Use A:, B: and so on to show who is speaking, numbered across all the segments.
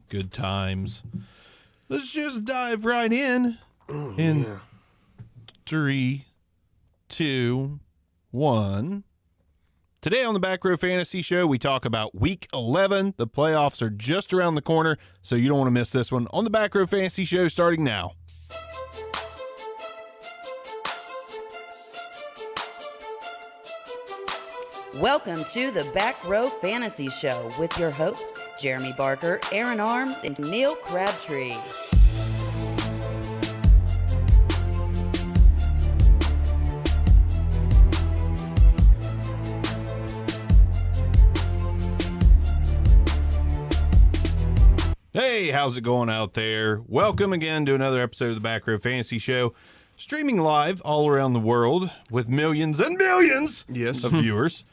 A: Good times. Let's just dive right in. In 3, 2, 1. Today on the Back Row Fantasy Show, we talk about Week 11. The playoffs are just around the corner, so you don't want to miss this one on the Back Row Fantasy Show starting now.
B: Welcome to the Back Row Fantasy Show with your hosts, Jeremy Barker, Aaron Arms, and Neil Crabtree.
A: Hey, how's it going out there? Welcome again to another episode of the Back Row Fantasy Show, streaming live all around the world with millions and millions of viewers.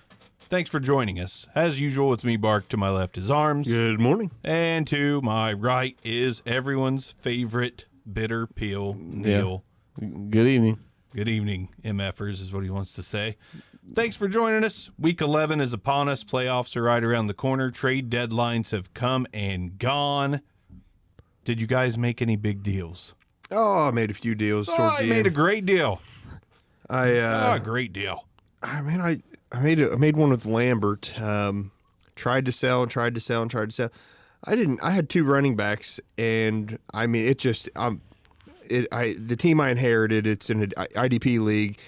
A: Thanks for joining us. As usual, it's me, Bark. To my left is Arms.
C: Good morning.
A: And to my right is everyone's favorite bitter peel, Neil.
C: Yeah. Good evening.
A: Good evening, MFers, is what he wants to say. Thanks for joining us. Week 11 is upon us. Playoffs are right around the corner. Trade deadlines have come and gone. Did you guys make any big deals?
C: Oh, I made a few deals.
A: I made a great deal.
C: A
A: great deal.
C: I made one with Lambert. Tried to sell. I had two running backs, and I mean, the team I inherited, it's in an IDP league.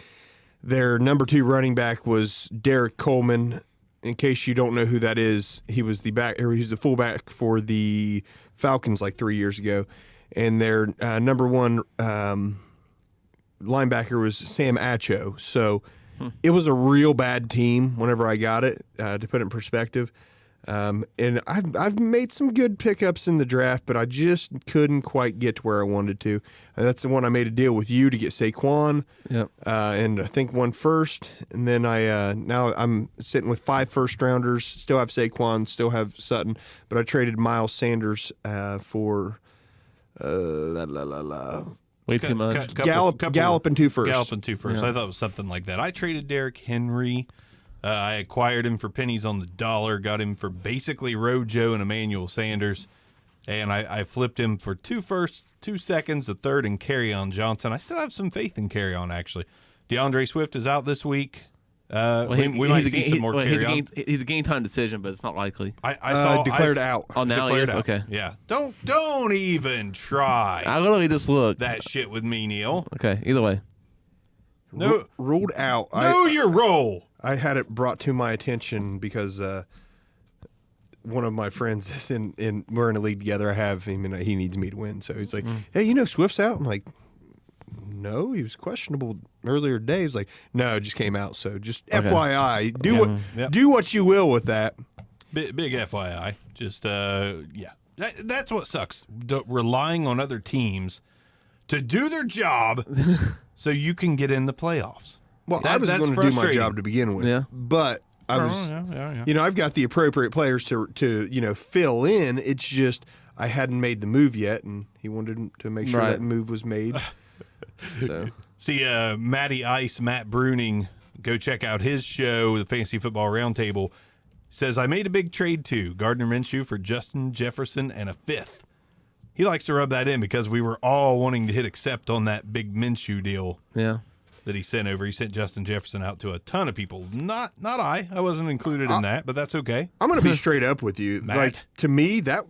C: Their number 2 running back was Derek Coleman. In case you don't know who that is, he was the fullback for the Falcons like 3 years ago, and their number 1 linebacker was Sam Acho. So it was a real bad team whenever I got it, to put it in perspective. And I've made some good pickups in the draft, but I just couldn't quite get to where I wanted to. And that's the one I made a deal with you to get Saquon.
D: Yep.
C: And I think 1 first. And then now I'm sitting with 5 first rounders. Still have Saquon, still have Sutton, but I traded Miles Sanders for
D: Way too much.
C: Gallup and 2 first.
A: Gallup and 2 first.
D: Yeah.
A: I thought it was something like that. I traded Derrick Henry. I acquired him for pennies on the dollar, got him for basically Rojo and Emmanuel Sanders, and I flipped him for 2 firsts, 2 seconds, a third, and Kerryon Johnson. I still have some faith in Kerryon, actually. DeAndre Swift is out this week. We might see some more Kerryon.
D: He's a game time decision, but it's not likely.
A: I saw
C: declared out.
D: Oh, now he is?
A: out.
D: Okay.
A: Yeah. Don't even try
D: I literally just looked.
A: that shit with me, Neil.
D: Okay, either way.
A: No,
C: Ruled out.
A: know your role.
C: I had it brought to my attention because one of my friends is we're in a league together. I have him, and he needs me to win. So he's like, hey, Swift's out? I'm like, no, he was questionable earlier today. He's like, no, it just came out. So just FYI, do what you will with that.
A: Big FYI. Just, that's what sucks. Relying on other teams to do their job so you can get in the playoffs.
C: Well, I was going to do my job to begin with, but I was, I've got the appropriate players to fill in. It's just I hadn't made the move yet, and he wanted to make sure that move was made. So
A: see, Matty Ice, Matt Bruning, go check out his show, the Fantasy Football Roundtable. Says I made a big trade too, Gardner Minshew for Justin Jefferson and a 5th. He likes to rub that in because we were all wanting to hit accept on that big Minshew deal.
D: Yeah.
A: That he sent over. He sent Justin Jefferson out to a ton of people. Not I. I wasn't included in that, but that's okay.
C: I'm going to be straight up with you.
A: Matt.
C: Like, to me, that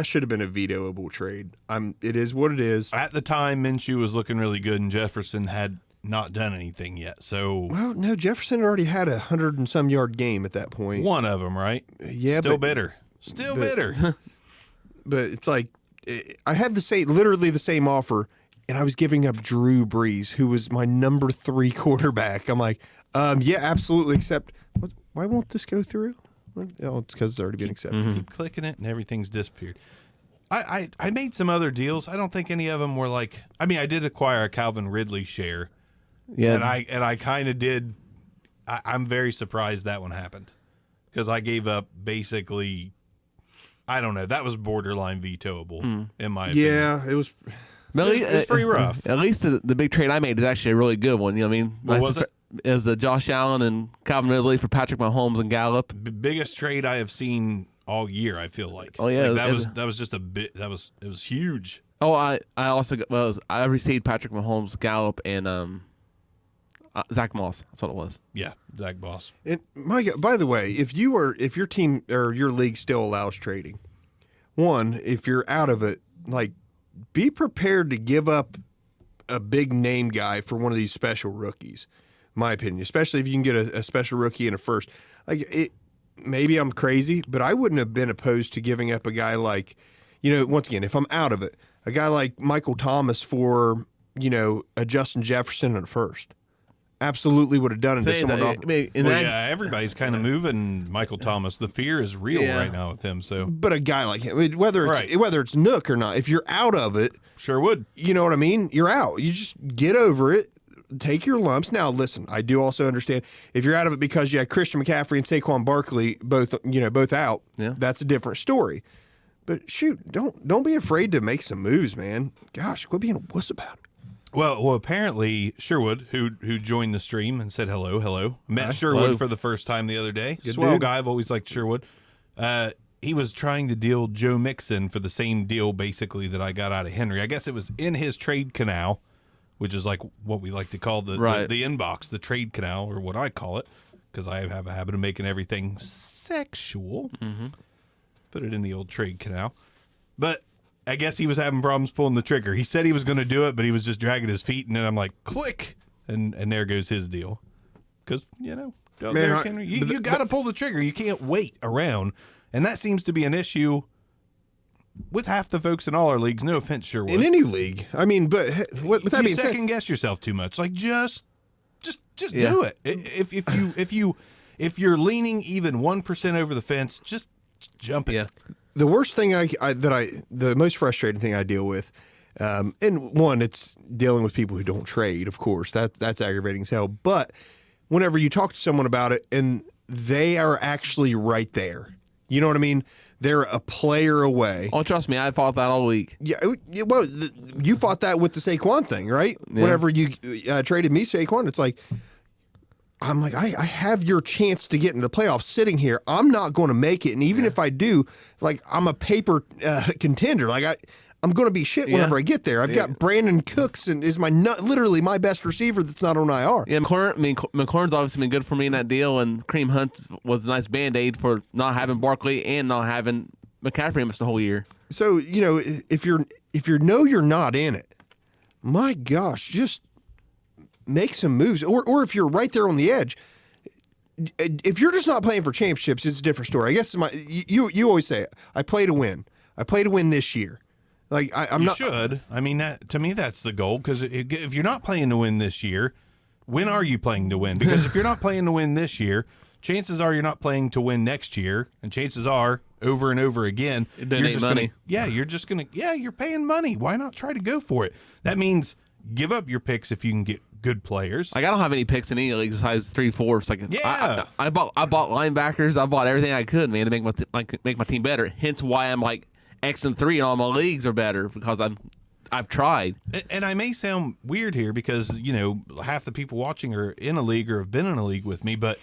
C: should have been a vetoable trade. It is what it is.
A: At the time, Minshew was looking really good, and Jefferson had not done anything yet. So,
C: well, no, Jefferson already had 100 and some yard game at that point.
A: One of them, right?
C: Yeah,
A: Still bitter.
C: But it's like I had literally the same offer. And I was giving up Drew Brees, who was my number 3 quarterback. I'm like, yeah, absolutely. Except, why won't this go through? Oh, it's because it's already been accepted.
A: Keep clicking it, and everything's disappeared. I made some other deals. I don't think any of them were like. I mean, I did acquire a Calvin Ridley share.
D: Yeah.
A: And I kind of did. I'm very surprised that one happened because I gave up basically. I don't know. That was borderline vetoable in my opinion.
C: Yeah, it was.
A: It's pretty rough.
D: At least the big trade I made is actually a really good one. You know what I mean?
A: What was it?
D: Is the Josh Allen and Calvin Ridley for Patrick Mahomes and Gallup.
A: Biggest trade I have seen all year. I feel like.
D: Oh, yeah,
A: Like, that was just a bit. It was huge.
D: Oh, I also I received Patrick Mahomes, Gallup, and Zach Moss. That's what it was.
A: Yeah, Zach Boss.
C: And my God, by the way, if your team or your league still allows trading, one, if you're out of it, like, be prepared to give up a big name guy for one of these special rookies. My opinion, especially if you can get a special rookie in a first. Like, it, maybe I'm crazy, but I wouldn't have been opposed to giving up a guy like, once again, if I'm out of it, a guy like Michael Thomas for, a Justin Jefferson in a first. Absolutely would have done it. If someone
A: Yeah, everybody's kind of moving Michael Thomas. The fear is real right now with him. So,
C: but a guy like him, whether it's Nook or not, if you're out of it,
A: sure would.
C: You know what I mean? You're out. You just get over it. Take your lumps. Now, listen, I do also understand if you're out of it because you had Christian McCaffrey and Saquon Barkley both out.
D: Yeah.
C: That's a different story. But shoot, don't be afraid to make some moves, man. Gosh, quit being a wuss about it.
A: Well, apparently Sherwood, who joined the stream and said hello, met Sherwood
D: Hello.
A: for the first time the other day.
C: Good
A: Swell
C: dude.
A: guy. I've always liked Sherwood. He was trying to deal Joe Mixon for the same deal, basically, that I got out of Henry. I guess it was in his trade canal, which is like what we like to call the inbox, the trade canal, or what I call it, because I have a habit of making everything sexual. Mm-hmm. Put it in the old trade canal. But I guess he was having problems pulling the trigger. He said he was going to do it, but he was just dragging his feet, and then I'm like, click, and there goes his deal. Because, Derrick Henry, you got to pull the trigger. You can't wait around. And that seems to be an issue with half the folks in all our leagues. No offense, Sherwood.
C: In any league. I mean, but with that being said,
A: second guess yourself too much. Like, just do it. If you're leaning even 1% over the fence, just jump it.
D: Yeah.
C: the worst thing the most frustrating thing I deal with, and one, it's dealing with people who don't trade. Of course, that's aggravating as hell. But whenever you talk to someone about it and they are actually right there, you know what I mean? They're a player away.
D: Oh, trust me, I fought that all week.
C: Yeah, well, you fought that with the Saquon thing, right?
D: Yeah.
C: Whenever you traded me Saquon, it's like, I'm like, I have your chance to get into the playoffs sitting here. I'm not going to make it, and even if I do, like, I'm a paper contender. Like, I'm going to be shit whenever I get there. I've got Brandon Cooks and is literally my best receiver that's not on IR.
D: Yeah, McLaurin's obviously been good for me in that deal, and Kareem Hunt was a nice Band-Aid for not having Barkley and not having McCaffrey almost the whole year.
C: So, if you're not in it, my gosh, just make some moves. Or if you're right there on the edge, if you're just not playing for championships, it's a different story. I guess you always say it. I play to win. I play to win this year. Like I'm not.
A: Should. I mean, to me, that's the goal. Because if you're not playing to win this year, when are you playing to win? Because if you're not playing to win this year, chances are you're not playing to win next year, and chances are over and over again, you're just
D: money.
A: You're paying money. Why not try to go for it? That means give up your picks if you can get good players.
D: Like, I don't have any picks in any leagues besides 3-4. Like,
A: Yeah.
D: I bought linebackers. I bought everything I could, man, to make my team better. Hence why I'm like X and 3 in all my leagues are better, because I've tried.
A: And I may sound weird here because, half the people watching are in a league or have been in a league with me, but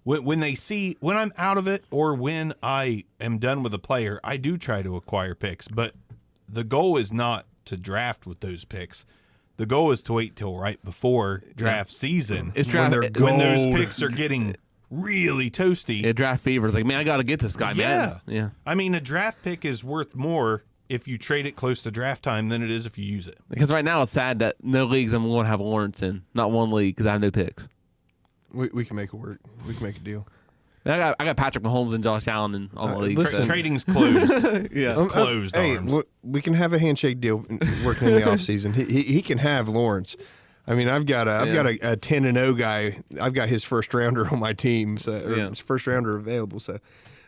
A: when they see when I'm out of it or when I am done with a player, I do try to acquire picks. But the goal is not to draft with those picks. The goal is to wait till right before draft season.
D: It's draft
A: when those picks are getting really toasty.
D: Yeah, draft fever. It's like, man, I got to get this guy, man. Yeah.
A: I mean, a draft pick is worth more if you trade it close to draft time than it is if you use it.
D: Because right now it's sad that no leagues I'm going to have Lawrence in. Not one league because I have no picks.
C: We can make it work. We can make a deal.
D: I got Patrick Mahomes and Josh Allen in all my leagues.
C: listen.
A: Trading's closed.
D: Yeah.
A: It's closed arms.
C: We can have a handshake deal working in the offseason. He can have Lawrence. I mean, I've got a 10-0 guy. I've got his first rounder on my team, his first rounder available. So,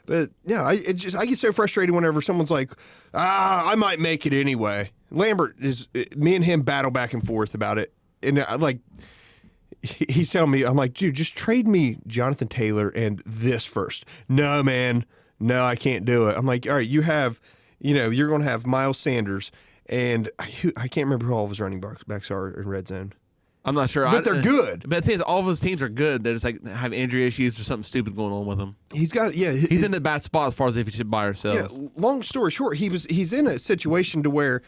C: but yeah, I get so frustrated whenever someone's like, I might make it anyway. Lambert me and him battle back and forth about it, and he's telling me, I'm like, dude, just trade me Jonathan Taylor and this first. No, man. No, I can't do it. I'm like, all right, you have, you're going to have Miles Sanders, and I can't remember who all of his running backs are in red zone.
D: I'm not sure.
C: But they're good.
D: But the thing is, all of his teams are good. They just like have injury issues or something stupid going on with him.
C: He's got
D: He's in the bad spot as far as if he should buy or sell.
C: Yeah, long story short, he's in a situation to where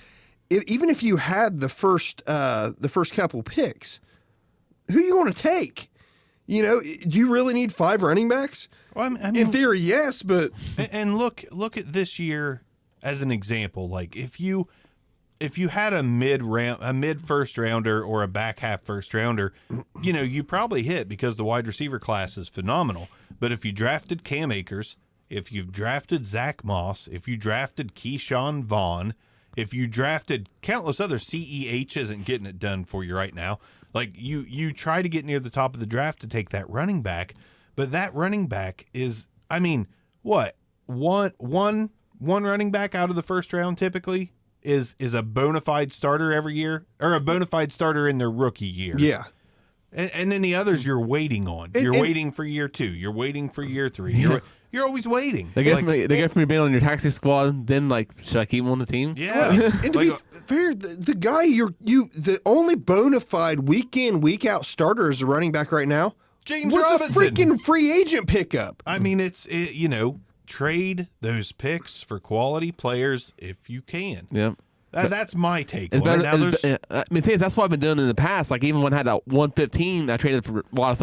C: even if you had the first couple picks, who you want to take? You know, do you really need 5 running backs?
A: Well, I mean,
C: in theory, yes, but
A: and look at this year as an example. Like if you had a mid first rounder or a back half first rounder, you know, you probably hit because the wide receiver class is phenomenal. But if you drafted Cam Akers, if you've drafted Zach Moss, if you drafted Keyshawn Vaughn, if you drafted countless other CEH isn't getting it done for you right now. Like you try to get near the top of the draft to take that running back, but that running back is, I mean, what? One running back out of the first round typically is a bona fide starter every year, or a bona fide starter in their rookie year.
C: yeah.
A: And then the others you're waiting on. You're waiting for year 2. You're waiting for year 3. You're always waiting.
D: They go from you being on your taxi squad, then like, should I keep him on the team?
A: Yeah.
C: And to be fair, the guy the only bona fide week in, week out starter as a running back right now
A: James
C: was
A: Robinson.
C: a freaking free agent pickup.
A: I mean, you know, trade those picks for quality players if you can.
D: Yeah.
A: That's my take
D: It's
A: on it.
D: better,
A: Now
D: it's,
A: there's-
D: I mean, the thing is, that's what I've been doing in the past. Like, even when I had that 115, I traded for, well,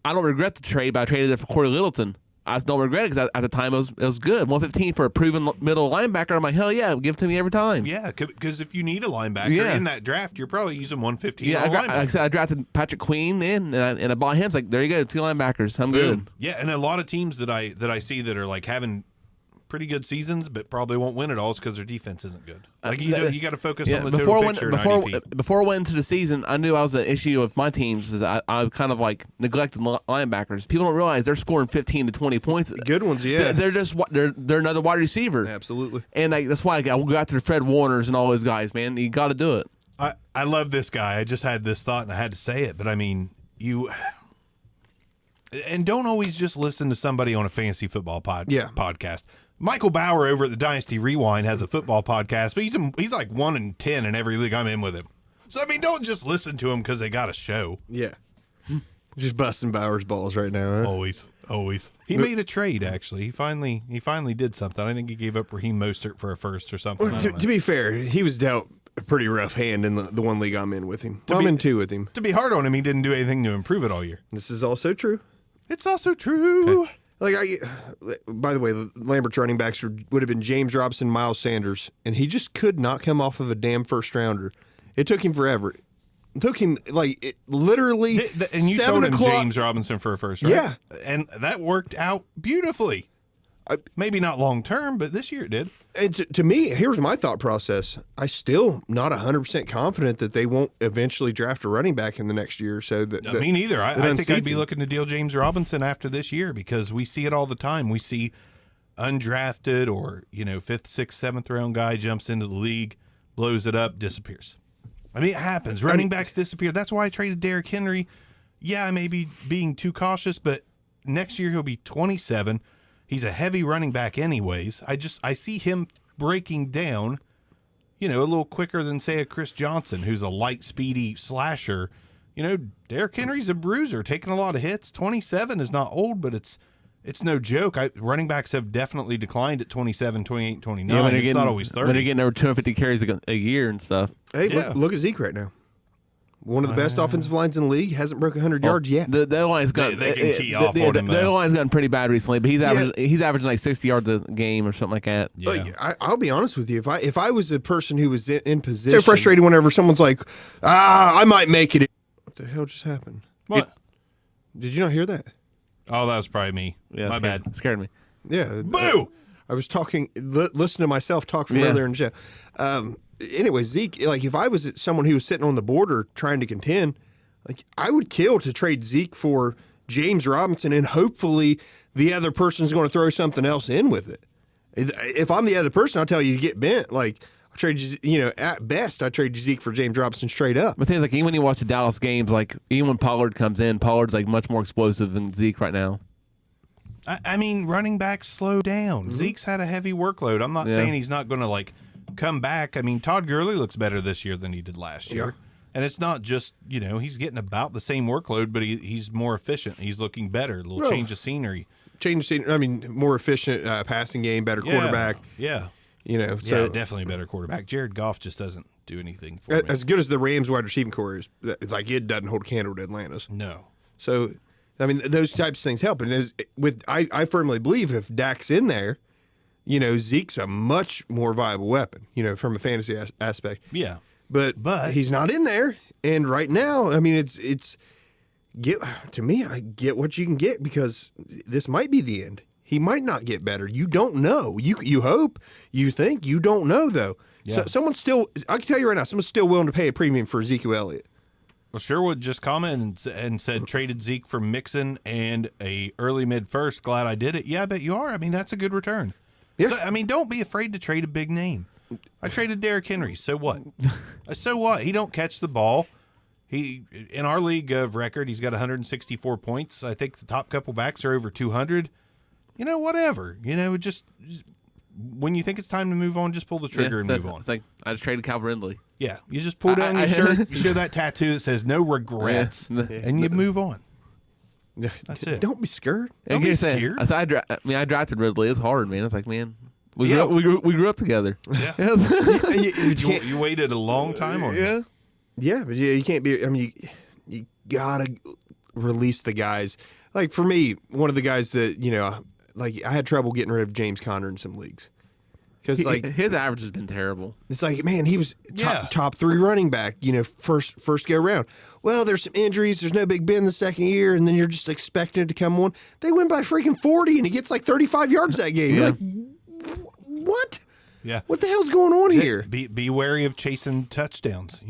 D: I don't regret the trade, but I traded it for Corey Littleton. I just don't regret it because at the time it was good. 115 for a proven middle linebacker. I'm like, hell yeah, give it to me every time.
A: Yeah, because if you need a linebacker
D: Yeah.
A: in that draft, you're probably using 115
D: Yeah,
A: on a
D: like I
A: linebacker.
D: said, I drafted Patrick Queen in, and I bought him. It's like, there you go, 2 linebackers. I'm good.
A: Boom. Yeah, and a lot of teams that I see that are like having pretty good seasons, but probably won't win it all, is because their defense isn't good. Like you got to focus on the total picture.
D: Before I went into the season, I knew I was an issue with my teams. Is I kind of like neglected linebackers. People don't realize they're scoring 15 to 20 points.
C: Good ones, yeah.
D: They're just they're another wide receiver.
C: Absolutely.
D: And that's why I will go after Fred Warners and all those guys. Man, you got to do it.
A: I love this guy. I just had this thought and I had to say it, but I mean, and don't always just listen to somebody on a fantasy football podcast. Michael Bauer over at the Dynasty Rewind has a football podcast, but he's like 1 in 10 in every league I'm in with him. So I mean, don't just listen to him because they got a show.
C: Yeah. Just busting Bauer's balls right now. Huh?
A: Always. He made a trade actually. He finally did something. I think he gave up Raheem Mostert for a first or something.
C: Well, to be fair, he was dealt a pretty rough hand in the one league I'm in with him. I'm in 2 with him.
A: To be hard on him, he didn't do anything to improve it all year.
C: This is also true.
A: It's also true.
C: Like by the way, Lambert's running backs would have been James Robinson, Miles Sanders, and he just could not come off of a damn first rounder. It took him forever. It took him literally.
A: And you
C: 7
A: told him
C: o'clock.
A: James Robinson for a first, right?
C: Yeah.
A: And that worked out beautifully. Maybe not long term, but this year it did.
C: And to me, here's my thought process. I still not 100% confident that they won't eventually draft a running back in the next year or so.
A: Me neither. I think I'd be
C: unseats
A: looking to deal James Robinson after this year because we see it all the time. We see undrafted or 5th, 6th, 7th round guy jumps into the league, blows it up, disappears. I mean, it happens. Running backs disappear. That's why I traded Derrick Henry. Yeah, I may be being too cautious, but next year he'll be 27. He's a heavy running back anyways. I see him breaking down, a little quicker than, say, a Chris Johnson, who's a light, speedy slasher. Derrick Henry's a bruiser, taking a lot of hits. 27 is not old, but it's no joke. Running backs have definitely declined at 27, 28, 29.
D: Yeah,
A: it's not always 30.
D: When they're getting over 250 carries a year and stuff.
C: Hey,
A: Yeah.
C: look at Zeke right now. One of the best offensive lines in the league. Hasn't broke 100 yards yet.
D: The O-line's gotten
A: They can key off on him,
D: The O-line's gotten pretty bad recently, but he's
C: Yeah.
D: averaging like 60 yards a game or something like that.
A: Yeah.
C: Like, I'll be honest with you. If I was a person who was in position, so frustrated whenever someone's like, I might make it. What the hell just happened?
A: What?
C: Did you not hear that?
A: Oh, that was probably me.
D: Yeah,
A: My bad.
D: It scared me.
C: Yeah.
A: Boo!
C: I was talking, listen to myself talk from
D: Yeah.
C: earlier in the show. Anyway, Zeke, like if I was someone who was sitting on the border trying to contend, like I would kill to trade Zeke for James Robinson, and hopefully the other person's going to throw something else in with it. If I'm the other person, I'll tell you to get bent. Like I trade, at best, I trade Zeke for James Robinson straight up.
D: But things like even when you watch the Dallas games, like even when Pollard comes in, Pollard's like much more explosive than Zeke right now.
A: I mean, running backs slow down. Zeke's had a heavy workload. I'm not
D: Yeah.
A: saying he's not going to come back. I mean, Todd Gurley looks better this year than he did last year. And it's not just, he's getting about the same workload, but he's more efficient. He's looking better. A little change of scenery.
C: More efficient passing game, better quarterback.
A: Yeah.
C: So
A: Definitely a better quarterback. Jared Goff just doesn't do anything for me.
C: As good as the Rams wide receiving core is, it doesn't hold a candle to Atlanta's.
A: No.
C: So, those types of things help. And I firmly believe if Dak's in there, Zeke's a much more viable weapon, from a fantasy aspect.
A: Yeah.
C: But he's not in there. And right now, I get what you can get, because this might be the end. He might not get better. You don't know. You hope, you think, you don't know though.
A: Yeah.
C: So someone's still, I can tell you right now, someone's still willing to pay a premium for Ezekiel Elliott.
A: Well, Sherwood just commented and said traded Zeke for Mixon and a early mid first. Glad I did it. Yeah, I bet you are. That's a good return.
C: Yeah.
A: So, don't be afraid to trade a big name. I traded Derrick Henry. So what? So what? He don't catch the ball. He, in our league of record, he's got 164 points. I think the top couple backs are over 200. Whatever. Just when you think it's time to move on, just pull the trigger and move on.
D: It's like I just traded Calvin Ridley.
A: Yeah, you just pull down your shirt, you show that tattoo that says "No regrets," and you move on. That's it.
C: Don't be scared.
A: Don't be scared.
D: I drafted Ridley. It's hard, man. It's like, man, we
A: Yeah.
D: grew up together.
A: Yeah. You waited a long time on that.
C: Yeah, but you can't be. You gotta release the guys. Like for me, one of the guys that I had trouble getting rid of James Conner in some leagues, because
D: His average has been terrible.
C: it's like, man, he was
A: Yeah.
C: top 3 running back. First go round. Well, there's some injuries. There's no Big Ben the second year, and then you're just expecting it to come on. They win by freaking 40, and he gets like 35 yards that game. You're
D: Yeah.
C: like, what?
A: Yeah.
C: What the hell's going on here?
A: Be wary of chasing touchdowns.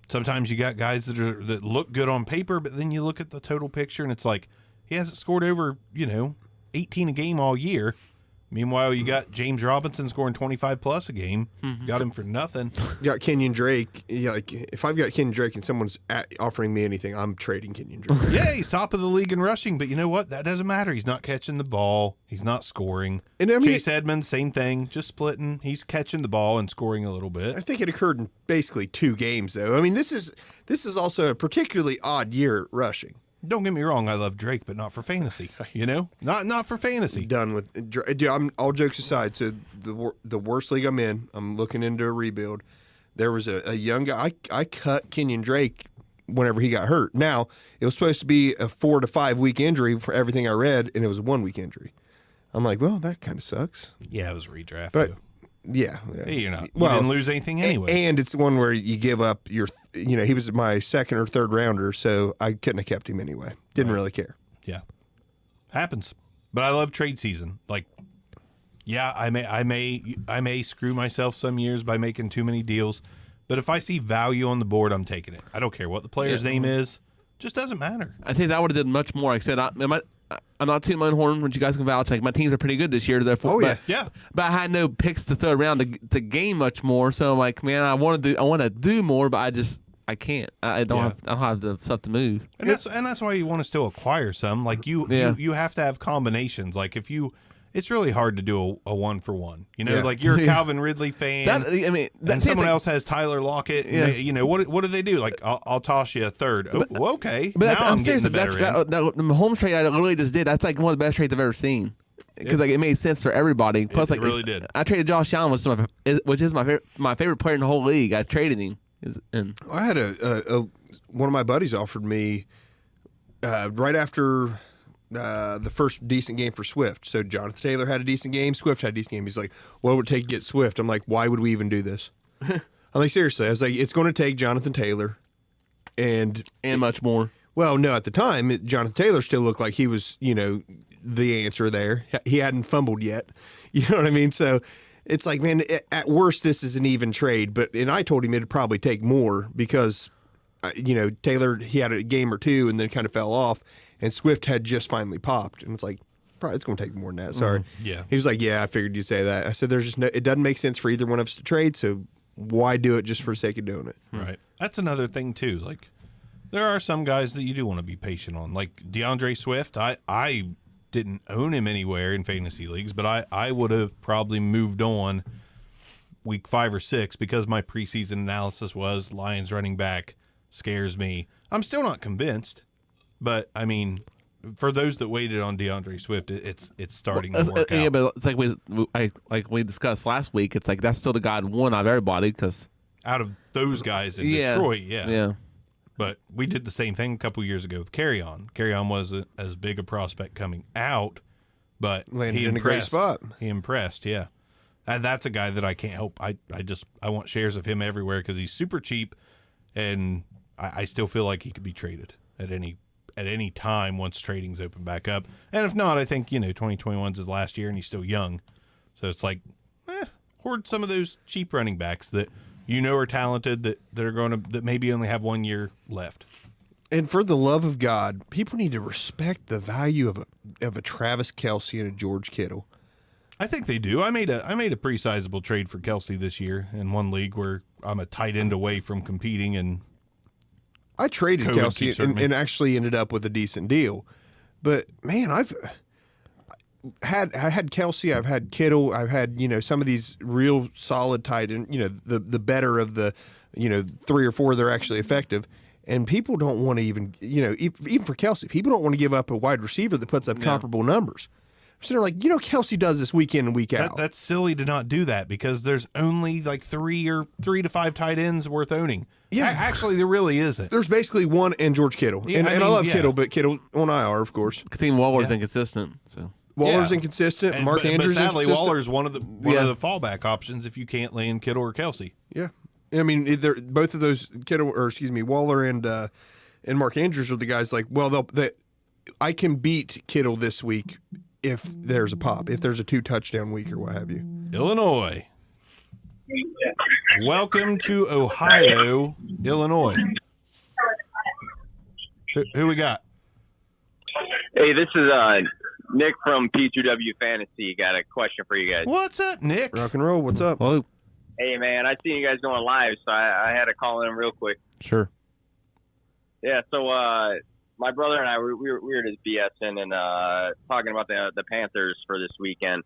A: Sometimes you got guys that look good on paper, but then you look at the total picture and it's like he hasn't scored over 18 a game all year. Meanwhile, you got James Robinson scoring 25 plus a game. Got him for nothing.
C: You got Kenyon Drake. Yeah, if I've got Kenyon Drake and someone's offering me anything, I'm trading Kenyon Drake.
A: Yeah, he's top of the league in rushing, but you know what? That doesn't matter. He's not catching the ball. He's not scoring.
C: And
A: Chase Edmonds, same thing, just splitting. He's catching the ball and scoring a little bit.
C: I think it occurred in basically 2 games, though. This is also a particularly odd year at rushing.
A: Don't get me wrong. I love Drake, but not for fantasy. Not for fantasy.
C: Done with. Dude, all jokes aside. So the worst league I'm in, I'm looking into a rebuild. There was a young guy. I cut Kenyon Drake whenever he got hurt. Now it was supposed to be a 4 to 5 week injury for everything I read, and it was a 1 week injury. I'm like, well, that kind of sucks.
A: Yeah, it was redraft.
C: But yeah.
A: Hey, you didn't lose anything anyway.
C: And it's one where you give up your. He was my 2nd or 3rd rounder, so I couldn't have kept him anyway. Didn't really care.
A: Yeah, happens. But I love trade season. Like, yeah, I may screw myself some years by making too many deals, but if I see value on the board, I'm taking it. I don't care what the player's name is. Just doesn't matter.
D: I think I would have did much more. Like I said, I'm not tooting my own horn, which you guys can vouch. Like my teams are pretty good this year. Therefore,
A: Yeah.
D: But I had no picks to throw around to gain much more. So I'm like, man, I want to do more, but I can't. I don't have the stuff to move.
A: And that's why you want to still acquire some. Like you have to have combinations. Like it's really hard to do a 1-for-1. Like you're a Calvin Ridley fan. And someone else has Tyler Lockett.
D: Yeah.
A: What do they do? Like I'll toss you a third. Okay.
D: But
A: now I'm getting the better end.
D: The home trade I literally just did. That's like one of the best trades I've ever seen. Because it made sense for everybody. Plus,
A: it really did.
D: I traded Josh Allen, which is my favorite player in the whole league. I traded him.
C: I had one of my buddies offered me right after the first decent game for Swift. So Jonathan Taylor had a decent game. Swift had a decent game. He's like, what would it take to get Swift? I'm like, why would we even do this? I'm like, seriously. I was like, it's going to take Jonathan Taylor and
D: much more.
C: Well, no, at the time, Jonathan Taylor still looked like he was, the answer there. He hadn't fumbled yet. You know what I mean? So it's like, man, at worst, this is an even trade. And I told him it'd probably take more because, Taylor, he had a game or two and then kind of fell off. And Swift had just finally popped. And it's like, probably it's going to take more than that. Sorry.
A: Yeah.
C: He was like, yeah, I figured you'd say that. I said, it doesn't make sense for either one of us to trade. So why do it just for the sake of doing it?
A: Right. That's another thing, too. Like, there are some guys that you do want to be patient on. Like DeAndre Swift, I didn't own him anywhere in fantasy leagues, but I would have probably moved on week 5 or 6 because my preseason analysis was Lions running back scares me. I'm still not convinced, but I mean, for those that waited on DeAndre Swift, it's starting to work
D: Yeah,
A: out.
D: but it's like we discussed last week. It's like that's still the God one out of everybody because
A: Out of those guys in Detroit,
D: yeah.
A: But we did the same thing a couple years ago with Carry-On. Carry-On wasn't as big a prospect coming out, but
C: Landed
A: he
C: in a great
A: impressed.
C: spot.
A: He impressed, yeah. And that's a guy that I can't help. I want shares of him everywhere because he's super cheap, and I still feel like he could be traded at any time once trading's open back up. And if not, I think 2021's his last year, and he's still young, so it's like hoard some of those cheap running backs that are talented that are that maybe only have 1 year left.
C: And for the love of God, people need to respect the value of a Travis Kelce and a George Kittle.
A: I think they do. I made a pretty sizable trade for Kelce this year in one league where I'm a tight end away from competing, and
C: I traded
A: COVID keeps
C: Kelce
A: hurting me.
C: and actually ended up with a decent deal. But man, I had Kelce, I've had Kittle, I've had some of these real solid tight end, the better of the 3 or 4 that are actually effective. And people don't want to even even for Kelce, people don't want to give up a wide receiver that puts up comparable numbers. So they're like, Kelce does this week in and week out.
A: that's silly to not do that because there's only like 3 to 5 tight ends worth owning.
C: Yeah.
A: Actually, there really isn't.
C: There's basically one and George Kittle.
A: Yeah,
C: and
A: I
C: I
A: mean,
C: love
A: yeah.
C: Kittle, but Kittle on IR, of course.
D: Team Waller's
A: Yeah.
D: inconsistent. So
C: Waller's
A: Yeah.
C: inconsistent.
A: And-
C: Mark
A: but
C: Andrews
A: sadly,
C: inconsistent.
A: Waller's one of the fallback options if you can't land Kittle or Kelce.
C: Yeah, I mean, both of those Waller and Mark Andrews are the guys. Like, well, I can beat Kittle this week if there's a pop, if there's a 2 touchdown week or what have you.
A: Illinois. Welcome to Ohio, Illinois. Who we got?
E: Hey, this is Nick from P2W Fantasy. Got a question for you guys.
A: What's up, Nick?
C: Rock and roll. What's up?
D: well,
E: Hey, man, I seen you guys going live, so I had to call in real quick.
D: sure.
E: Yeah, so my brother and I we were just BSing and talking about the Panthers for this weekend.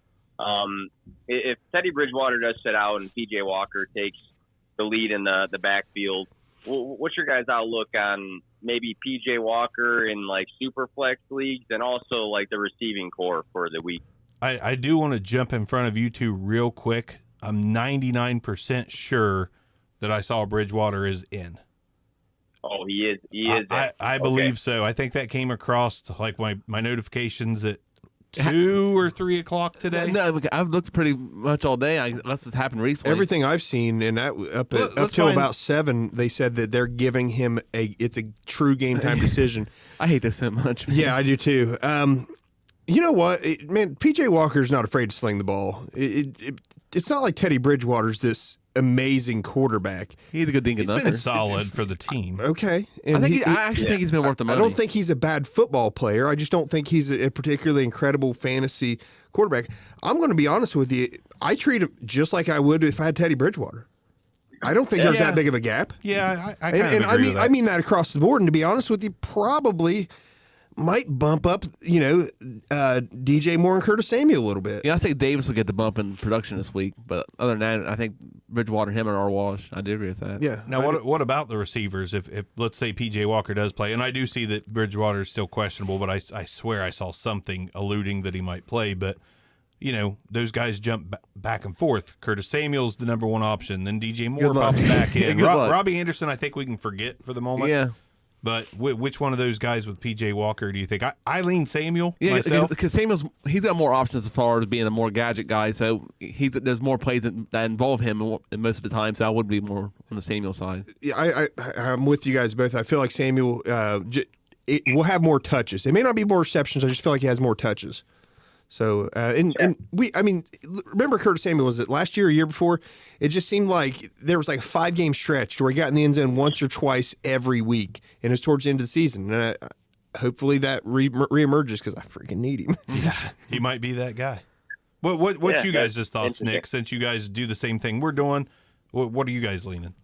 E: If Teddy Bridgewater does sit out and PJ Walker takes the lead in the backfield, what's your guys' outlook on maybe PJ Walker in like super flex leagues and also like the receiving core for the week?
A: I do want to jump in front of you two real quick. I'm 99% sure that I saw Bridgewater is in.
E: Oh, he is. He is.
A: I believe so. I think that came across like my notifications at 2 or 3 o'clock today.
D: No, I've looked pretty much all day. Unless it's happened recently.
C: Everything I've seen, and up
A: Let's
C: till
A: find-
C: about 7, they said that they're giving him it's a true game time decision.
D: I hate this so much. man.
C: Yeah, I do too. You know what, man? PJ Walker's not afraid to sling the ball. It's not like Teddy Bridgewater's this amazing quarterback.
D: He's a good dink
A: He's
D: and
A: been
D: dunker.
A: solid for the team.
C: Okay,
D: I
C: and
D: think I actually think he's been worth the
C: I
D: money.
C: don't think he's a bad football player. I just don't think he's a particularly incredible fantasy quarterback. I'm going to be honest with you. I treat him just like I would if I had Teddy Bridgewater. I don't think there's
A: Yeah.
C: that big of a gap.
A: Yeah, I kind of
C: And
A: agree with that.
C: I mean that across the board. And to be honest with you, probably might bump up, DJ Moore and Curtis Samuel a little bit.
D: Yeah, I say Davis will get the bump in production this week, but other than that, I think Bridgewater, him, and our wash. I do agree with that.
C: Yeah.
A: Now, what about the receivers? If let's say PJ Walker does play, and I do see that Bridgewater is still questionable, but I swear I saw something alluding that he might play. But those guys jump back and forth. Curtis Samuel's the number one option. Then DJ Moore
C: Good luck.
A: pops back in.
D: Good luck.
A: Robbie Anderson, I think we can forget for the moment.
D: Yeah.
A: But which one of those guys with PJ Walker do you think? I lean Samuel
D: Yeah,
A: myself.
D: because Samuel's he's got more options as far as being a more gadget guy. So there's more plays that involve him most of the time. So I would be more on the Samuel side.
C: Yeah, I'm with you guys both. I feel like Samuel will have more touches. It may not be more receptions. I just feel like he has more touches. So remember Curtis Samuel, was it last year or year before? It just seemed like there was like a 5-game stretch where he got in the end zone once or twice every week, and it was towards the end of the season. And hopefully that reemerges because I freaking need him.
A: Yeah, he might be that guy. What
E: Yeah,
A: you guys' just thoughts,
E: interesting.
A: Nick? Since you guys do the same thing we're doing, what are you guys leaning?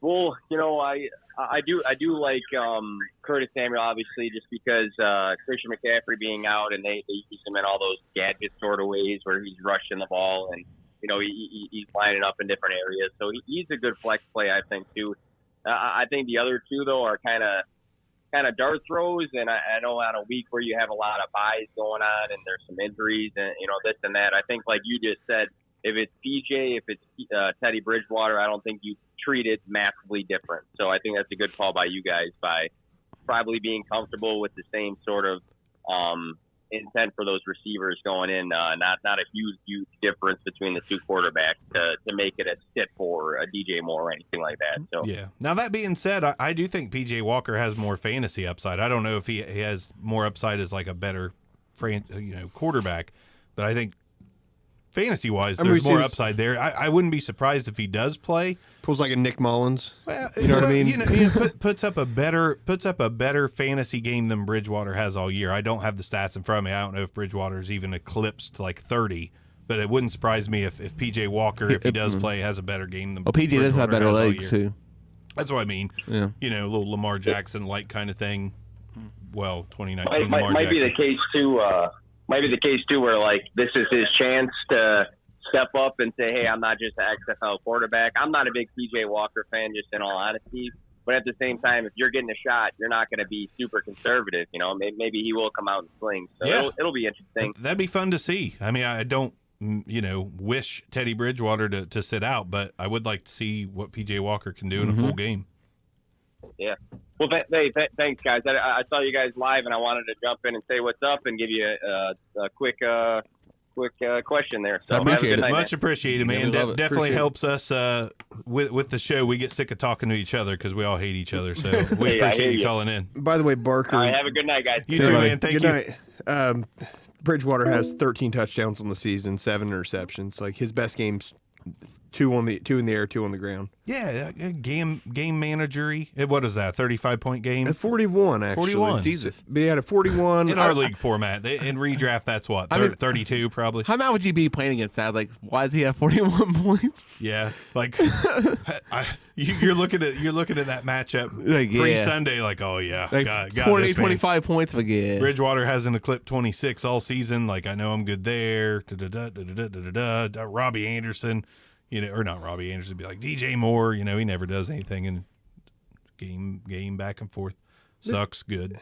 E: Well, I do like Curtis Samuel, obviously, just because Christian McCaffrey being out and they use him in all those gadget sort of ways where he's rushing the ball and he's lining up in different areas. So he's a good flex play, I think, too. I think the other two, though, are kind of dart throws. And I know on a week where you have a lot of buys going on and there's some injuries and, this and that, I think, like you just said, if it's PJ, if it's Teddy Bridgewater, I don't think you treat it massively different. So I think that's a good call by you guys by probably being comfortable with the same sort of intent for those receivers going in. Not a huge difference between the two quarterbacks to make it a sit for a DJ Moore or anything like that. So
A: yeah. Now that being said, I do think PJ Walker has more fantasy upside. I don't know if he has more upside as like a better quarterback, but I think fantasy-wise, there's more upside there. I wouldn't be surprised if he does play.
C: Pulls like a Nick Mullins.
A: Well,
C: you know what I mean?
A: Puts up a better fantasy game than Bridgewater has all year. I don't have the stats in front of me. I don't know if Bridgewater's even eclipsed like 30, but it wouldn't surprise me if PJ Walker, if he does play, has a better game than
D: PJ does have better legs too.
A: That's what I mean.
D: Yeah.
A: A little Lamar Jackson-like kind of thing. Well, 2019
E: might
A: Lamar
E: be
A: Jackson.
E: the case too. Might be the case too, where like this is his chance to step up and say, "Hey, I'm not just an XFL quarterback." I'm not a big PJ Walker fan, just in all honesty. But at the same time, if you're getting a shot, you're not going to be super conservative. Maybe he will come out and sling. So
A: Yeah.
E: it'll be interesting.
A: That'd be fun to see. I mean, I don't, wish Teddy Bridgewater to sit out, but I would like to see what PJ Walker can do in a full game.
E: Yeah. Well, thanks, guys. I saw you guys live, and I wanted to jump in and say what's up and give you a quick question there. So
D: I appreciate
E: have a good
D: it.
E: night,
A: Much appreciated, man.
D: we love it.
A: Definitely
C: Appreciate
A: helps us with the show. We get sick of talking to each other because we all hate each other. So we
E: Hey, I
A: appreciate
E: hear
A: you
E: you.
A: calling in.
C: By the way, Barker.
E: All right, have a good night, guys.
A: You
C: See
A: too,
C: buddy.
A: man. Thank
C: Good
A: you.
C: night. Bridgewater has 13 touchdowns on the season, 7 interceptions. Like his best games, 2 in the air, 2 on the ground.
A: Yeah, game managery. What is that? 35-point game.
C: At 41, actually.
A: 41.
D: Jesus.
C: But he had a 41.
A: In our league format, in redraft, that's what 32 probably.
D: How mad would you be playing against that? Like, why does he have 41 points?
A: Yeah, like you're looking at that matchup
D: Like, yeah.
A: pre-Sunday, like, oh yeah,
D: Like
A: got
D: 20,
A: this, man.
D: 25 points again.
A: Bridgewater hasn't eclipsed 26 all season. Like, I know I'm good there. Robbie Anderson, or not Robbie Anderson, be like DJ Moore. He never does anything in game back and forth. Sucks good.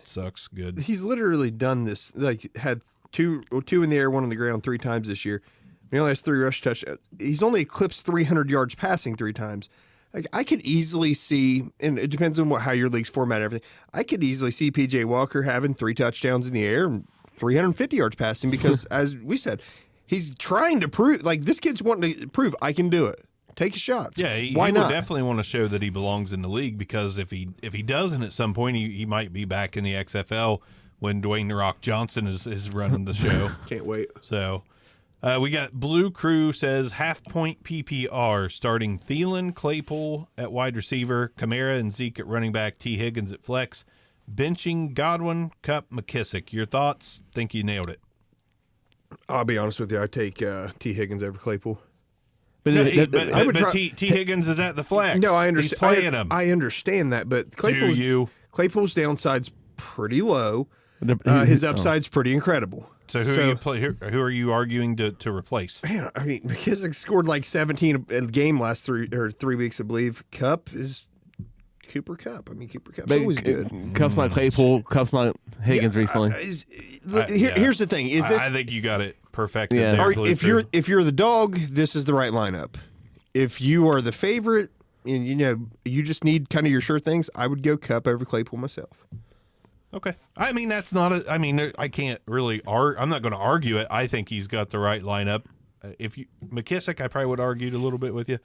C: He's literally done this, like had two in the air, 1 on the ground 3 times this year. He only has 3 rush touchdowns. He's only eclipsed 300 yards passing 3 times. Like I could easily see, and it depends on how your league's format and everything. I could easily see PJ Walker having 3 touchdowns in the air and 350 yards passing because, as we said, he's trying to prove. Like this kid's wanting to prove I can do it. Take shots.
A: Yeah,
C: why
A: he
C: not?
A: would definitely want to show that he belongs in the league because if he doesn't at some point, he might be back in the XFL when Dwayne The Rock Johnson is running the show.
C: Can't wait.
A: So we got Blue Crew says half-point PPR starting Thielen, Claypool at wide receiver, Kamara and Zeke at running back, T. Higgins at flex, benching Godwin, Kupp, McKissick. Your thoughts? Think you nailed it.
C: I'll be honest with you. I take T. Higgins over Claypool.
D: But,
C: I would
A: But
C: try-
A: T. Higgins is at the flex.
C: No, I
A: He's
C: understand.
A: playing him.
C: I understand that, but
A: Do you?
C: Claypool's downside's pretty low.
D: The-
C: His upside's pretty incredible.
A: So who are you play? Who are you arguing to replace?
C: Man, I mean, McKissick scored like 17 a game last 3 weeks, I believe. Cup is Cooper Kupp. I mean, Cooper Kupp's always good.
D: Kupp's not Claypool. Kupp's not Higgins recently.
C: Here's the thing: is this
A: I think you got it perfected.
D: Yeah.
A: There,
C: are,
A: Blue
C: if
A: Crew.
C: you're the dog, this is the right lineup. If you are the favorite, and you just need kind of your sure things, I would go Kupp over Claypool myself.
A: Okay. I mean, that's not a. I mean, I can't really. I'm not going to argue it. I think he's got the right lineup. If you McKissick, I probably would argue a little bit with you.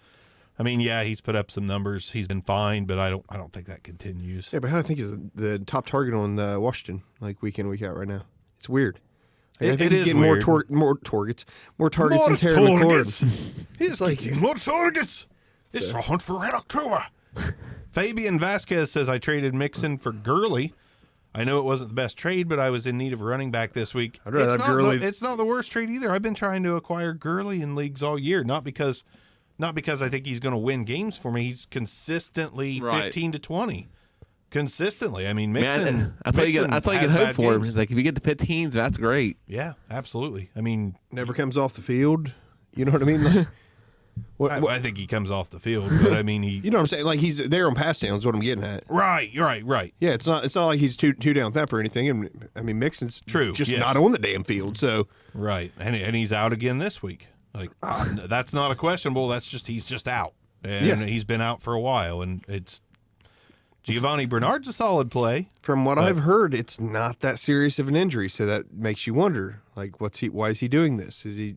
A: I mean, yeah, he's put up some numbers. He's been fine, but I don't think that continues.
C: Yeah, but how I think is the top target on Washington, like week in, week out right now. It's weird. Like, I think
A: It
C: he's
A: is
C: getting
A: weird.
C: more targets than Terry McLaurin.
A: He's
C: like-
A: getting more targets. It's a hunt for Red October. Fabian Vasquez says I traded Mixon for Gurley. I know it wasn't the best trade, but I was in need of a running back this week.
C: I'd rather
A: It's
C: have
A: not
C: Gurley.
A: It's not the worst trade either. I've been trying to acquire Gurley in leagues all year, not because I think he's going to win games for me. He's consistently
D: Right.
A: 15 to 20. Consistently. I mean, Mixon.
D: Man, I thought you
A: Mixon
D: get
A: has
D: hope
A: bad
D: for him.
A: games.
D: It's like if you get the 15s, that's great.
A: Yeah, absolutely. I mean,
C: Never comes off the field. You know what I mean? Like,
A: I think he comes off the field, but I mean,
C: you know what I'm saying? Like, he's there on pass downs. What I'm getting at.
A: right.
C: Yeah, it's not like he's two down thump or anything. And I mean, Mixon's
A: True,
C: just
A: yes.
C: not on the damn field. So
A: Right, and he's out again this week. Like that's not a questionable. That's just he's just out, and
C: Yeah.
A: he's been out for a while. And it's Giovanni Bernard's a solid play.
C: from what I've heard, it's not that serious of an injury. So that makes you wonder, like, why is he doing this? Is he?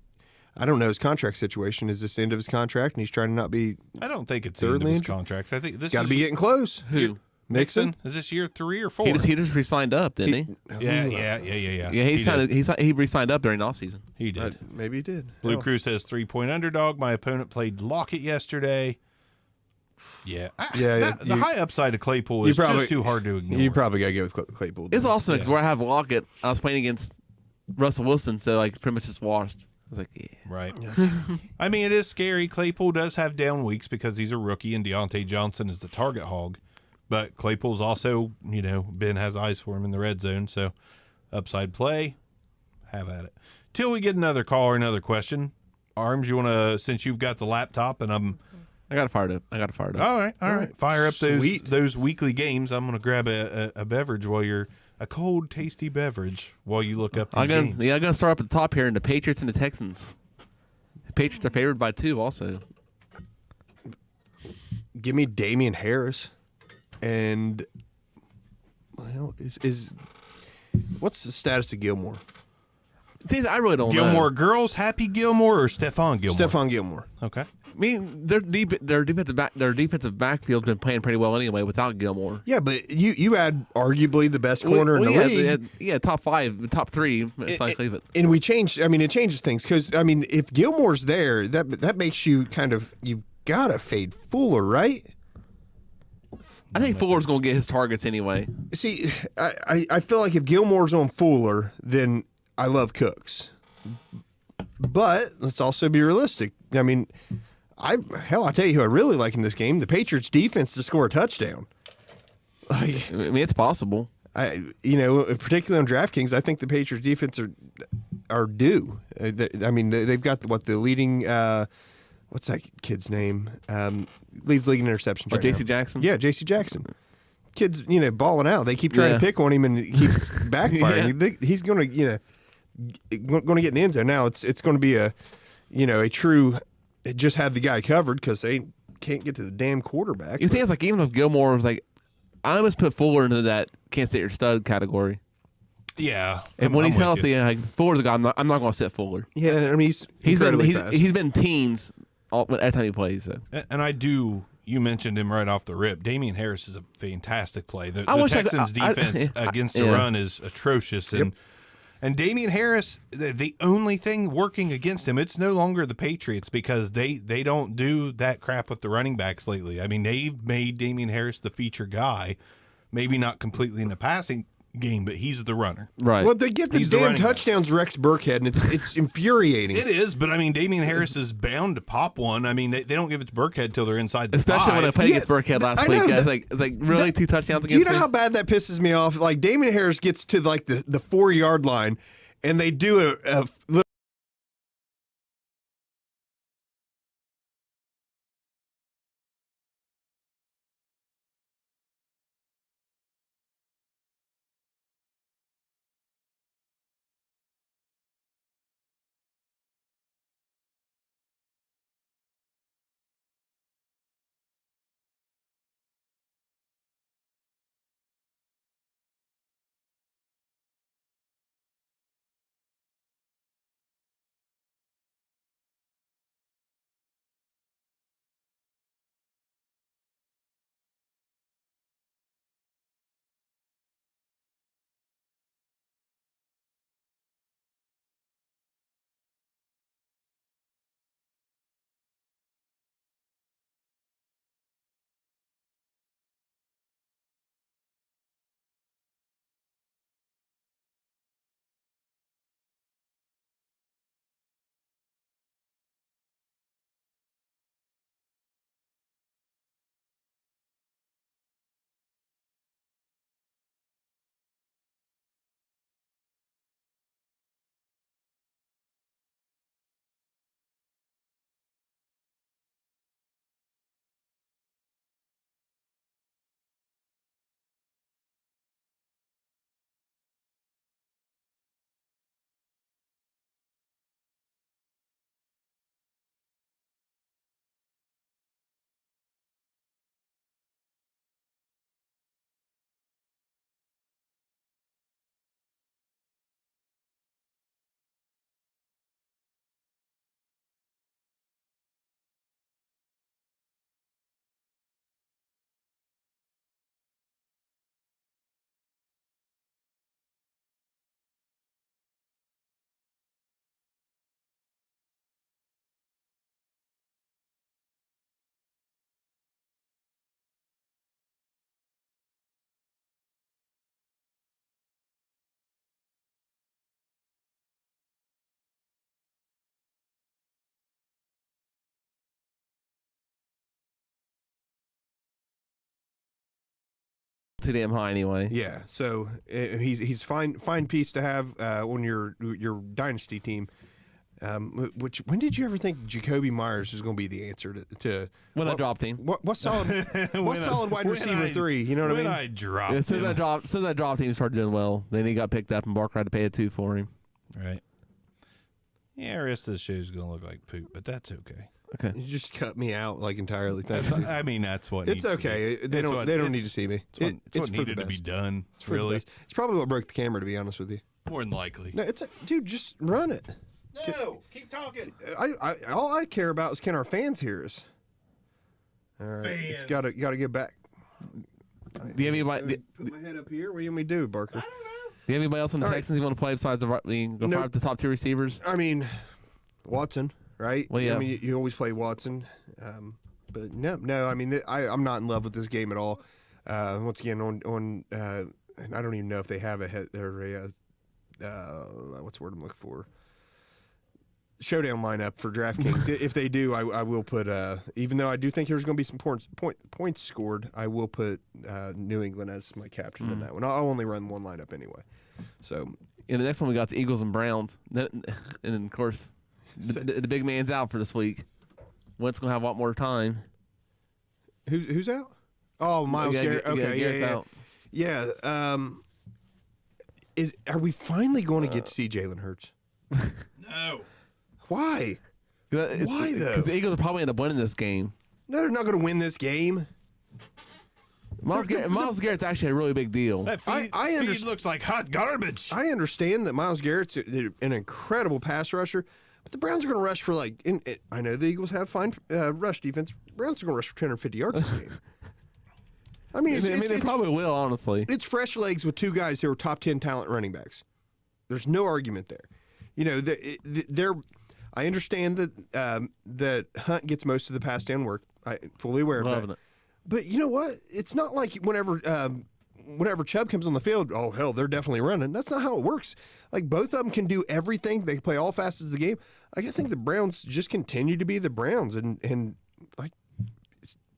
C: I don't know his contract situation. Is this the end of his contract, and he's trying to not be?
A: I don't think it's the end of
C: Thirdly
A: his
C: injured?
A: contract. I think this
C: Got to
A: is
C: be getting close.
D: Who?
C: Mixon.
A: Is this year 3 or 4?
D: He just re-signed up, didn't he?
A: Yeah.
D: Yeah,
A: He did.
D: he re-signed up during the offseason.
A: He did.
C: Maybe he did.
A: Blue
C: Hell.
A: Crew says 3-point underdog. My opponent played Lockett yesterday. Yeah, the high upside of Claypool is just too hard to ignore.
C: You probably got to go with Claypool.
D: It's also because where I have Lockett, I was playing against Russell Wilson, so like pretty much just washed. I was like, yeah.
A: Right. I mean, it is scary. Claypool does have down weeks because he's a rookie, and Deontay Johnson is the target hog. But Claypool's also, Ben has eyes for him in the red zone. So, upside play, have at it. Till we get another call or another question. Arms, you want to, since you've got the laptop and
D: I got it fired up.
A: all right. Fire up
C: Sweet.
A: those weekly games. I'm going to grab a beverage a cold, tasty beverage while you look up these games.
D: I'm gonna start up at the top here in the Patriots and the Texans. The Patriots are favored by 2 also.
C: Give me Damian Harris, and well, is what's the status of Gilmore?
D: See, I really don't
A: Gilmore
D: know.
A: girls, Happy Gilmore or Stephon Gilmore?
C: Stephon Gilmore.
A: Okay.
D: I mean, their defensive backfield's been playing pretty well anyway without Gilmore.
C: Yeah, but you had arguably the best corner in the league.
D: Yeah, top 5, top 3. It's not Cleveland.
C: And we changed. I mean, it changes things because I mean, if Gilmore's there, that makes you you've got to fade Fuller, right?
D: I think Fuller's gonna get his targets anyway.
C: See, I feel like if Gilmore's on Fuller, then I love Cooks. But let's also be realistic. I mean, I tell you who I really like in this game: the Patriots' defense to score a touchdown. Like,
D: I mean, it's possible.
C: Particularly on DraftKings, I think the Patriots' defense are due. I mean, they've got the leading. What's that kid's name? Leads league in interceptions. Right
D: J.C.
C: now.
D: Jackson?
C: Yeah, J.C. Jackson. Kid's balling out. They keep trying
D: Yeah.
C: to pick on him, and it keeps backfiring. He's going to going to get in the end zone. Now it's going to be a true. It just had the guy covered because they can't get to the damn quarterback.
D: You think it's like even if Gilmore was like, I almost put Fuller into that can't sit your stud category.
A: Yeah.
D: And when
A: I'm
D: he's
A: with
D: healthy,
A: you.
D: like Fuller's a guy. I'm not going to sit Fuller.
C: Yeah, I mean he's
D: He's
C: incredibly fast.
D: been teens every time he plays. So.
A: And I do. You mentioned him right off the rip. Damian Harris is a fantastic play. The
D: I wish I could-
A: Texans' defense against the
D: yeah.
A: run is atrocious, and Damian Harris, the only thing working against him, it's no longer the Patriots because they don't do that crap with the running backs lately. I mean, they've made Damian Harris the feature guy, maybe not completely in the passing game, but he's the runner.
D: Right.
C: Well, they get the
A: He's the
C: damn
A: running back.
C: touchdowns, Rex Burkhead, and it's infuriating.
A: It is, but I mean, Damian Harris is bound to pop one. I mean, they don't give it to Burkhead till they're inside the
D: Especially
A: 5.
D: when I played
C: Yeah,
D: against Burkhead last
C: I
D: week.
C: know
D: It's
C: that-
D: like really 2 touchdowns
C: Do you
D: against
C: know
D: me?
C: how bad that pisses me off? Like Damian Harris gets to like the 4-yard line, and they do a little
D: too damn high anyway.
C: Yeah, so he's fine piece to have on your dynasty team. Which when did you ever think Jacoby Myers was going to be the answer to
D: When I dropped him.
C: what solid wide receiver 3? You know what I mean?
A: When I dropped
D: As soon
A: him.
D: as that drop team started doing well, then he got picked up and Barker had to pay a 2 for him.
A: Right. Yeah, the rest of the show's going to look like poop, but that's okay.
D: Okay.
C: You just cut me out like entirely. That's
A: I mean, that's what
C: it's
A: needs to
C: okay.
A: be.
C: They
A: It's
C: don't
A: what-
C: they don't
A: it's-
C: need to see me.
A: It's what,
C: It's
A: what
C: for the
A: needed to be
C: best.
A: done.
C: It's for the
A: Really,
C: best. It's probably what broke the camera, to be honest with you.
A: more than likely.
C: No, dude, just run it.
A: No, keep talking.
C: All I care about is can our fans hear us. All right, it's got to get back.
D: Do you have anybody, do
C: Put my head up here. What do you want me to do, Barker?
D: you have anybody else on the
C: All right.
D: Texans you want to play besides the
C: Nope.
D: five the top 2 receivers?
C: I mean, Watson, right?
D: Well, yeah.
C: I mean, you always play Watson, but no. I mean, I'm not in love with this game at all. Once again, and I don't even know if they have what's the word I'm looking for? Showdown lineup for DraftKings. If they do, I will put. Even though I do think there's going to be some points scored, I will put New England as my captain in that one. I'll only run one lineup anyway. So
D: In the next one, we got the Eagles and Browns. And then, of course, the big man's out for this week. Wentz going to have a lot more time.
C: who's out? Oh, Miles Garrett. Okay,
D: Garrett's
C: yeah.
D: out.
C: Yeah. Are we finally going to get to see Jalen Hurts?
A: No.
C: Why? Why, though?
D: Because the Eagles will probably end up winning this game.
C: No, they're not going to win this game.
D: Miles Garrett's actually a really big deal.
A: That
C: I
A: feed
C: understand.
A: looks like hot garbage.
C: I understand that Miles Garrett's an incredible pass rusher, but the Browns are going to rush for I know the Eagles have fine rush defense. Browns are going to rush for 250 yards this game. I mean,
D: they probably will, honestly.
C: it's fresh legs with 2 guys who are top 10 talent running backs. There's no argument there. You know, they're. I understand that that Hunt gets most of the pass down work. I'm fully aware of
D: Loving
C: that.
D: it.
C: But you know what? It's not like whenever Chubb comes on the field, oh hell, they're definitely running. That's not how it works. Like both of them can do everything. They can play all facets of the game. Like, I think the Browns just continue to be the Browns and like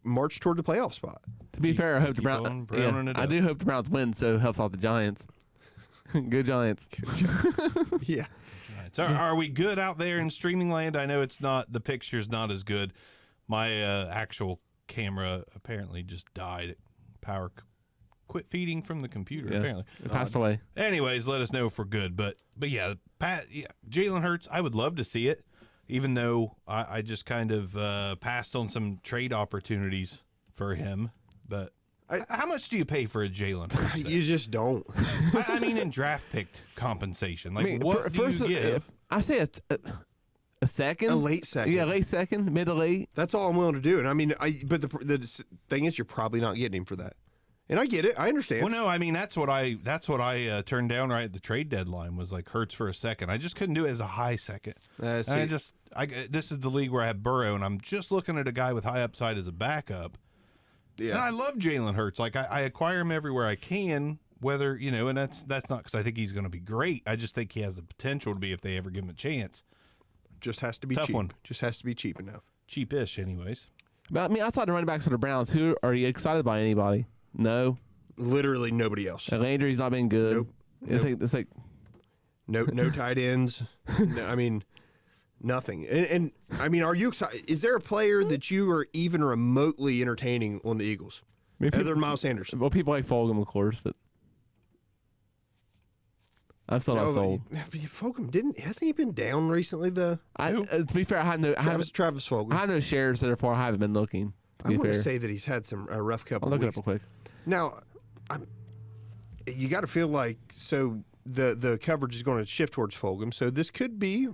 C: march toward the playoff spot.
D: To be fair, I hope the
A: Keep on
D: Browns.
A: browning it
D: I
A: up.
D: do hope the Browns win, so it helps out the Giants. Good Giants.
C: Yeah.
A: So are we good out there in streaming land? I know it's not, the picture's not as good. My actual camera apparently just died. Power quit feeding from the computer,
D: Yeah,
A: apparently.
D: it passed away.
A: Anyways, let us know if we're good. But yeah, Jalen Hurts, I would love to see it, even though I just kind of passed on some trade opportunities for him. But how much do you pay for a Jalen Hurts?
C: You just don't.
A: I mean, in draft picked compensation. Like, what do you give?
D: I say a second,
C: A late second.
D: Yeah, late second, mid to late.
C: That's all I'm willing to do. And I mean, but the thing is, you're probably not getting him for that. And I get it. I understand.
A: Well, no, I mean that's what I turned down right at the trade deadline was like Hurts for a second. I just couldn't do it as a high second.
C: See-
A: And this is the league where I have Burrow, and I'm just looking at a guy with high upside as a backup. And I love Jalen Hurts. Like I acquire him everywhere I can. Whether and that's not because I think he's going to be great. I just think he has the potential to be if they ever give him a chance.
C: Just has to be
A: Tough
C: cheap.
A: one.
C: Just has to be cheap enough.
A: Cheapish, anyways.
D: But I mean, outside the running backs for the Browns, who are you excited by? Anybody? No.
C: Literally nobody else.
D: Landry's not been good.
C: Nope.
D: It's like
C: No tight ends. No, I mean, nothing. And I mean, are you excited? Is there a player that you are even remotely entertaining on the Eagles
D: Maybe
C: other than Miles Sanders?
D: well, people like Fulgham, of course, but I'm still not sold.
C: Fulgham hasn't he been down recently? To
D: be fair, I have no
C: Travis Fulgham.
D: I have no shares, so therefore I haven't been looking. To
C: I
D: be
C: want
D: fair,
C: to say that he's had some a rough couple
D: I'll
C: of
D: look it
C: weeks.
D: up real quick.
C: Now, you got to feel like the coverage is going to shift towards Fulgham, so this could be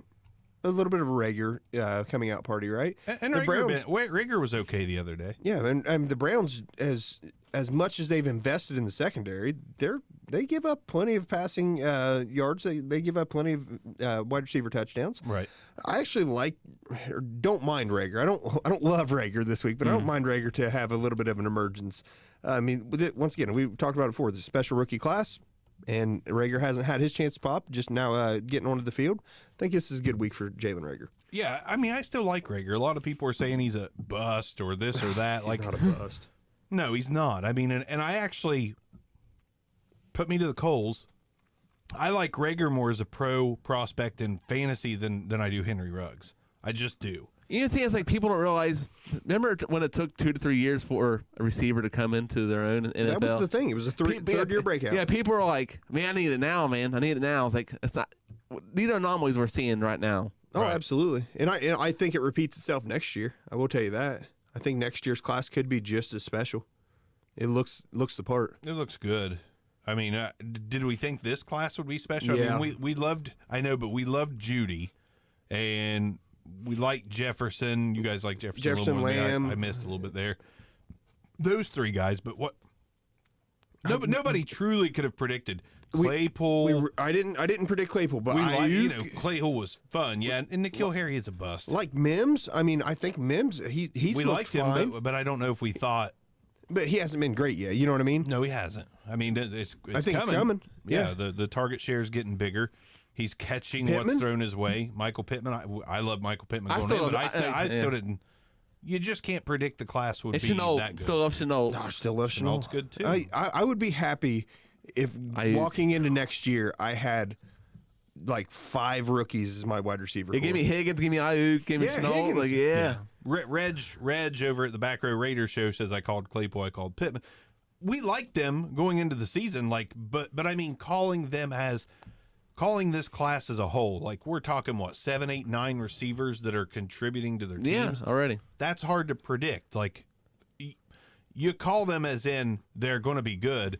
C: a little bit of a Rager coming out party, right?
A: And
C: the
A: Rager was okay the other day.
C: Yeah, and the Browns, as much as they've invested in the secondary, they give up plenty of passing yards. They give up plenty of wide receiver touchdowns.
A: Right.
C: I actually don't mind Rager. I don't love Rager this week, but I don't mind Rager to have a little bit of an emergence. I mean, once again, we talked about it before. There's a special rookie class, and Rager hasn't had his chance to pop. Just now getting onto the field. I think this is a good week for Jalen Rager.
A: Yeah, I mean, I still like Rager. A lot of people are saying he's a bust or this or that.
C: He's not a bust.
A: No, he's not. I mean, and I actually, put me to the coals. I like Rager more as a pro prospect in fantasy than I do Henry Ruggs. I just do.
D: You know, the thing is, like, people don't realize. Remember when it took 2 to 3 years for a receiver to come into their own NFL?
C: That was the thing. It was a third-year breakout.
D: Yeah, people are like, "Man, I need it now, man. I need it now." It's like it's not. These are anomalies we're seeing right now.
C: Oh,
A: Right.
C: absolutely. And I think it repeats itself next year. I will tell you that. I think next year's class could be just as special. It looks the part.
A: It looks good. I mean, did we think this class would be special?
C: Yeah.
A: I mean, we loved. I know, but we loved Judy, and we liked Jefferson. You guys like Jefferson. a little
C: Jefferson,
A: more than me.
C: Lamb.
A: I missed a little bit there. Those 3 guys, but what? Nobody truly could have predicted Claypool.
C: I didn't predict Claypool, but
A: Claypool was fun. Yeah, and N'Keal Harry is a bust.
C: like Mims. I mean, I think Mims. He's
A: we
C: looked
A: liked
C: fine,
A: him, but I don't know if we thought.
C: but he hasn't been great yet. You know what I mean?
A: No, he hasn't. I mean, it's
C: I think it's coming.
A: Yeah,
C: Yeah.
A: the target share is getting bigger. He's catching what's
C: Pittman?
A: thrown his way. Michael Pittman. I love Michael Pittman
D: I
A: going
D: still
A: in, but
D: love-
A: I still
D: yeah.
A: didn't. You just can't predict the class would
D: And
A: be
D: Chenault,
A: that good.
D: still love Chenault.
C: I still love
A: Chenault's
C: Chenault.
A: good, too.
C: I would be happy if walking into next year I had like 5 rookies as my wide receiver.
D: Hey, give me Higgins, give me Ayuk, give me
C: Yeah,
D: Chenault.
C: Higgins.
D: Like, yeah.
A: Reg over at the Back Row Raiders show says I called Claypool, I called Pittman. We liked them going into the season, but I mean calling this class as a whole, like we're talking 7, 8, 9 receivers that are contributing to their teams.
D: Yeah, already.
A: That's hard to predict. Like you call them as in they're going to be good.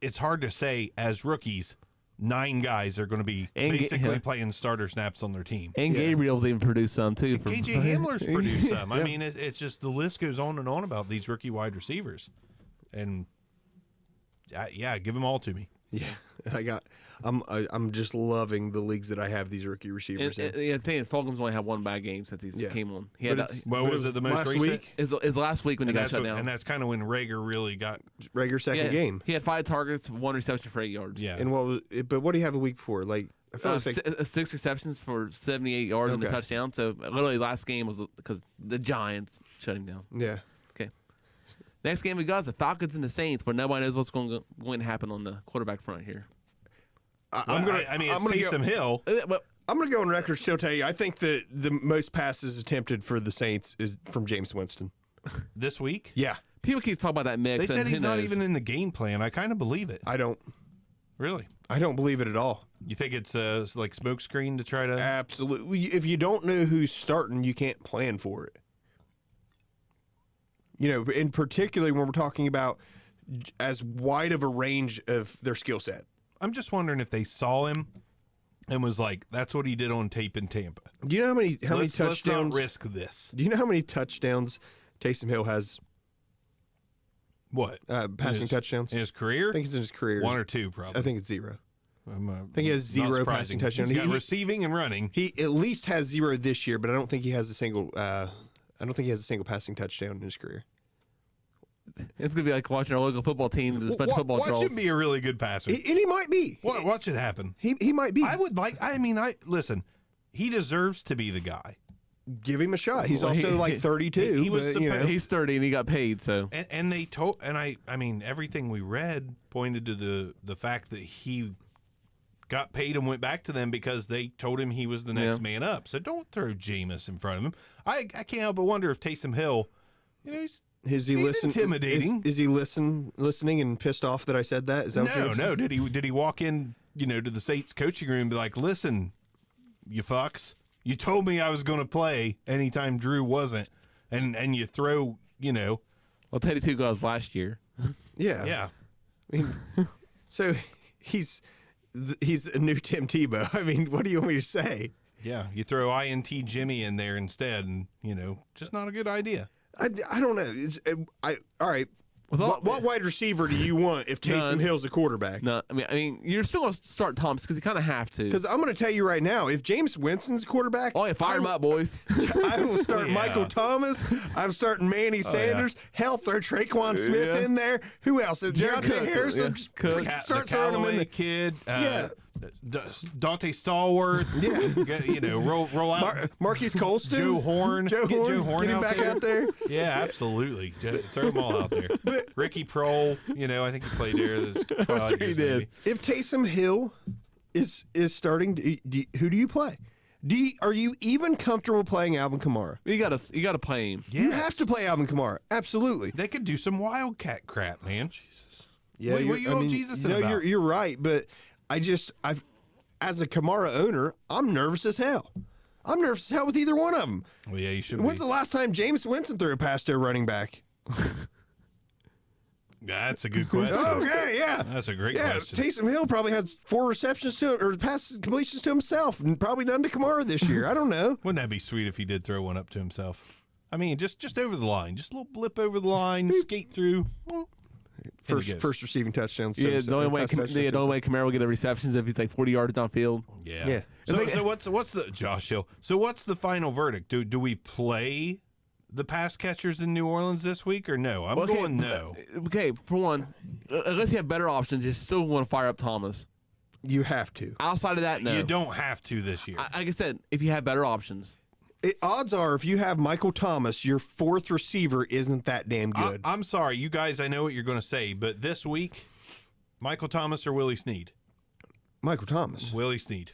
A: It's hard to say as rookies 9 guys are going to be
D: And
A: basically playing starter snaps on their team.
D: And Gabriel's even produced some, too.
A: KJ Hamler's produced some. I mean, it's just the list goes on and on about these rookie wide receivers. And give them all to me.
C: Yeah, I'm just loving the leagues that I have these rookie receivers in.
D: The thing is, Fulgham's only had 1 bad game since he's
C: Yeah.
D: came on. He
C: But
D: had
C: it's-
A: What was it, the most
C: last
A: recent?
C: week?
D: his last week when he
A: And
D: got
A: that's,
D: shut down.
A: and that's kind of when Rager really got.
C: Rager second game.
D: He had 5 targets, 1 reception for 8 yards.
A: Yeah.
C: And what do you have a week before? Like I felt like
D: 6 receptions for 78 yards and a
C: Okay.
D: touchdown. So literally last game was because the Giants shut him down.
C: yeah.
D: Okay. Next game we got is the Falcons and the Saints, but nobody knows what's going to happen on the quarterback front here.
C: I'm gonna.
A: I mean, it's
C: I'm gonna
A: Taysom Hill.
D: But
C: I'm going to go on record. Still tell you, I think that the most passes attempted for the Saints is from James Winston.
A: This week?
C: Yeah,
D: people keep talking about that mix.
A: They said
D: and
A: he's
D: who
A: not
D: knows?
A: even in the game plan. I kind of believe it.
C: I don't
A: Really?
C: believe it at all.
A: You think it's like smokescreen to try to.
C: Absolutely. If you don't know who's starting, you can't plan for it. You know, in particular when we're talking about as wide of a range of their skill set.
A: I'm just wondering if they saw him and was like, that's what he did on tape in Tampa.
C: Do you know how many
A: Let's not
C: touchdowns?
A: risk this.
C: Do you know how many touchdowns Taysom Hill has?
A: What?
C: Passing touchdowns.
A: In his career?
C: I think it's in his career.
A: 1 or 2, probably.
C: I think it's 0.
A: I
C: think he has 0 passing touchdowns.
A: He's got
C: He-
A: receiving and running.
C: He at least has 0 this year, but I don't think he has a single. I don't think he has a single passing touchdown in his career.
D: It's going to be like watching our local football team just bunch of football
A: Watch
D: trolls.
A: him be a really good passer.
C: And he might be.
A: Watch it happen.
C: He might be.
A: I would like. Listen. He deserves to be the guy.
C: Give him a shot. He's
D: Well,
C: also
D: he-
C: like 32.
A: he was
C: but, you know.
D: He's 30 and he got paid, so.
A: And they told. And I mean, everything we read pointed to the fact that he got paid and went back to them because they told him he was the next
D: Yeah.
A: man up. So don't throw Jameis in front of him. I can't help but wonder if Taysom Hill, he's
C: Is he
A: He's intimidating.
C: Is he listening and pissed off that I said that? Is that what you're
A: no. Did he walk in, to the Saints coaching room and be like, listen, you fucks, you told me I was going to play anytime Drew wasn't, and you throw,
D: Well, Teddy Two Gloves last year.
C: Yeah.
A: yeah.
C: I mean, so he's a new Tim Tebow. I mean, what do you want me to say?
A: Yeah, you throw INT Jimmy in there instead, and just not a good idea.
C: I don't know. All right.
D: With all-
C: What wide receiver do you want if Taysom
D: None.
C: Hill's the quarterback?
D: No, I mean, you're still going to start Thomas because you kind of have to.
C: Because I'm going to tell you right now, if James Winston's the quarterback,
D: Oh, yeah, fire him up, boys.
C: I will start
A: Yeah.
C: Michael Thomas. I'm starting Manny Sanders. Hell, throw Traquan Smith
D: Yeah.
C: in there. Who else?
D: Jared
C: Deontay
D: Cook,
C: Harrison.
D: yeah.
C: Just
D: Cook.
C: start throwing him in
A: Callaway
C: the
A: kid.
C: Yeah.
A: Dante Stallworth. Roll out.
C: Marquise Colston,
A: Joe Horn.
C: Joe
A: Get
C: Horn,
A: Joe Horn
C: get him back out there.
A: Yeah, absolutely. Throw them all out there. Ricky Prohl, I think he played there.
D: Sure he did.
C: If Taysom Hill is starting, who do you play? Are you even comfortable playing Alvin Kamara?
D: You gotta play him.
C: You have to play Alvin Kamara. Absolutely.
A: They could do some wildcat crap, man. Jesus.
C: Yeah,
A: What you all Jesus
C: no,
A: about?
C: you're right, but I've as a Kamara owner, I'm nervous as hell. I'm nervous as hell with either one of them.
A: Well, yeah, you should.
C: When's the last time Jameis Winston threw a pass to a running back?
A: That's a good question.
C: Okay, yeah.
A: That's a great
C: Yeah,
A: question.
C: Taysom Hill probably has 4 receptions to or pass completions to himself, and probably none to Kamara this year. I don't know.
A: Wouldn't that be sweet if he did throw one up to himself? I mean, just over the line, just a little blip over the line, skate through. Well,
C: First receiving touchdown.
D: Yeah, the only way Kamara will get the receptions if he's like 40 yards downfield.
A: Yeah.
C: Yeah.
A: So what's the Josh Hill? So what's the final verdict? Do we play the pass catchers in New Orleans this week or no? I'm going no.
D: Okay, for one, unless you have better options, you still want to fire up Thomas.
C: You have to.
D: Outside of that, no.
A: You don't have to this year.
D: Like I said, if you have better options.
C: Odds are, if you have Michael Thomas, your 4th receiver isn't that damn good.
A: I'm sorry, you guys. I know what you're going to say, but this week, Michael Thomas or Willie Snead?
C: Michael Thomas.
A: Willie Snead.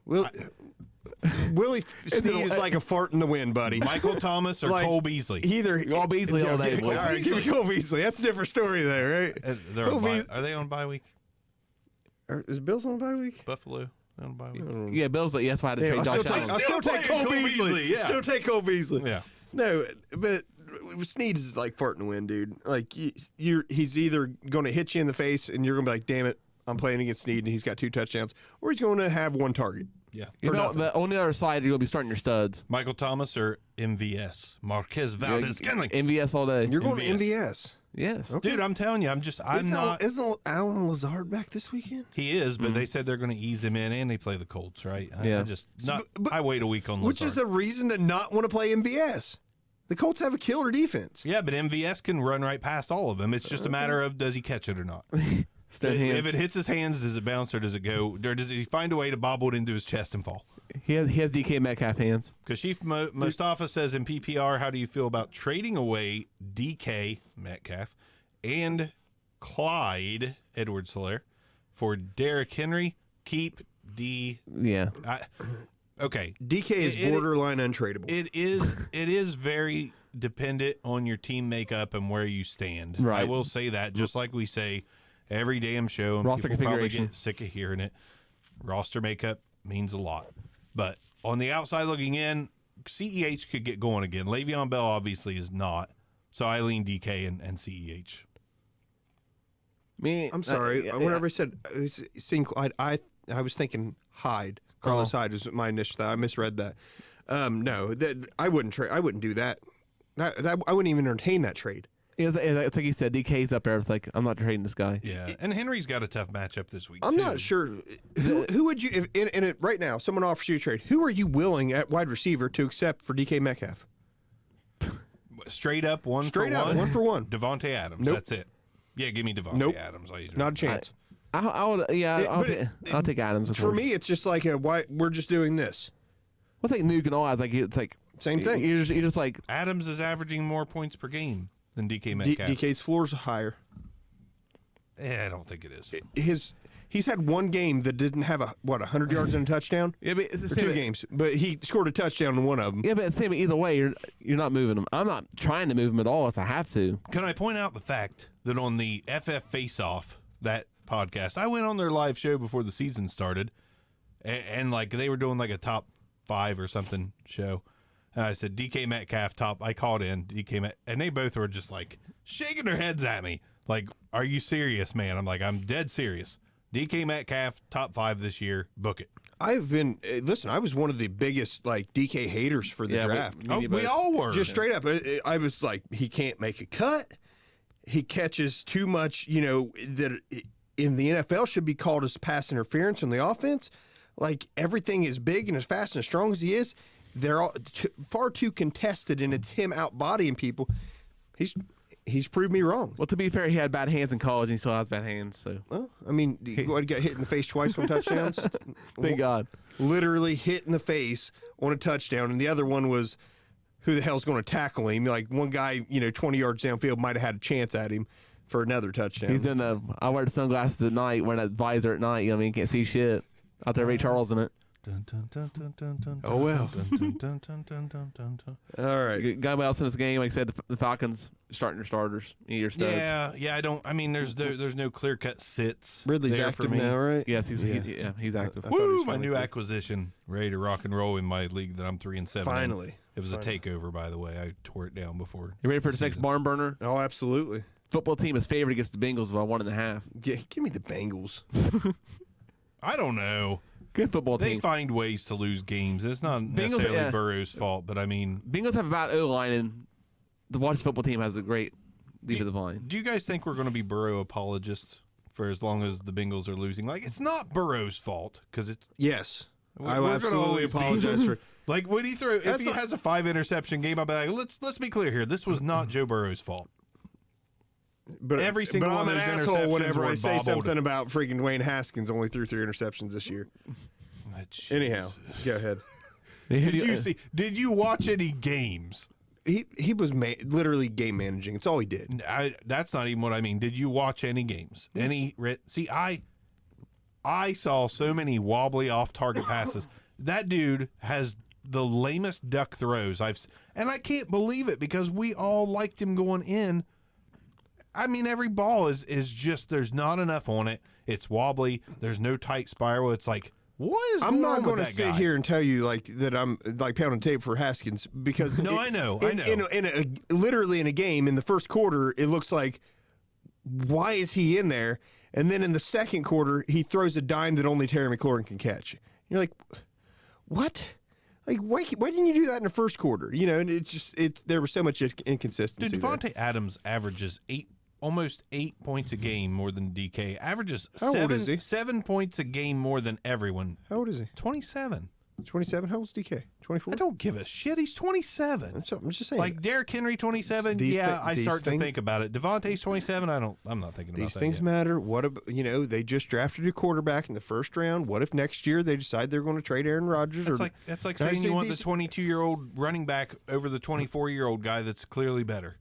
C: Willie Snead is like a fart in the wind, buddy.
A: Michael Thomas or
C: Like,
A: Cole Beasley?
C: Either
D: Cole Beasley all day,
C: All
D: boys.
C: right, give me Cole Beasley. That's a different story, there, right?
A: They're
C: Cole
A: on bye,
C: Beas-
A: are they on bye week?
C: Is Bills on bye week?
A: Buffalo on bye week.
D: Yeah, Bill's like, that's why I had to
C: Yeah,
D: trade
C: I'll
D: Josh
C: still take,
D: Allen.
C: I'll still take Cole Beasley.
A: Yeah.
C: Still take Cole Beasley.
A: Yeah.
C: No, but Snead is like farting the wind, dude. Like he's either going to hit you in the face, and you're going to be like, "Damn it, I'm playing against Snead, and he's got 2 touchdowns," or he's going to have 1 target.
A: Yeah.
D: You
C: for
D: know,
C: nothing.
D: but on the other side, you're going to be starting your studs.
A: Michael Thomas or MVS? Marquez Valdez Scantling.
D: MVS all day.
C: You're going
A: MVS.
C: to MVS.
D: Yes.
C: Okay.
A: Dude, I'm telling you, I'm not.
C: Isn't Alan Lazard back this weekend?
A: He is, but they said they're going to ease him in, and they play the Colts, right?
D: Yeah.
A: I wait a week on
C: Which is
A: Lazard.
C: a reason to not want to play MVS. The Colts have a killer defense.
A: Yeah, but MVS can run right past all of them. It's just a matter of does he catch it or not.
D: Stand hands.
A: If it hits his hands, does it bounce or does it go? Or does he find a way to bobble it into his chest and fall?
D: He has DK Metcalf hands.
A: Because Chief Mustafa says in PPR, how do you feel about trading away DK Metcalf and Clyde Edwards-Helaire for Derrick Henry? Keep D.
D: Yeah.
A: Okay.
C: DK is borderline untradeable.
A: It is very dependent on your team makeup and where you stand.
D: Right.
A: I will say that, just like we say every damn show, and
D: Roster
A: people probably
D: configuration.
A: get sick of hearing it. Roster makeup means a lot. But on the outside looking in, CEH could get going again. Le'Veon Bell obviously is not. So I lean DK and CEH.
D: Me,
C: I'm sorry. Whenever I said seeing Clyde, I was thinking Hyde. Carlos Hyde was my initial thought. I misread that. No, I wouldn't trade. I wouldn't do that. That I wouldn't even entertain that trade.
D: It's like you said, DK's up there. It's like, I'm not trading this guy.
A: Yeah. And Henry's got a tough matchup this week,
C: I'm
A: too.
C: not sure who would you if in it right now. Someone offers you a trade. Who are you willing at wide receiver to accept for DK Metcalf?
A: Straight up, one
C: Straight
A: for
C: up,
A: one.
C: 1 for 1.
A: Devontae Adams.
C: Nope.
A: That's it. Yeah, give me Devontae
C: Nope.
A: Adams.
C: Not a chance.
D: I would, yeah, I'll take Adams. Of
C: For
D: course.
C: me, it's just like we're just doing this.
D: Well, it's like Nuke and all. It's like
C: Same thing.
D: You're just like,
A: Adams is averaging more points per game than DK Metcalf.
C: DK's floor's higher.
A: I don't think it is.
C: He's had 1 game that didn't have 100 yards and a touchdown.
D: yeah, but it's the
C: Or
D: same.
C: 2 games, but he scored a touchdown in one of them.
D: Yeah, but same. Either way, you're not moving him. I'm not trying to move him at all. Unless I have to.
A: Can I point out the fact that on the FF Face Off, that podcast, I went on their live show before the season started, and like they were doing like a top 5 or something show. And I said, DK Metcalf top. I called in DK Met, and they both were just like shaking their heads at me. Like, are you serious, man? I'm like, I'm dead serious. DK Metcalf, top 5 this year. Book it.
C: I've been listen. I was one of the biggest like DK haters for the
D: Yeah,
C: draft.
A: We all were.
C: Just straight up, I was like, he can't make a cut. He catches too much. That in the NFL should be called as pass interference on the offense. Like everything is big and as fast and as strong as he is, they're all far too contested, and it's him out bodying people. he's proved me wrong.
D: Well, to be fair, he had bad hands in college, and he still has bad hands. So
C: Well, I mean, he got hit in the face twice on touchdowns.
D: thank God.
C: Literally hit in the face on a touchdown, and the other one was who the hell's going to tackle him? Like one guy, 20 yards downfield might have had a chance at him for another touchdown.
D: He's in the. I wear the sunglasses at night, wearing that visor at night. Can't see shit out there. Ray Charles in it.
C: Oh, well. All right.
D: Guy else in this game, like I said, the Falcons starting their starters. You need your studs.
A: Yeah. I don't. I mean, there's no clear cut sits.
C: Ridley's
A: there
C: active
A: for me.
C: now, right?
D: Yes, he's active.
C: I thought he
A: Woo!
C: was
A: My
C: finally
A: new
C: good.
A: acquisition, ready to rock and roll in my league that I'm 3-7. in.
C: Finally.
A: It was a takeover, by the way. I tore it down before.
D: You ready for the next barn burner?
C: Oh, absolutely.
D: Football team is favored against the Bengals by 1.5.
C: Give me the Bengals.
A: I don't know.
D: Good football
A: They
D: team.
A: find ways to lose games. It's not
D: Bengals,
A: necessarily
D: yeah.
A: Burrow's fault, but I mean,
D: Bengals have a bad O-line, and the Washington football team has a great defensive line.
A: do you guys think we're going to be Burrow apologists for as long as the Bengals are losing? Like, it's not Burrow's fault because it's
C: Yes. I
A: we're
C: will
A: gonna
C: absolutely
A: always be-
C: apologize for.
A: like when he throw. If
C: That's
A: he
C: a-
A: has a 5 interception game, I'll be like, let's be clear here. This was not Joe Burrow's fault.
C: But
A: Every single
C: but
A: one
C: I'm
A: of
C: an
A: those
C: asshole
A: interceptions
C: whenever
A: were
C: I say
A: bobbled.
C: something about freaking Dwayne Haskins only threw 3 interceptions this year. Anyhow, go ahead.
A: Did you watch any games?
C: He was literally game managing. It's all he did.
A: That's not even what I mean. Did you watch any games? See, I saw so many wobbly off target passes. That dude has the lamest duck throws and I can't believe it because we all liked him going in. I mean, every ball is just there's not enough on it. It's wobbly. There's no tight spiral. It's like, what is
C: I'm not
A: going
C: going to sit here and tell you like that I'm like pounding tape for Haskins because
A: No, I know.
C: Literally in a game in the first quarter, it looks like why is he in there? And then in the second quarter, he throws a dime that only Terry McLaurin can catch. You're like, what? Like why didn't you do that in the first quarter? And there was so much inconsistency.
A: Dude, Devontae Adams averages almost 8 points a game more than DK. Averages
C: How old is he?
A: 7 points a game more than everyone.
C: How old is he?
A: 27.
C: 27. How old's DK? 24.
A: I don't give a shit. He's 27.
C: I'm just saying.
A: Like Derrick Henry 27.
C: These
A: I start to
C: things-
A: think about it. Devontae's 27. I'm not thinking about
C: these
A: that
C: things
A: yet.
C: matter. What about, they just drafted a quarterback in the first round. What if next year they decide they're going to trade Aaron Rodgers?
A: That's like saying you want the 22-year-old running back over the 24-year-old guy that's clearly better.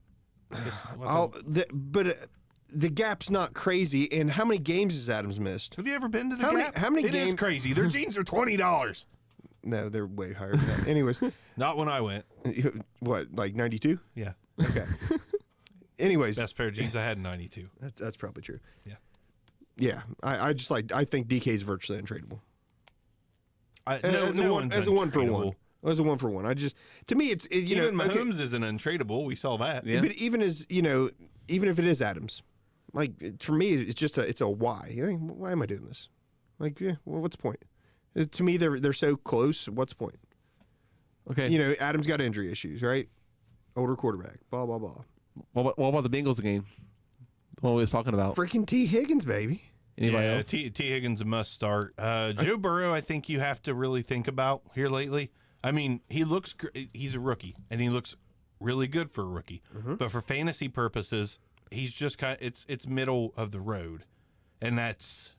C: But the gap's not crazy. And how many games has Adams missed?
A: Have you ever been to the
C: How many-
A: Gap?
C: how many
A: It is
C: game-
A: crazy. Their jeans are $20.
C: No, they're way higher than that. Anyways,
A: Not when I went.
C: what, like 92?
A: Yeah.
C: Okay. Anyways,
A: Best pair of jeans I had in 92.
C: that's probably true.
A: Yeah.
C: Yeah, I think DK is virtually untradeable.
A: No one's
C: as a one for
A: untradeable.
C: one. As a 1-for-1. To me, it's
A: Even
C: okay,
A: Mahomes isn't untradeable. We saw that.
D: Yeah.
C: But even if it is Adams, like for me, it's just it's a why. Why am I doing this? Like, yeah, well, what's the point? To me, they're so close. What's the point?
D: Okay.
C: Adams got injury issues, right? Older quarterback. Blah blah blah.
D: What about the Bengals game? The one we was talking about.
C: Freaking T Higgins, baby.
D: Anybody
A: Yeah,
D: else?
A: T Higgins a must start. Joe Burrow, I think you have to really think about here lately. I mean, he's a rookie, and he looks really good for a rookie. But for fantasy purposes, he's just it's middle of the road, and that's.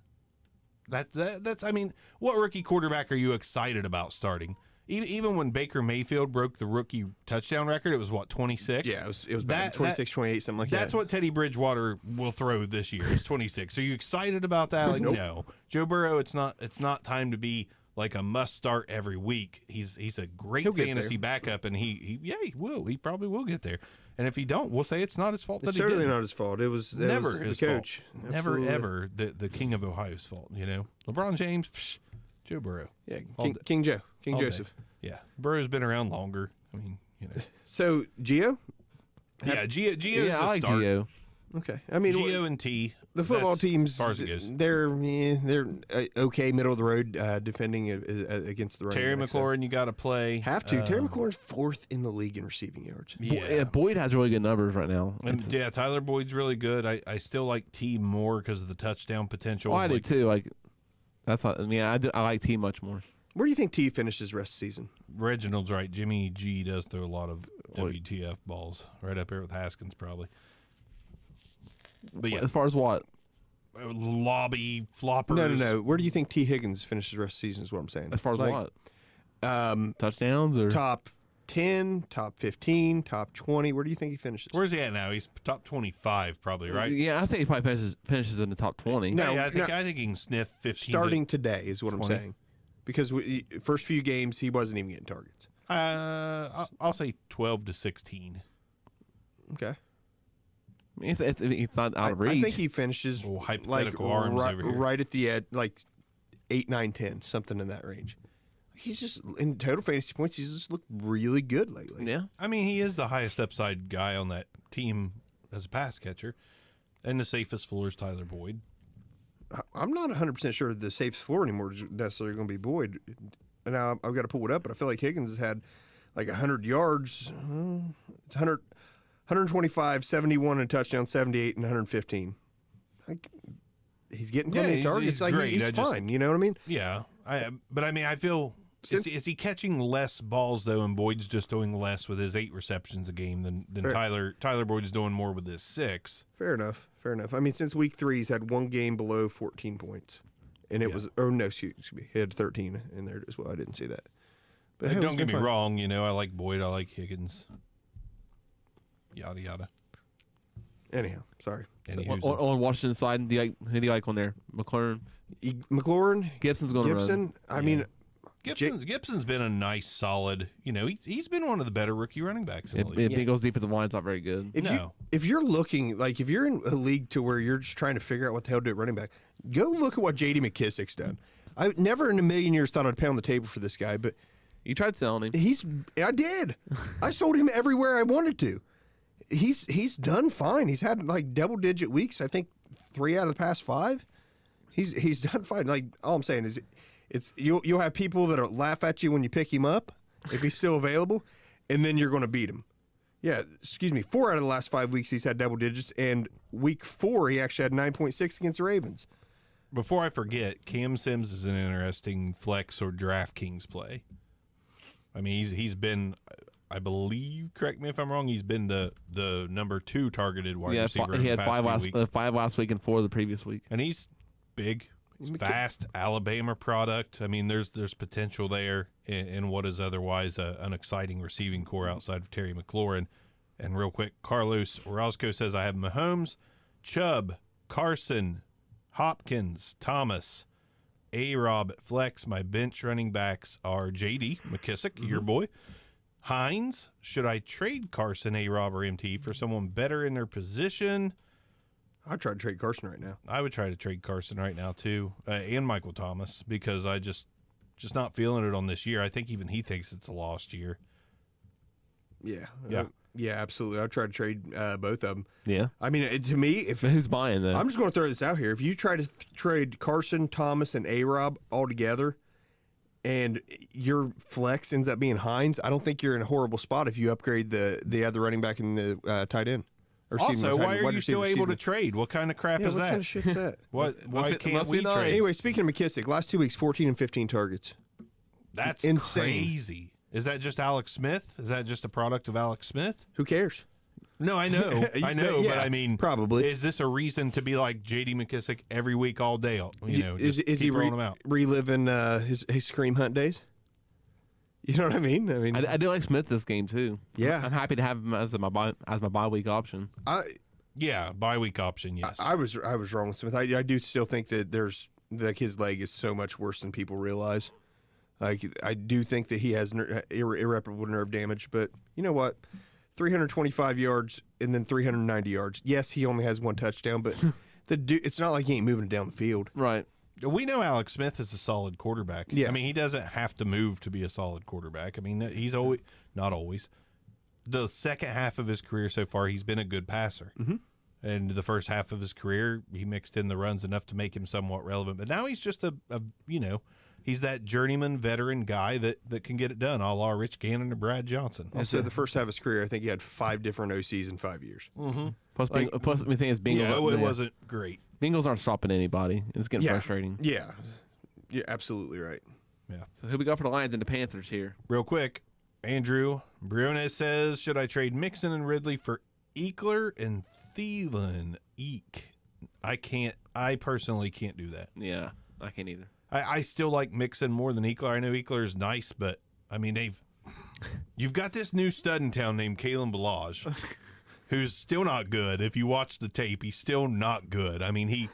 A: I mean, what rookie quarterback are you excited about starting? Even when Baker Mayfield broke the rookie touchdown record, it was what, 26?
C: Yeah, it was bad. 26, 28, something like that.
A: That's what Teddy Bridgewater will throw this year. Is 26. Are you excited about that? Like, no. Joe Burrow, it's not time to be like a must start every week. He's a great
C: He'll get
A: fantasy
C: there.
A: backup, and he will. He probably will get there. And if he don't, we'll say it's not his fault.
C: It's
A: that he
C: certainly
A: didn't.
C: not his fault. It was
A: Never
C: the
A: his
C: coach.
A: fault.
C: Absolutely.
A: Never ever the king of Ohio's fault. LeBron James, Joe Burrow.
C: Yeah,
A: All day.
C: King Joe, King
A: All day.
C: Joseph.
A: Yeah, Burrow's been around longer. I mean,
C: So Gio.
A: Yeah, Gio's
D: Yeah, I like
A: start.
D: Gio.
C: Okay, I mean
A: Gio and T.
C: the football
A: that's
C: teams.
A: as far as it goes.
C: They're okay, middle of the road, defending against the running
A: Terry
C: back, so
A: McLaurin, you got to play.
C: have to. Terry McLaurin's 4th in the league in receiving yards.
A: Yeah.
D: Boyd has really good numbers right now.
A: And yeah, Tyler Boyd's really good. I still like T more because of the touchdown potential.
D: Oh, I do
A: Like,
D: too. Like that's not, I mean, I like T much more.
C: Where do you think T finishes rest of the season?
A: Reginald's right. Jimmy G does throw a lot of WTF balls right up here with Haskins probably. But yeah,
D: As far as what?
A: lobby floppers.
C: No. Where do you think T. Higgins finishes the rest of the season? Is what I'm saying.
D: As far as
C: Like,
D: what?
C: Um,
D: Touchdowns or
C: top 10, top 15, top 20. Where do you think he finishes?
A: Where's he at now? He's top 25, probably, right?
D: Yeah, I say he probably finishes in the top 20.
C: No.
A: Yeah, I think he can sniff 15.
C: Starting today is what
D: 20.
C: I'm saying. Because first few games, he wasn't even getting targets.
A: I'll say 12 to 16.
C: Okay.
D: I mean, it's not out of reach.
C: I think he finishes
A: Little
C: like
A: hypothetical arms over here.
C: right at the edge, like 8, 9, 10, something in that range. He's just, in total fantasy points, he's just looked really good lately.
D: yeah.
A: I mean, he is the highest upside guy on that team as a pass catcher. And the safest floor is Tyler Boyd.
C: I'm not 100% ssure the safest floor anymore is necessarily going to be Boyd. And now I've got to pull it up, but I feel like Higgins has had like 100 yards. It's 125, 71, and a touchdown, 78, and 115. Like, he's getting plenty
A: Yeah,
C: of targets.
A: he's
C: Like,
A: great.
C: he's
A: I just-
C: fine. You know what I mean?
A: Yeah. But I mean, I feel.
C: Since-
A: Is he catching less balls, though, and Boyd's just doing less with his 8 receptions a game than
C: Fair.
A: Tyler Boyd's doing more with his 6?
C: Fair enough. I mean, since week 3, he's had one game below 14 points. And it was, oh, no, excuse me. He had 13 in there as well. I didn't see that. But hey,
A: Don't
C: he's
A: get me
C: been fine.
A: wrong. You know, I like Boyd. I like Higgins. Yada, yada.
C: Anyhow, sorry.
A: Anywho's
D: On Washington side, who do you like on there? McLaurin?
C: McLaurin,
D: Gibson's going to run.
C: Gibson. I mean,
A: Gibson's been a nice, solid. You know, he's been one of the better rookie running backs in the league.
D: Bengals defensive line's not very good.
C: if you're looking, like, if you're in a league to where you're just trying to figure out what the hell to do at running back, go look at what J.D. McKissick's done. I never in a million years thought I'd pound the table for this guy, but
D: You tried selling him.
C: I did. I sold him everywhere I wanted to. He's done fine. He's had like double-digit weeks. I think 3 out of the past 5. He's done fine. Like, all I'm saying is, you'll have people that'll laugh at you when you pick him up if he's still available, and then you're going to beat him. Yeah, excuse me. 4 out of the last 5 weeks he's had double digits, and week 4 he actually had 9.6 against the Ravens.
A: Before I forget, Cam Sims is an interesting flex or DraftKings play. I mean, he's been, I believe, correct me if I'm wrong, he's been the number 2 targeted wide receiver.
D: He
A: in
D: had
A: the past few weeks.
D: 5 last week and 4 the previous week.
A: And he's big, he's fast, Alabama product. I mean, there's potential there in what is otherwise an exciting receiving core outside of Terry McLaurin. And real quick, Carlos Orozco says, I have Mahomes, Chubb, Carson, Hopkins, Thomas, A-Rob at flex. My bench running backs are J.D. McKissick, your boy. Hines, should I trade Carson, A-Rob, or MT for someone better in their position?
C: I'd try to trade Carson right now.
A: I would try to trade Carson right now too, and Michael Thomas, because I just not feeling it on this year. I think even he thinks it's a lost year.
C: Yeah.
A: Yeah.
C: Yeah, absolutely. I'd try to trade both of them.
D: Yeah.
C: I mean, to me, if
D: But who's buying though?
C: I'm just going to throw this out here. If you try to trade Carson, Thomas, and A-Rob all together, and your flex ends up being Hines, I don't think you're in a horrible spot if you upgrade the other running back and the tight end. Or excuse me,
A: Also,
C: tight
A: why
C: end,
A: are
C: wide
A: you
C: receiver,
A: still
C: excuse
A: able
C: me.
A: to trade? What kind of crap
C: Yeah,
A: is
C: what
A: that?
C: kind of shit's that?
A: Why
D: Must
A: can't
D: be
A: we
D: nice.
A: trade?
C: Anyway, speaking of McKissick, last 2 weeks, 14 and 15 targets.
A: That's
C: insane.
A: crazy. Is that just Alex Smith? Is that just a product of Alex Smith?
C: Who cares?
A: No, I know,
C: Yeah,
A: but I mean,
C: probably.
A: is this a reason to be like J.D. McKissick every week, all day? You know,
C: is
A: just
C: he
A: keep throwing them out.
C: reliving his Scream Hunt days? You know what I mean?
D: I do like Smith this game too.
C: Yeah.
D: I'm happy to have him as my bye week option.
A: Yeah, bye week option. Yes,
C: I was wrong with Smith. I do still think that there's like his leg is so much worse than people realize. Like, I do think that he has irreparable nerve damage, but you know what? 325 yards and then 390 yards. Yes, he only has 1 touchdown, but it's not like he ain't moving it down the field.
D: Right.
A: we know Alex Smith is a solid quarterback.
C: Yeah.
A: I mean, he doesn't have to move to be a solid quarterback. I mean, he's always not always. The second half of his career so far, he's been a good passer. Mm-hmm. And the first half of his career, he mixed in the runs enough to make him somewhat relevant. But now he's just he's that journeyman veteran guy that can get it done, a la Rich Gannon or Brad Johnson.
C: Also, the first half of his career, I think he had 5 different OCs in 5 years.
A: Mm-hmm.
D: Plus, the thing is, Bengals.
A: Yeah, it wasn't great.
D: Bengals aren't stopping anybody. It's getting frustrating.
C: Yeah, you're absolutely right.
A: Yeah.
D: So who we got for the Lions and the Panthers here?
A: Real quick, Andrew Briones says, should I trade Mixon and Ridley for Eckler and Thielen, Eek. I personally can't do that.
D: Yeah, I can't either.
A: I still like Mixon more than Eckler. I know Eckler is nice, but I mean you've got this new stud in town named Kalen Ballage, who's still not good. If you watch the tape, he's still not good. I mean,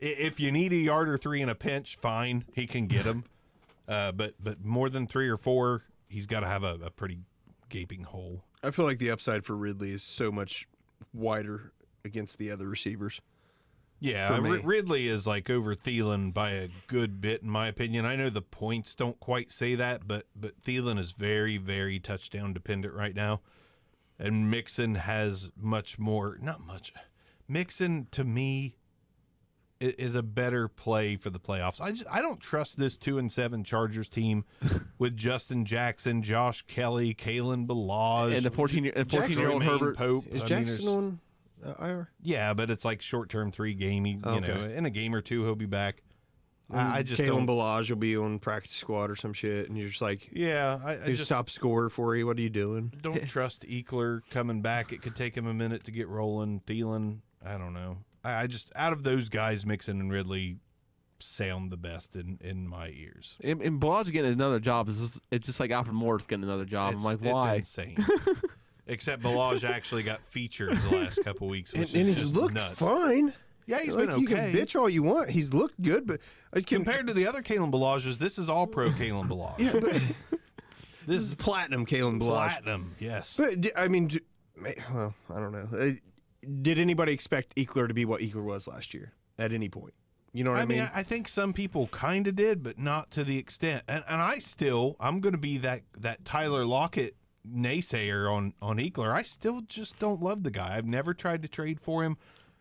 A: if you need a yard or 3 in a pinch, fine, he can get them. But more than 3 or 4, he's got to have a pretty gaping hole.
C: I feel like the upside for Ridley is so much wider against the other receivers.
A: Yeah,
C: For me.
A: Ridley is like over Thielen by a good bit, in my opinion. I know the points don't quite say that, but Thielen is very, very touchdown dependent right now. And Mixon has much more, not much. Mixon, to me, is a better play for the playoffs. I don't trust this 2-7 Chargers team with Justin Jackson, Josh Kelly, Kalen Ballage,
D: And the 14-year-old
A: Jermaine
D: Herbert.
A: Pope.
C: Is
A: I mean,
C: Jackson
A: there's-
C: on IR?
A: Yeah, but it's like short-term 3 game. You know, in a game or 2 he'll be back. I just
C: Kalen
A: don't.
C: Ballage will be on practice squad or some shit, and you're just like,
A: Yeah, I
C: he's
A: just
C: top scorer for you. What are you doing?
A: don't trust Eckler coming back. It could take him a minute to get rolling. Thielen, I don't know. I just, out of those guys, Mixon and Ridley sound the best in my ears.
D: And Ballage getting another job it's just like Alfred Morris getting another job. I'm like, why?
A: It's insane. Except Ballage actually got featured the last couple weeks, which
C: And
A: is
C: he's
A: just
C: looked
A: nuts.
C: fine.
A: Yeah, he's
C: like,
A: been
C: You can
A: okay.
C: bitch all you want. He's looked good, but
A: Compared to the other Kalen Ballages, this is all pro Kalen Ballage.
C: yeah, but this is platinum Kalen Ballage.
A: Platinum, yes.
C: But I mean, well, I don't know. Did anybody expect Eckler to be what Eckler was last year at any point? You know what I mean?
A: I think some people kind of did, but not to the extent. And I'm going to be that Tyler Lockett naysayer on Eckler. I still just don't love the guy. I've never tried to trade for him.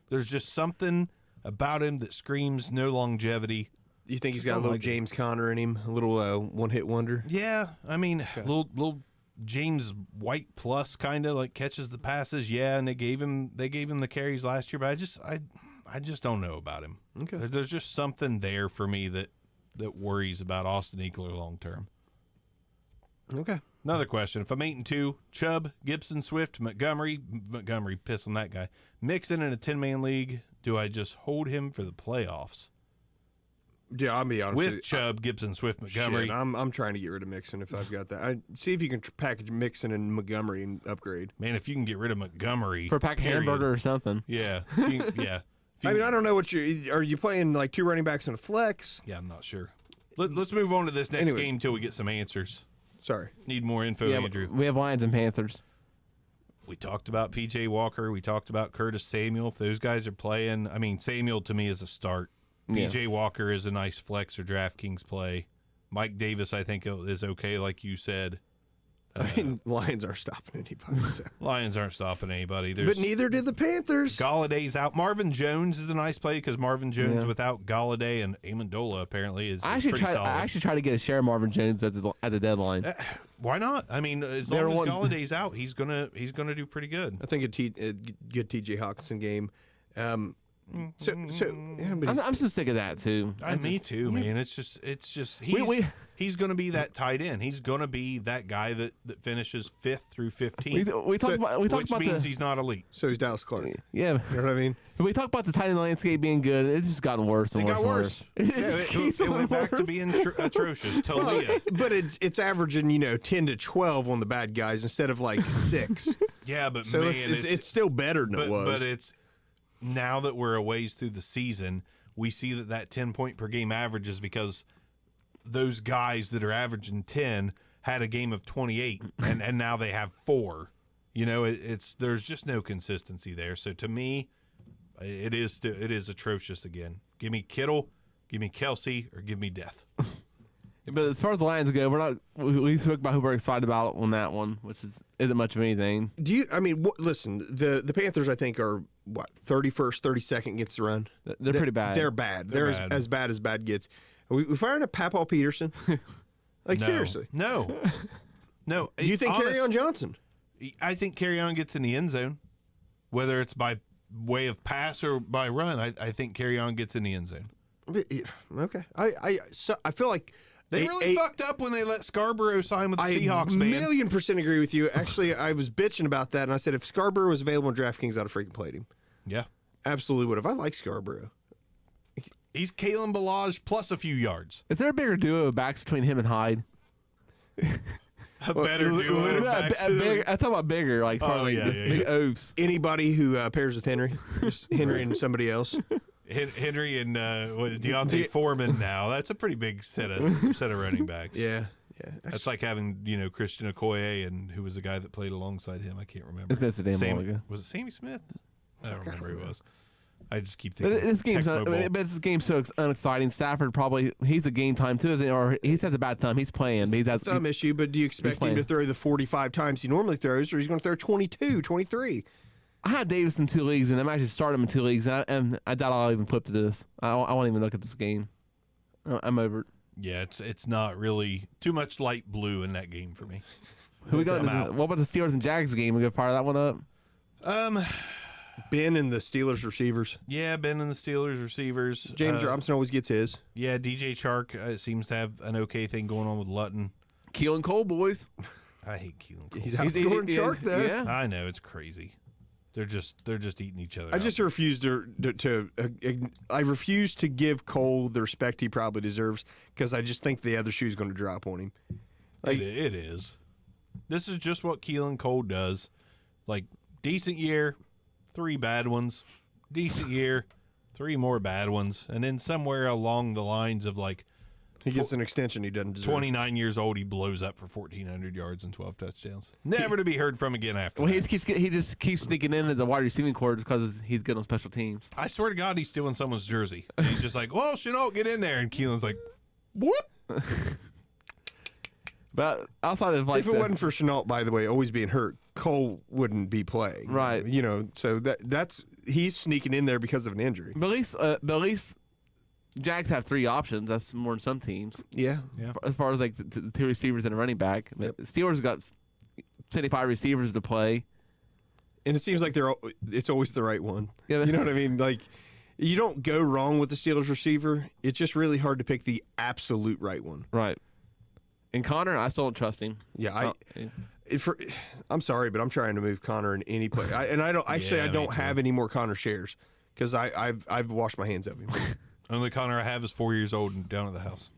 A: There's just something about him that screams no longevity.
C: You think he's got a
A: don't
C: little
A: like it.
C: James Conner in him, a little one-hit wonder?
A: Yeah, I mean, little James White plus kind of like catches the passes. Yeah, and they gave him the carries last year, but I just don't know about him.
C: Okay.
A: There's just something there for me that worries about Austin Eckler long term.
C: Okay.
A: Another question: if I'm 8-2, Chubb, Gibson, Swift, Montgomery, piss on that guy. Mixon in a 10-man league. Do I just hold him for the playoffs
C: Yeah, I'll be honest with you.
A: with Chubb, Gibson, Swift, Montgomery?
C: Shit, I'm trying to get rid of Mixon if I've got that. See if you can package Mixon and Montgomery and upgrade.
A: Man, if you can get rid of Montgomery
D: For a pack of
A: period.
D: hamburger or something.
A: Yeah, yeah. If
C: I
A: you-
C: mean, I don't know what are you playing like 2 running backs and a flex?
A: Yeah, I'm not sure. Let's move on to this next
C: Anyways.
A: game until we get some answers.
C: Sorry.
A: Need more info,
D: Yeah,
A: Andrew.
D: we have Lions and Panthers.
A: We talked about P.J. Walker. We talked about Curtis Samuel. If those guys are playing, I mean, Samuel to me is a start.
D: Yeah.
A: P.J. Walker is a nice flex or DraftKings play. Mike Davis, I think, is okay, like you said.
C: I mean, Lions aren't stopping anybody. So.
A: Lions aren't stopping anybody.
C: But
A: There's
C: neither did the Panthers.
A: Galladay's out. Marvin Jones is a nice play because Marvin Jones
D: Yeah.
A: without Galladay and Amendola apparently is pretty solid.
D: I actually tried to get a share of Marvin Jones at the deadline.
A: Why not? I mean, as long
D: They're
A: as
D: one-
A: Galladay's out, he's gonna do pretty good.
C: I think a good T.J. Hawkinson game. So yeah, but
D: I'm so sick of that too.
A: Me too, man. It's just he's going to be that tight end. He's going to be that guy that finishes 5th through 15th,
D: We talked about
A: which
D: the
A: means he's not elite.
C: so he's Dallas Clark.
D: yeah.
C: You know what I mean?
D: We talked about the tight end landscape being good. It's just gotten worse and
A: It
D: worse
A: got
D: and
A: worse.
D: worse. It
A: Yeah,
D: just keeps
A: it
D: getting
A: went back to
D: worse.
A: being atrocious. Talia.
C: But it's averaging 10 to 12 on the bad guys instead of like 6.
A: Yeah, but
C: So
A: man,
C: it's still better than it was.
A: But it's now that we're a ways through the season, we see that 10-point per game average is because those guys that are averaging 10 had a game of 28, and now they have 4. There's just no consistency there. So to me, it is atrocious again. Give me Kittle, give me Kelsey, or give me death.
D: But as far as the Lions go, we spoke about who we're excited about on that one, which isn't much of anything.
C: Do you? I mean, listen. The Panthers, I think, are 31st, 32nd against the run.
D: They're pretty bad.
C: They're bad.
A: They're
C: They're
A: bad.
C: as bad as bad gets. We firing a Papal Peterson. Like
A: No.
C: seriously,
A: No. No.
C: do you think
A: Honest-
C: Kerryon Johnson?
A: I think Kerryon gets in the end zone, whether it's by way of pass or by run. I think Kerryon gets in the end zone.
C: Okay, I feel like
A: They really fucked up when they let Scarborough sign with the Seahawks, man.
C: I 1,000,000% agree with you. Actually, I was bitching about that, and I said if Scarborough was available in DraftKings, I'd have freaking played him.
A: Yeah.
C: Absolutely would have. I like Scarborough.
A: He's Kalen Balaj plus a few yards.
D: Is there a bigger duo of backs between him and Hyde?
A: A better duo. of backs.
D: I'm talking about bigger, like sort of like big oafs.
C: Anybody who pairs with Henry, just Henry and somebody else.
A: Henry and Deontay Foreman now. That's a pretty big set of running backs.
C: Yeah.
A: That's like having, Christian Okoye and who was the guy that played alongside him. I can't remember.
D: It's been so damn long ago.
A: Was it Sammy Smith? I don't remember who it was. I just keep thinking.
D: This game's so unexciting. Stafford he's a game time too, isn't he? Or he has a bad thumb. He's playing, but he's had
C: thumb issue. But do you expect him to throw the 45 times he normally throws, or he's going to throw 22, 23?
D: I had Davis in 2 leagues, and I'm actually starting him in 2 leagues, and I doubt I'll even flip to this. I won't even look at this game. I'm over it.
A: Yeah, it's not really too much light blue in that game for me.
D: Who we got? What about the Steelers and Jags game? We gonna fire that one up?
C: Ben and the Steelers receivers.
A: Yeah, Ben and the Steelers receivers.
C: James Robinson always gets his.
A: Yeah, DJ Chark seems to have an okay thing going on with Lutton.
D: Keelan Cole, boys.
A: I hate Keelan Cole.
C: He's outscoring Chark, though.
D: Yeah.
A: I know, it's crazy. They're just eating each other.
C: I just refuse I refuse to give Cole the respect he probably deserves because I just think the other shoe's going to drop on him.
A: Like it is. This is just what Keelan Cole does. Like decent year, 3 bad ones. Decent year, 3 more bad ones, and then somewhere along the lines of like
C: he gets an extension he doesn't deserve.
A: 29 years old, he blows up for 1,400 yards and 12 touchdowns. Never to be heard from again after.
D: Well,
A: that.
D: he just keeps sneaking into the wide receiving corps because he's good on special teams.
A: I swear to God, he's stealing someone's jersey. And he's just like, "Well, Chenault, get in there," and Keelan's like, "What?"
D: But outside of like,
C: if it wasn't for Chenault, by the way, always being hurt, Cole wouldn't be playing.
D: Right.
C: So that's he's sneaking in there because of an injury.
D: But at least Jags have 3 options. That's more than some teams.
C: Yeah.
D: As far as like the 2 receivers and a running back.
C: Yep.
D: Steelers got 75 receivers to play.
C: And it seems like it's always the right one.
D: Yeah.
C: You know what I mean? Like, you don't go wrong with the Steelers receiver. It's just really hard to pick the absolute right one.
D: Right. And Connor, I still don't trust him.
C: Yeah, I'm sorry, but I'm trying to move Connor in any play. I don't have any more Connor shares because I've washed my hands of him.
A: Only Connor I have is 4 years old and down at the house.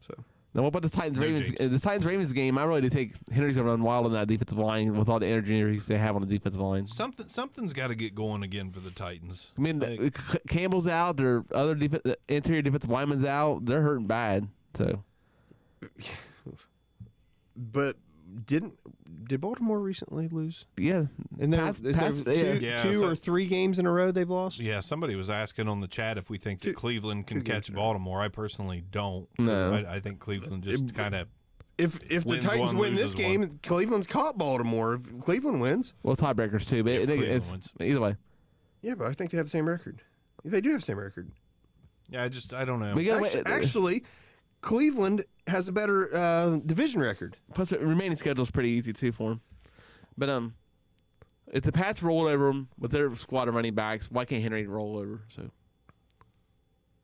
C: So
D: now, what about the Titans Ravens? The Titans Ravens game, I really do think Henry's gonna run wild on that defensive line with all the injuries they have on the defensive line.
A: Something's got to get going again for the Titans.
D: I mean, Campbell's out. Their other interior defensive lineman's out. They're hurting bad. So.
C: But did Baltimore recently lose?
D: Yeah,
C: and two or 3 games in a row they've lost.
A: Yeah, somebody was asking on the chat if we think that Cleveland can catch Baltimore. I personally don't.
D: No,
A: I think Cleveland just kind of.
C: If the Titans win this game, Cleveland's caught Baltimore. If Cleveland wins,
D: well, tiebreakers too. But it's either way.
C: Yeah, but I think they have the same record. They do have the same record.
A: Yeah, I don't know.
C: Actually, Cleveland has a better division record.
D: Plus, the remaining schedule is pretty easy too for them. But if the Pats rolled over them with their squad of running backs, why can't Henry roll over? So,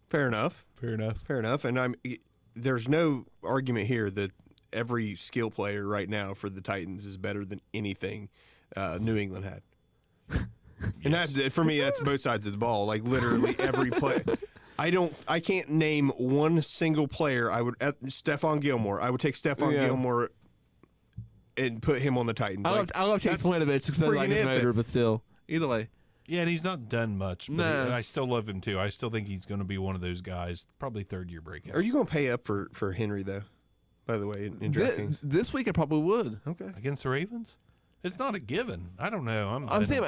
C: fair enough. And there's no argument here that every skill player right now for the Titans is better than anything New England had. And that, for me, that's both sides of the ball. Like literally every play. I can't name one single player. Stephon Gilmore. I would take Stephon Gilmore and put him on the Titans.
D: I love Chase Winovich because I like his motor, but still, either way.
A: Yeah, and he's not done much, but I still love him too. I still think he's going to be one of those guys, probably 3rd-year breakout.
C: Are you going to pay up for Henry though? By the way, in DraftKings
D: this week I probably would.
C: Okay,
A: against the Ravens, it's not a given. I don't know.
D: I'm saying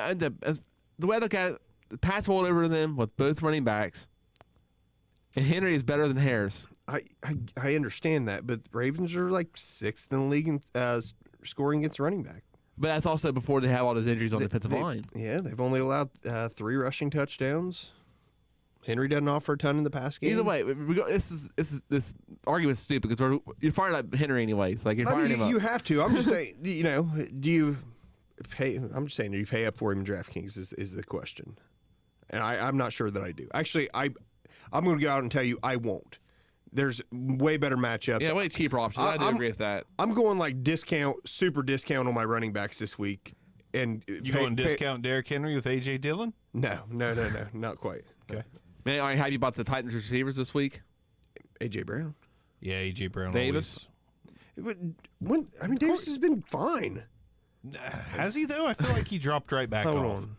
D: the way I look at it, the Pats rolled over them with both running backs. And Henry is better than Harris.
C: I understand that, but Ravens are like 6th in the league in scoring against running back.
D: But that's also before they have all those injuries on the defensive line.
C: Yeah, they've only allowed 3 rushing touchdowns. Henry doesn't offer a ton in the pass game.
D: Either way, this argument's stupid because you're firing up Henry anyways. Like you're firing him up.
C: You have to. I'm just saying. Do you pay? I'm just saying. Do you pay up for him in DraftKings? Is the question? And I'm not sure that I do. Actually, I'm going to go out and tell you I won't. There's way better matchups.
D: Yeah, way cheaper options. I do agree with that.
C: I'm going like discount, super discount on my running backs this week. And
A: You going discount Derrick Henry with A.J. Dillon?
C: No, not quite.
A: Okay.
D: Man, are you happy about the Titans receivers this week?
C: AJ Brown.
A: Yeah, A.J. Brown.
D: Davis?
C: But Davis has been fine.
A: Has he though? I feel like he dropped right back off.
C: Hold on.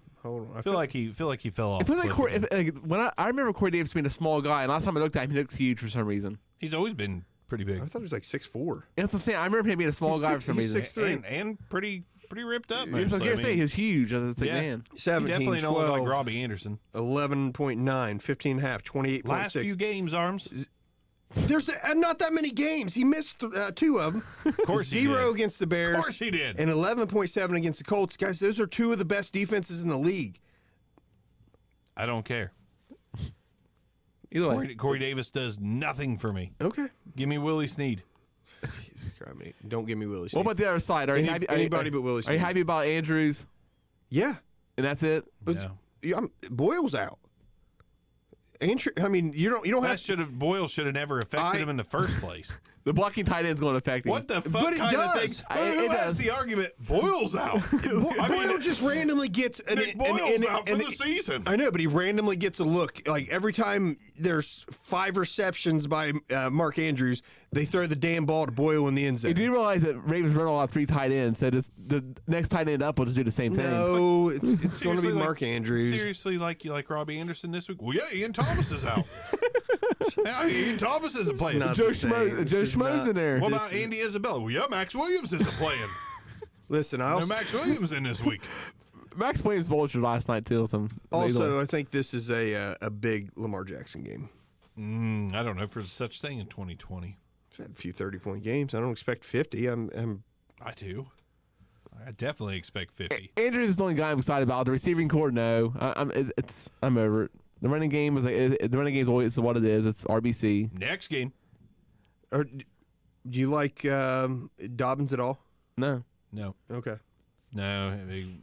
A: I feel like he fell off.
D: I feel like
A: quickly.
D: when I remember Corey Davis being a small guy, and last time I looked at him, he looked huge for some reason.
A: He's always been pretty big.
C: I thought he was like 6'4".
D: That's what I'm saying. I remember him being a small guy for some
C: he's
D: reason.
C: 6'3".
A: and pretty ripped up.
D: I was
A: mostly.
D: going to say, he was huge. I was like,
A: yeah.
D: man.
A: He
C: 17,
A: definitely don't look
C: 12,
A: like Robbie Anderson.
C: 11.9, 15 half, 28.6.
A: Last few games, Arms.
C: There's not that many games. He missed 2 of them. Of
A: course he
C: 0
A: did.
C: against the Bears.
A: Of course he did.
C: And 11.7 against the Colts. Guys, those are 2 of the best defenses in the league.
A: I don't care.
D: Either way.
A: Corey Davis does nothing for me.
C: Okay.
A: Give me Willie Snead.
C: Jesus Christ, mate. Don't give me Willie
D: What
C: Snead.
D: about the other side? Are you happy?
C: Anybody but Willie
D: Are you
C: Snead.
D: happy about Andrews?
C: Yeah.
D: And that's it?
C: But
A: No.
C: Boyle's out. You don't
A: Boyle should have never affected
C: I-
A: him in the first place.
D: The blocking tight end's going to affect him.
A: What the fuck
C: But it
A: kind of
C: does.
A: thing?
D: It
A: Who has
D: does.
A: the argument? Boyle's out.
C: Boyle just randomly gets
A: Nick Boyle's out for the season.
C: I know, but he randomly gets a look. Like every time there's 5 receptions by Mark Andrews, they throw the damn ball to Boyle in the end zone.
D: You do realize that Ravens run a lot of 3 tight ends, so the next tight end up will just do the same thing.
C: No, it's going to be
A: Seriously,
C: Mark Andrews.
A: Seriously, like Robbie Anderson this week? Well, yeah, Ian Thomas is out. Now Ian Thomas isn't playing.
C: not
D: Joe
C: the same.
D: Schmo, Joe
C: This is
D: Schmo's
C: not-
D: in there.
A: What about Andy Isabella? Well, yeah, Max Williams isn't playing.
C: Listen, I
A: No
C: also,
A: Max Williams in this week.
D: Max Williams vultured last night too.
C: I think this is a big Lamar Jackson game.
A: I don't know if there's such thing in 2020.
C: He's had a few 30-point games. I don't expect 50.
A: I do. I definitely expect 50.
D: Andrews is the only guy I'm excited about. The receiving core, no. I'm over it. The running game is the running game is always what it is. It's RBC.
A: Next game.
C: Or, do you like Dobbins at all?
D: No.
A: No.
C: Okay.
A: No,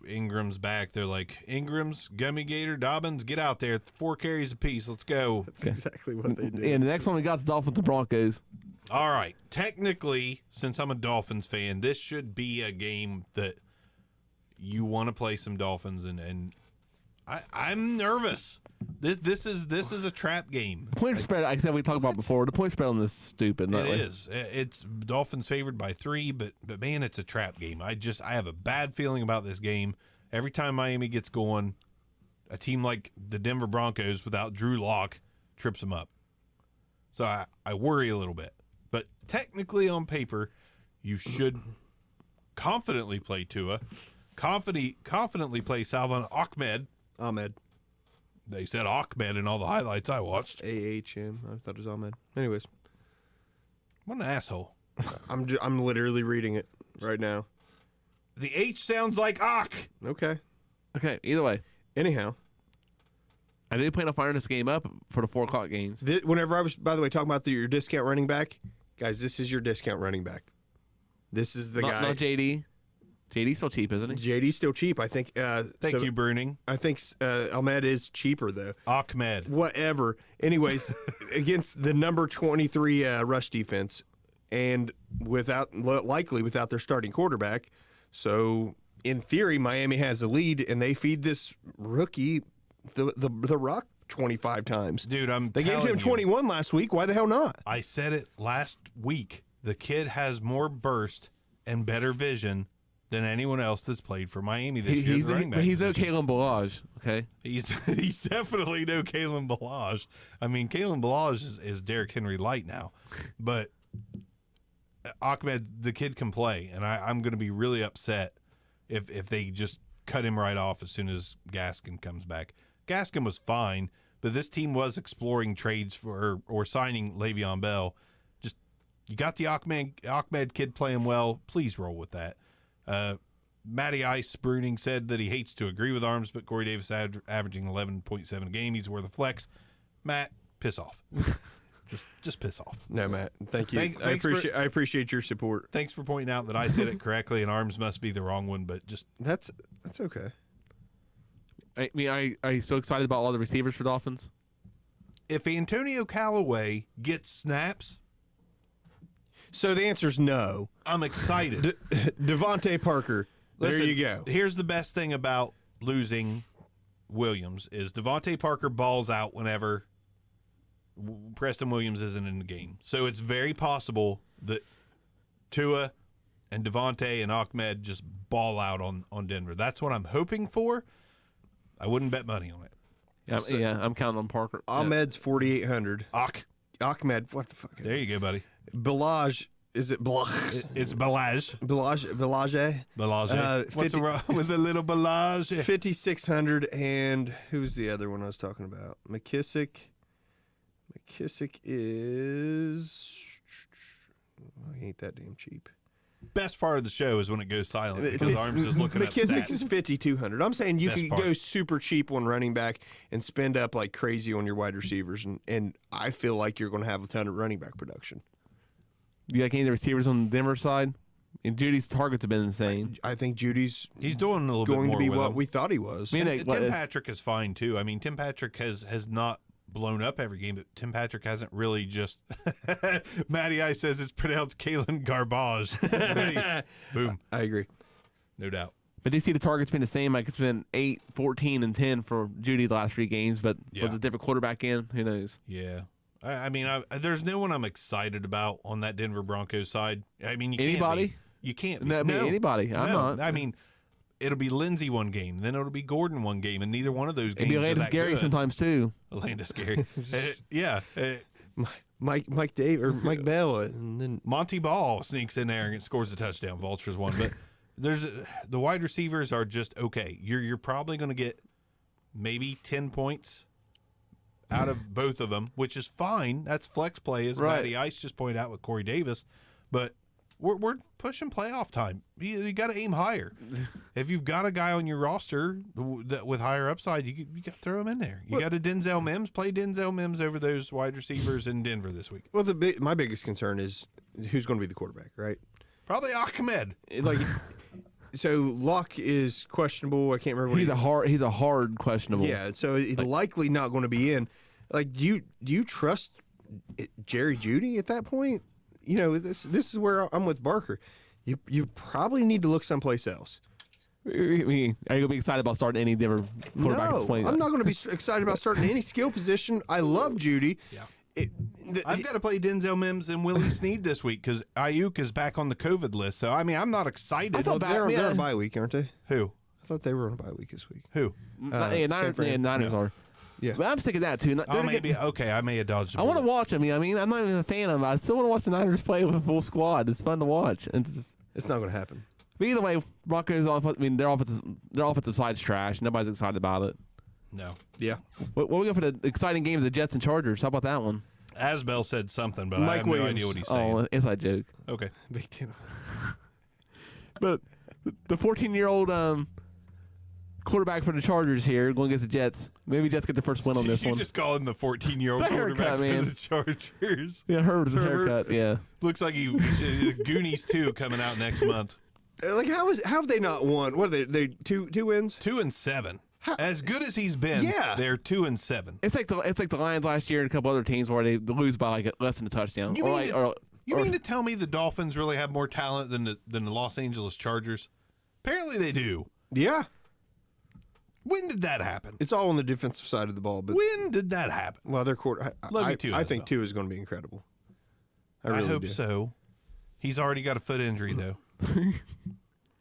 A: Ingram's back. They're like, Ingram's, Gummy Gator, Dobbins, get out there. 4 carries apiece. Let's go.
C: That's exactly what they did.
D: And the next one we got is Dolphins and Broncos.
A: All right. Technically, since I'm a Dolphins fan, this should be a game that you want to play some Dolphins, and I'm nervous. This is a trap game.
D: Point spread, like I said, we talked about before. The point spread on this is stupid.
A: It is. It's Dolphins favored by 3, but man, it's a trap game. I have a bad feeling about this game. Every time Miami gets going, a team like the Denver Broncos without Drew Lock trips them up. So I worry a little bit. But technically on paper, you should confidently play Tua, confidently play Salvon Ahmed. They said Ahmed in all the highlights I watched.
C: AHM. I thought it was Ahmed. Anyways,
A: What an asshole.
C: I'm literally reading it right now.
A: The H sounds like Ak.
C: Okay.
D: Okay, either way.
C: Anyhow,
D: I do plan on firing this game up for the 4 o'clock games.
C: whenever I was, by the way, talking about your discount running back, guys, this is your discount running back. This is the guy.
D: Not JD. JD's still cheap, isn't he?
C: JD's still cheap. I think.
A: Thank you, Bruning.
C: I think Ahmed is cheaper though.
A: Ahmed.
C: Whatever. Anyways, against the number 23 rush defense, and likely without their starting quarterback, so in theory, Miami has a lead, and they feed this rookie the rock 25 times.
A: Dude,
C: They gave it to him 21 last week. Why the hell not?
A: I said it last week. The kid has more burst and better vision than anyone else that's played for Miami this year.
D: He's
A: at running back
D: no
A: position.
D: Kalen Balaj, okay?
A: He's definitely no Kalen Balaj. I mean, Kalen Balaj is Derrick Henry light now, but Ahmed, the kid can play, and I'm going to be really upset if they just cut him right off as soon as Gaskin comes back. Gaskin was fine, but this team was exploring trades for or signing Le'Veon Bell. Just you got the Ahmed kid playing well. Please roll with that. Matty Ice Bruning said that he hates to agree with Arms, but Corey Davis averaging 11.7 a game. He's worth a flex. Matt, piss off. just piss off.
C: No, Matt. Thank you.
A: Thanks
C: I appreciate your support.
A: Thanks for pointing out that I said it correctly and Arms must be the wrong one, but just
C: That's okay.
D: Are you so excited about all the receivers for Dolphins?
A: if Antonio Callaway gets snaps,
C: So the answer is no.
A: I'm excited.
C: Devontae Parker. There
A: Listen,
C: you go.
A: Here's the best thing about losing Williams is Devontae Parker balls out whenever Preston Williams isn't in the game. So it's very possible that Tua and Devontae and Ahmed just ball out on Denver. That's what I'm hoping for. I wouldn't bet money on it.
D: I'm counting on Parker.
C: Ahmed's 4,800. Ahmed, what the fuck?
A: There you go, buddy.
C: Balaj, is it Balaj?
A: It's Balaj.
C: Balaj?
A: Balaj. What's
C: 50
A: wrong with the little Balaj?
C: 5,600. And who's the other one I was talking about? McKissick. McKissick is. Oh, he ain't that damn cheap.
A: Best part of the show is when it goes silent because Arms is looking at
C: McKissick
A: stats.
C: is 5,200. I'm saying you
A: Best
C: could
A: part.
C: go super cheap on running back and spend up like crazy on your wide receivers, and I feel like you're going to have a ton of running back production.
D: You like any of the receivers on the Denver side? And Judy's targets have been insane.
C: I think Judy's
A: He's doing a little
C: going
A: bit
C: to
A: more
C: be
A: with
C: what
A: him.
C: we thought he was.
D: I mean,
A: And Tim Patrick is fine too. I mean, Tim Patrick has not blown up every game, but Tim Patrick hasn't really just. Matty I says it's pronounced Kalen Garbage. Boom,
C: I agree.
A: no doubt.
D: But do you see the targets been the same? Like it's been 8, 14, and 10 for Judy the last 3 games, but
A: Yeah.
D: with a different quarterback in, who knows?
A: Yeah, I mean, there's no one I'm excited about on that Denver Broncos side. I mean, you
D: Anybody?
A: Can't be. You can't be.
D: No, I mean, anybody. I'm
A: No.
D: not.
A: I mean, it'll be Lindsey one game, then it'll be Gordon one game, and neither one of those games
D: It'd be
A: are
D: Landis
A: that
D: Gary
A: good.
D: sometimes too.
A: Landis Gary. Yeah.
C: Mike Dave or Mike Bell, and then
A: Monty Ball sneaks in there and scores a touchdown. Vultures one, but there's the wide receivers are just okay. You're probably going to get maybe 10 points out of both of them, which is fine. That's flex play, as
D: Right.
A: Matty Ice just pointed out with Corey Davis. But we're pushing playoff time. You got to aim higher. If you've got a guy on your roster that with higher upside, you got to throw him in there. You got a Denzel Mims. Play Denzel Mims over those wide receivers in Denver this week.
C: well, my biggest concern is who's going to be the quarterback, right?
A: Probably Ahmed.
C: Like, so Locke is questionable. I can't remember. What
D: He's a hard questionable.
C: Yeah, so he's likely not going to be in. Like, do you trust Jerry Jeudy at that point? You know, this is where I'm with Barker. You probably need to look someplace else.
D: I mean, are you gonna be excited about starting any Denver quarterback at this
C: No,
D: point?
C: I'm not going to be excited about starting any skill position. I love Jeudy.
A: Yeah.
C: The-
A: I've got to play Denzel Mims and Willie Snead this week because Ayuk is back on the COVID list. So, I mean, I'm not excited.
D: I thought
C: they're on
D: yeah.
C: a bye week, aren't they?
A: Who?
C: I thought they were on a bye week this week.
A: Who?
D: Yeah, Niners,
C: San Fran.
D: yeah, Niners
A: No.
D: are.
C: Yeah.
D: But I'm sick of that too. They're
A: Oh,
D: gonna
A: maybe.
D: get-
A: Okay, I may have dodged.
D: I want to watch them. I mean, I'm not even a fan of them. I still want to watch the Niners play with a full squad. It's fun to watch. And
C: It's not going to happen.
D: but either way, Broncos. I mean, their offensive side's trash. Nobody's excited about it.
A: No.
C: Yeah.
D: What we go for the exciting game of the Jets and Chargers? How about that one?
A: Asbel said something, but I
C: Mike
A: have
C: Williams.
A: no idea what he's saying.
D: Oh, inside joke.
A: Okay.
C: Big Ten.
D: But the 14-year-old quarterback for the Chargers here going against the Jets. Maybe Jets get the first win on this
A: you
D: one.
A: just call him the 14-year-old
D: The
A: quarterback
D: haircut,
A: for
D: man.
A: the Chargers.
D: Yeah, Herbert's
A: Herbert.
D: haircut. Yeah.
A: Looks like Goonies 2 coming out next month.
C: Like, how have they not won? What are they two wins?
A: 2-7. As good as he's been,
C: Yeah.
A: they're 2-7.
D: It's like the Lions last year and a couple other teams where they lose by like less than a touchdown.
A: You
D: Or
A: mean
D: like-
A: to-
D: or-
A: You
D: or-
A: mean to tell me the Dolphins really have more talent than the Los Angeles Chargers? Apparently they do.
C: Yeah.
A: When did that happen?
C: It's all on the defensive side of the ball, but
A: When did that happen?
C: well, their quarter.
A: Love you too,
C: I think
A: Asbel.
C: 2 is going to be incredible. I
A: I
C: really
A: hope
C: do.
A: so. He's already got a foot injury though.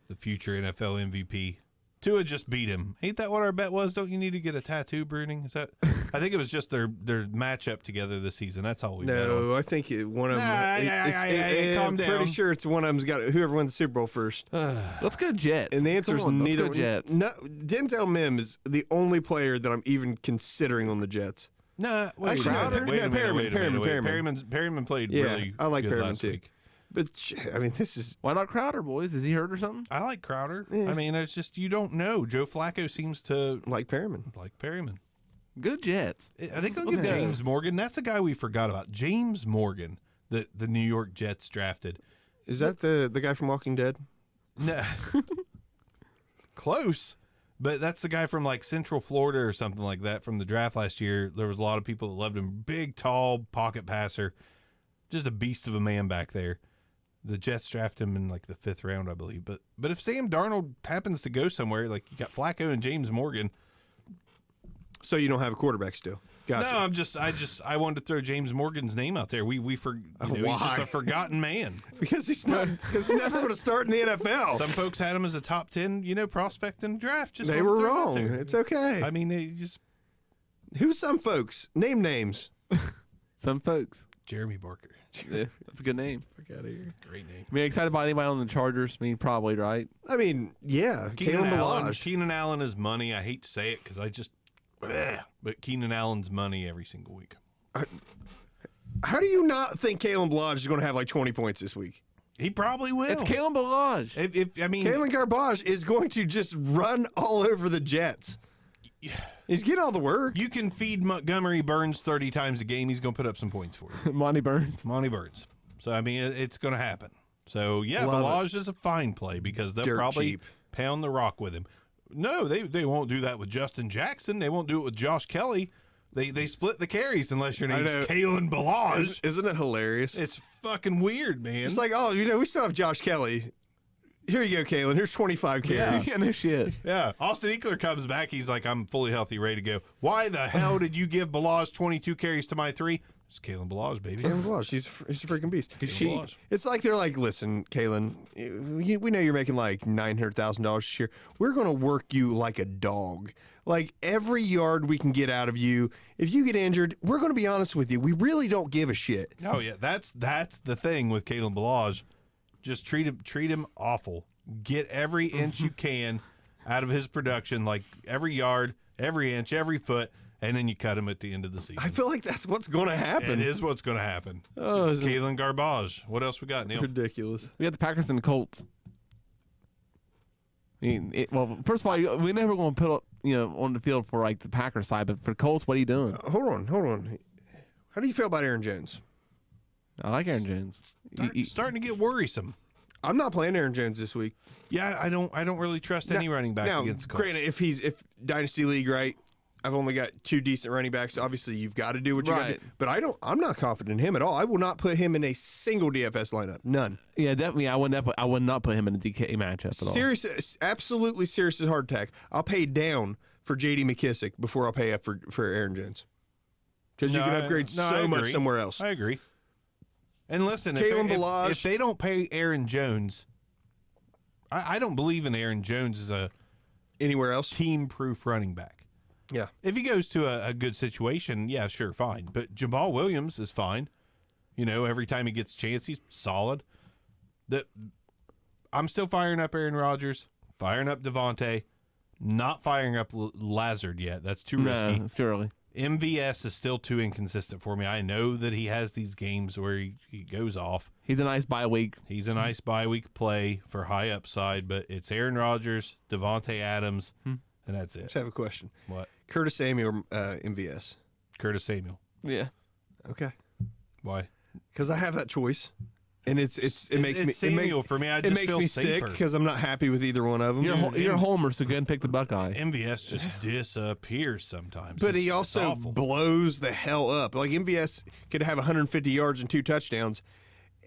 A: The future NFL MVP. Tua just beat him. Ain't that what our bet was? Don't you need to get a tattoo, Bruning? Is that? I think it was just their matchup together this season. That's all we bet on.
C: No, I think one of them.
A: Calm
C: I'm
A: down.
C: pretty sure it's one of them's got whoever wins the Super Bowl first.
D: Let's go Jets.
C: And the answer is
D: Come on,
C: neither.
D: Let's go Jets.
C: No, Denzel Mims is the only player that I'm even considering on the Jets.
A: No, wait
C: Actually,
A: a minute.
C: no,
A: Wait a minute.
C: Perriman,
A: Wait a minute. Wait.
C: Perriman.
A: Perriman played
C: Yeah,
A: really
C: I like
A: good
C: Perriman
A: last
C: too.
A: week.
C: But I mean, this is
D: Why not Crowder, boys? Is he hurt or something?
A: I like Crowder. I mean, it's just you don't know. Joe Flacco seems to
C: like Perriman.
A: like Perryman.
D: Good Jets.
A: I think I'll give
C: Okay.
A: James Morgan. That's the guy we forgot about. James Morgan, the New York Jets drafted.
C: Is that the guy from Walking Dead?
A: No. Close. But that's the guy from like Central Florida or something like that from the draft last year. There was a lot of people that loved him. Big, tall pocket passer, just a beast of a man back there. The Jets drafted him in like the 5th round, I believe. But if Sam Darnold happens to go somewhere, like you got Flacco and James Morgan.
C: So you don't have a quarterback still? Gotcha.
A: No, I wanted to throw James Morgan's name out there. He's just a forgotten man.
C: Because he's never going to start in the NFL.
A: Some folks had him as a top 10, prospect in the draft. Just
C: They
A: wanted
C: were
A: to throw him out
C: wrong.
A: there.
C: It's okay.
A: I mean, they just
C: Who's some folks? Name names.
D: Some folks.
A: Jeremy Barker.
D: Yeah, that's a good name.
C: Fuck out of here.
A: Great name.
D: I mean, excited about anybody on the Chargers? I mean, probably, right?
C: I mean, yeah. Kalen Balazs.
A: Keenan Allen is money. I hate to say it because I just, but Keenan Allen's money every single week.
C: How do you not think Kalen Balazs is going to have like 20 points this week?
A: He probably will.
D: It's Kalen Balazs.
A: I mean,
C: Kalen Garbage is going to just run all over the Jets. He's getting all the work.
A: you can feed Montgomery Burns 30 times a game. He's going to put up some points for you.
D: Monty Burns.
A: Monty Burns. So, I mean, it's going to happen. So, yeah,
C: Love
A: Balazs is a fine play because they'll
C: Dirt
A: probably
C: cheap.
A: pound the rock with him. No, they won't do that with Justin Jackson. They won't do it with Josh Kelly. They split the carries unless your name's
C: know.
A: Kalen Balazs.
C: Isn't it hilarious?
A: It's fucking weird, man.
C: It's like, oh, we still have Josh Kelly. Here you go, Kalen. Here's 25 carries.
D: Yeah, no shit.
A: yeah, Austin Eckler comes back. He's like, I'm fully healthy, ready to go. Why the hell did you give Balazs 22 carries to my 3? It's Kalen Balazs, baby.
C: Kalen Balazs, he's a freaking beast.
A: Balazs.
C: It's like they're like, listen, Kalen, we know you're making like $900,000 this year. We're going to work you like a dog. Like every yard we can get out of you. If you get injured, we're going to be honest with you. We really don't give a shit.
A: Oh yeah, that's the thing with Kalen Balazs. Just treat him awful. Get every inch you can out of his production, like every yard, every inch, every foot, and then you cut him at the end of the season.
C: I feel like that's what's going to happen.
A: It is what's going to happen.
C: Oh,
A: It's
C: isn't it
A: Kalen Garbage. What else we got, Neil?
C: ridiculous?
D: We got the Packers and the Colts. I mean, well, first of all, we never going to put on the field for like the Packers side, but for Colts, what are you doing?
C: Hold on. How do you feel about Aaron Jones?
D: I like Aaron Jones.
A: Starting to get worrisome.
C: I'm not playing Aaron Jones this week.
A: Yeah, I don't really trust any running back
C: now,
A: against the Colts.
C: granted, if Dynasty League, right? I've only got 2 decent running backs. Obviously, you've got to do what you got to
D: Right.
C: do. But I'm not confident in him at all. I will not put him in a single DFS lineup. None.
D: Yeah, definitely. I would not put him in a DK matchup at all.
C: Serious, absolutely serious as heart attack. I'll pay down for J.D. McKissick before I'll pay up for Aaron Jones. Because you can upgrade
A: I
C: so much
A: agree.
C: somewhere else.
A: I agree. And listen,
C: Kalen
A: if
C: Balazs.
A: they don't pay Aaron Jones, I don't believe in Aaron Jones as a
C: Anywhere else?
A: team-proof running back.
C: Yeah.
A: If he goes to a good situation, yeah, sure, fine. But Jamal Williams is fine. Every time he gets a chance, he's solid. I'm still firing up Aaron Rodgers, firing up Devontae, not firing up Lazard yet. That's too risky.
D: No, it's too early.
A: MVS is still too inconsistent for me. I know that he has these games where he goes off.
D: He's a nice bye week.
A: He's a nice bye-week play for high upside, but it's Aaron Rodgers, Devontae Adams, and that's it.
C: Just have a question.
A: What?
C: Curtis Samuel, MVS.
A: Curtis Samuel.
D: Yeah.
C: Okay.
A: Why?
C: Because I have that choice. And it makes me
A: Samuel for me. I
C: it
A: just
C: makes
A: feel
C: me
A: safer.
C: sick because I'm not happy with either one of them.
D: You're a homer, so go ahead and pick the Buckeye.
A: MVS just disappears sometimes.
C: But he
A: It's
C: also
A: awful.
C: blows the hell up. Like MVS could have 150 yards and 2 touchdowns,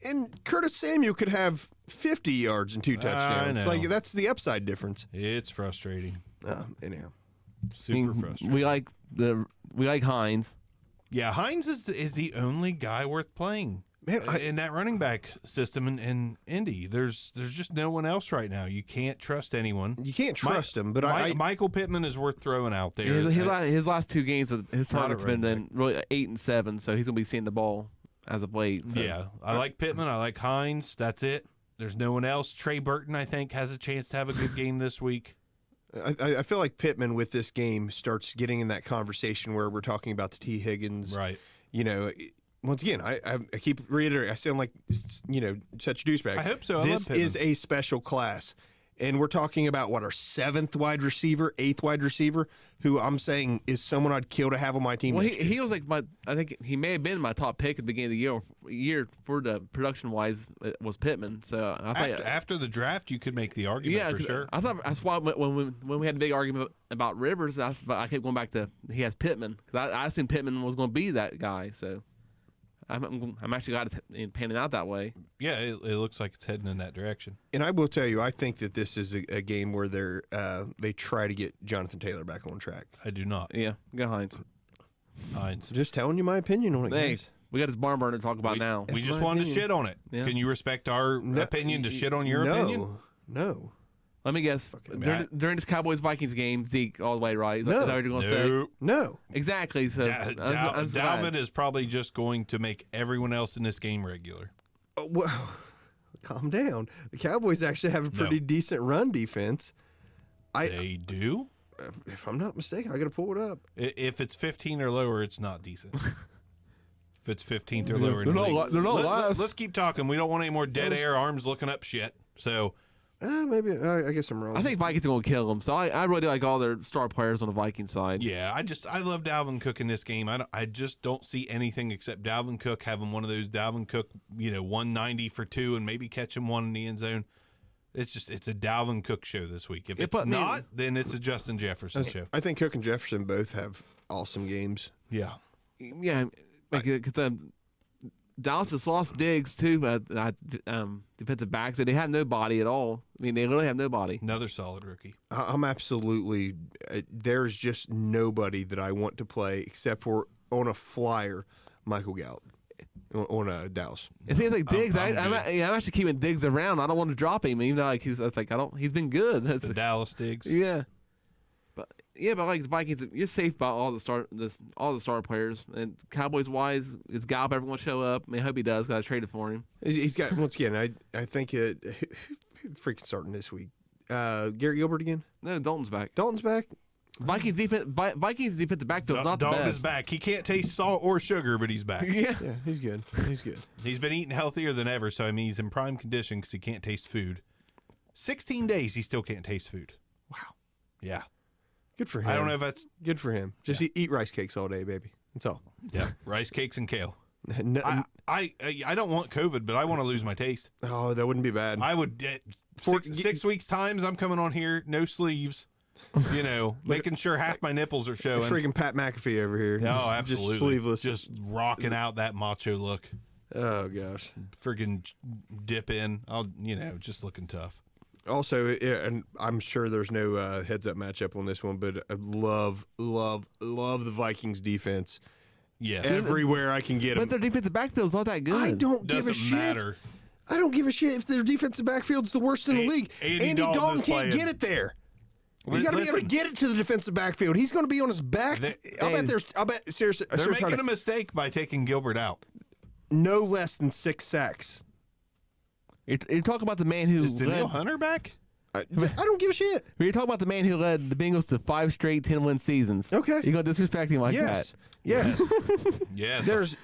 C: and Curtis Samuel could have 50 yards and 2 touchdowns.
A: know.
C: Like that's the upside difference.
A: It's frustrating.
C: Anyhow,
A: Super frustrating.
D: We like Hines.
A: Yeah, Hines is the only guy worth playing.
C: Man,
A: in that running back system in Indy, there's just no one else right now. You can't trust anyone.
C: you can't trust him. But
A: Michael Pittman is worth throwing out there.
D: His last 2 games, his
A: Not a
D: targets been
A: running
D: really 8 and 7, so he's gonna be seeing the ball as of late. So.
A: Yeah, I like Pittman. I like Hines. That's it. There's no one else. Trey Burton, I think, has a chance to have a good game this week.
C: I feel like Pittman with this game starts getting in that conversation where we're talking about the T. Higgins.
A: Right.
C: Once again, I keep reiterating. I sound like such a douchebag.
A: I hope so. I
C: This
A: love Pittman.
C: is a special class, And we're talking about what, our 7th wide receiver, 8th wide receiver, who I'm saying is someone I'd kill to have on my team.
D: Well,
C: next year.
D: he was like I think he may have been my top pick at the beginning of the year for the production wise was Pittman. So I thought
A: After the draft, you could make the argument for
D: 'cause
A: sure.
D: I thought that's why when we had a big argument about Rivers, I kept going back to he has Pittman because I assumed Pittman was going to be that guy. So I'm actually glad it's panning out that way.
A: Yeah, it looks like it's heading in that direction.
C: And I will tell you, I think that this is a game where they try to get Jonathan Taylor back on track.
A: I do not.
D: Yeah, go Hines.
A: Hines.
C: Just telling you my opinion on it,
D: Hey,
C: guys.
D: we got this barn burner to talk about now.
A: We just
C: my
A: wanted
C: opinion.
A: to shit on it.
D: Yeah.
A: Can you respect our opinion to shit on your opinion?
C: No.
D: Let me guess. During this Cowboys Vikings game, Zeke all the way right. Is
C: No.
D: that what you're going to say?
A: No.
C: No.
D: Exactly. So I'm
A: Dalvin
D: glad.
A: is probably just going to make everyone else in this game regular.
C: Well, calm down. The Cowboys actually have a pretty decent run defense.
A: They do?
C: If I'm not mistaken, I got to pull it up.
A: If it's 15 or lower, it's not decent. If it's 15th or lower, in the
D: They're not
A: league.
D: last.
A: Let's keep talking. We don't want any more dead air arms looking up shit. So
C: Maybe I guess I'm wrong.
D: I think Vikings are going to kill them. So I really like all their star players on the Vikings side.
A: yeah, I love Dalvin Cook in this game. I just don't see anything except Dalvin Cook having one of those Dalvin Cook 190 for 2 and maybe catching one in the end zone. It's a Dalvin Cook show this week. If it's not, then it's a Justin Jefferson show.
C: I think Cook and Jefferson both have awesome games.
A: Yeah.
D: Yeah, because Dallas just lost Diggs too, defensive back, so they have no body at all. I mean, they really have nobody.
A: Another solid rookie.
C: I'm absolutely. There's just nobody that I want to play except for on a flyer, Michael Gallup on a Dallas.
D: It seems like Diggs.
A: I'm
D: I'm actually keeping Diggs around. I don't want to drop him, even though he's been good. That's
A: The Dallas Diggs.
D: yeah, but like the Vikings, you're safe by all the star players. And Cowboys wise, is Gallup ever going to show up? I mean, I hope he does. Got to trade it for him.
C: He's got once again. I think who's freaking starting this week. Gary Gilbert again.
D: No, Dalton's back.
C: Dalton's back.
D: Vikings defensive backfield's not the
A: Dalton
D: best.
A: is back. He can't taste salt or sugar, but he's back.
D: Yeah.
C: Yeah, he's good. He's good.
A: He's been eating healthier than ever, so I mean he's in prime condition because he can't taste food. 16 days, he still can't taste food.
C: Wow.
A: Yeah.
C: Good for him.
A: I don't know if that's
C: Good for him. Just eat rice cakes all day, baby. That's all.
A: rice cakes and kale.
C: No,
A: I don't want COVID, but I want to lose my taste.
C: oh, that wouldn't be bad.
A: I would. Six weeks times, I'm coming on here, no sleeves. Making sure half my nipples are showing.
C: Freaking Pat McAfee over here.
A: Oh, absolutely.
C: Just sleeveless.
A: Just rocking out that macho look.
C: Oh gosh.
A: Friggin' dip in. Just looking tough.
C: Also, and I'm sure there's no heads-up matchup on this one, but I love the Vikings defense.
A: Yeah.
C: Everywhere I can get
D: But
C: them.
D: their defensive backfield's not that good.
C: I don't give a
A: Doesn't
C: shit.
A: matter.
C: I don't give a shit if their defensive backfield's the worst in the league.
A: Andy Dalton is
C: can't
A: playing.
C: get it there. You got to be able to
A: Listen.
C: get it to the defensive backfield. He's going to be on his back. I'll bet seriously,
A: They're
C: seriously,
A: making a mistake by taking Gilbert out.
C: no less than 6 sacks.
D: You're talking about the man who
A: Is Danielle
D: led.
A: Hunter back?
C: I don't give a shit.
D: You're talking about the man who led the Bengals to 5 straight 10-win seasons.
C: Okay.
D: You're gonna disrespect him like
C: Yes.
D: that?
C: Yes.
A: Yes.
C: There's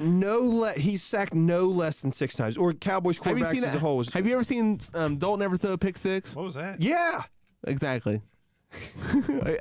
C: he's sacked no less than 6 times. Or Cowboys
D: Have you
C: quarterbacks
D: seen
C: as
D: that?
C: a whole.
D: Have you ever seen Dalton ever throw a pick six?
A: What was that?
C: Yeah.
D: Exactly.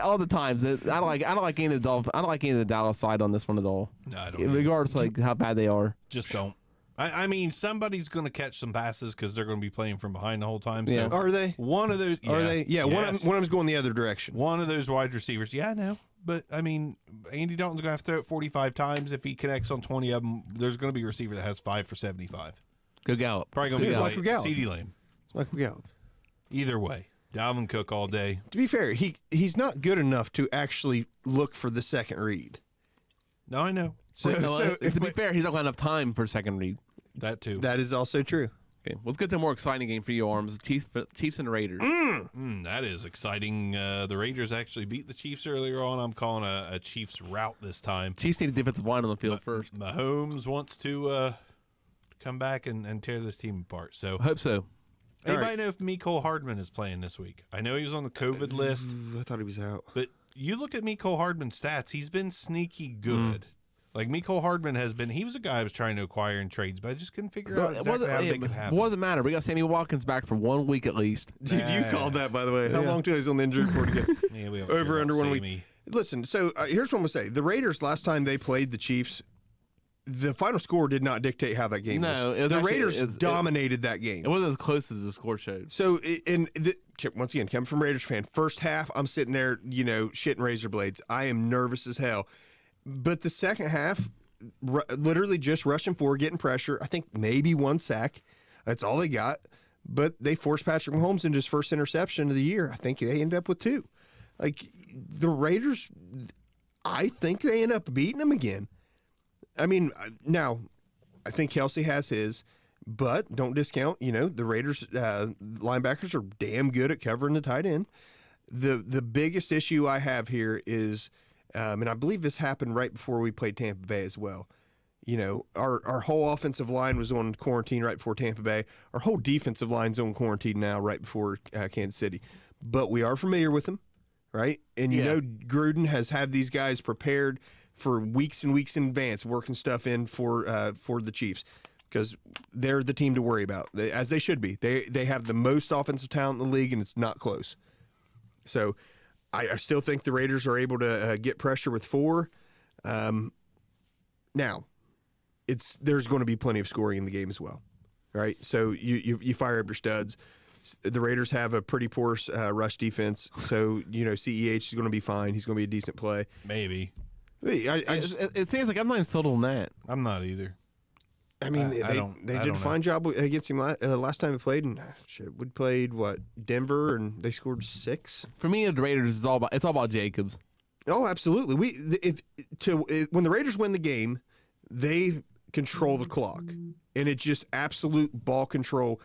D: All the times. I don't like any of the Dallas side on this one at all.
A: No, I don't. either.
D: Regardless, like how bad they are.
A: Just don't. I mean, somebody's going to catch some passes because they're going to be playing from behind the whole time. So
D: Yeah.
C: Are they?
A: one of those.
C: Are they? Yeah.
A: yes.
C: One of them's going the other direction.
A: One of those wide receivers. Yeah, I know. But, I mean, Andy Dalton's going to have to throw it 45 times. If he connects on 20 of them, there's going to be a receiver that has 5 for 75.
D: Go Gallup.
A: Probably going to be
C: Michael
A: like
C: Gallup.
A: CeeDee Lamb.
C: It's Michael Gallup.
A: Either way, Dalvin Cook all day.
C: To be fair, he's not good enough to actually look for the second read.
A: No, I know.
C: So,
D: To be fair, he's not got enough time for a second read.
A: That too.
C: that is also true.
D: Okay, let's get to a more exciting game for you, Arms. Chiefs and Raiders.
A: That is exciting. The Raiders actually beat the Chiefs earlier on. I'm calling a Chiefs rout this time.
D: Chiefs need a defensive line on the field first.
A: Mahomes wants to come back and tear this team apart. So,
D: I hope so.
A: anybody know if Mecole Hardman is playing this week? I know he was on the COVID list,
C: I thought he was out.
A: but you look at Mecole Hardman's stats. He's been sneaky good. Like Mecole Hardman he was a guy I was trying to acquire in trades, but I just couldn't figure out
D: It
A: exactly how they
D: it
A: could happen.
D: doesn't matter. We got Sammy Watkins back for 1 week at least.
C: Dude, you called that, by the way. How long till he's on the injured report again?
A: Yeah, we don't
C: Over
A: care
C: under
A: about
C: 1
A: Sammy.
C: week. Listen, so here's what I'm gonna say: the Raiders last time they played the Chiefs, the final score did not dictate how that game
D: No,
C: was.
D: it was
C: The
D: actually-
C: Raiders dominated that game.
D: It wasn't as close as the score showed.
C: So, once again, coming from Raiders fan, first half, I'm sitting there, shitting razor blades. I am nervous as hell. But the second half, literally just rushing forward, getting pressure. I think maybe 1 sack. That's all they got. But they forced Patrick Mahomes into his first interception of the year. I think they ended up with 2. Like, the Raiders, I think they end up beating them again. I mean, now, I think Kelsey has his. But don't discount, the Raiders linebackers are damn good at covering the tight end. The biggest issue I have here is, and I believe this happened right before we played Tampa Bay as well. Our whole offensive line was on quarantine right before Tampa Bay. Our whole defensive line's on quarantine now right before Kansas City. But we are familiar with them, right? And Gruden has had these guys prepared for weeks and weeks in advance, working stuff in for the Chiefs. Because they're the team to worry about, as they should be. They have the most offensive talent in the league, and it's not close. So I still think the Raiders are able to get pressure with 4. Now, there's going to be plenty of scoring in the game as well, right? So you fire up your studs. The Raiders have a pretty poor rush defense, so CEH is going to be fine. He's going to be a decent play.
A: Maybe.
D: It seems like I'm not even sold on that.
A: I'm not either.
C: I mean,
A: I
C: they
A: don't
C: did a fine job against him last time we played, and we played Denver, and they scored 6.
D: For me, the Raiders it's all about Jacobs.
C: Oh, absolutely. When the Raiders win the game, they control the clock, and it's just absolute ball control.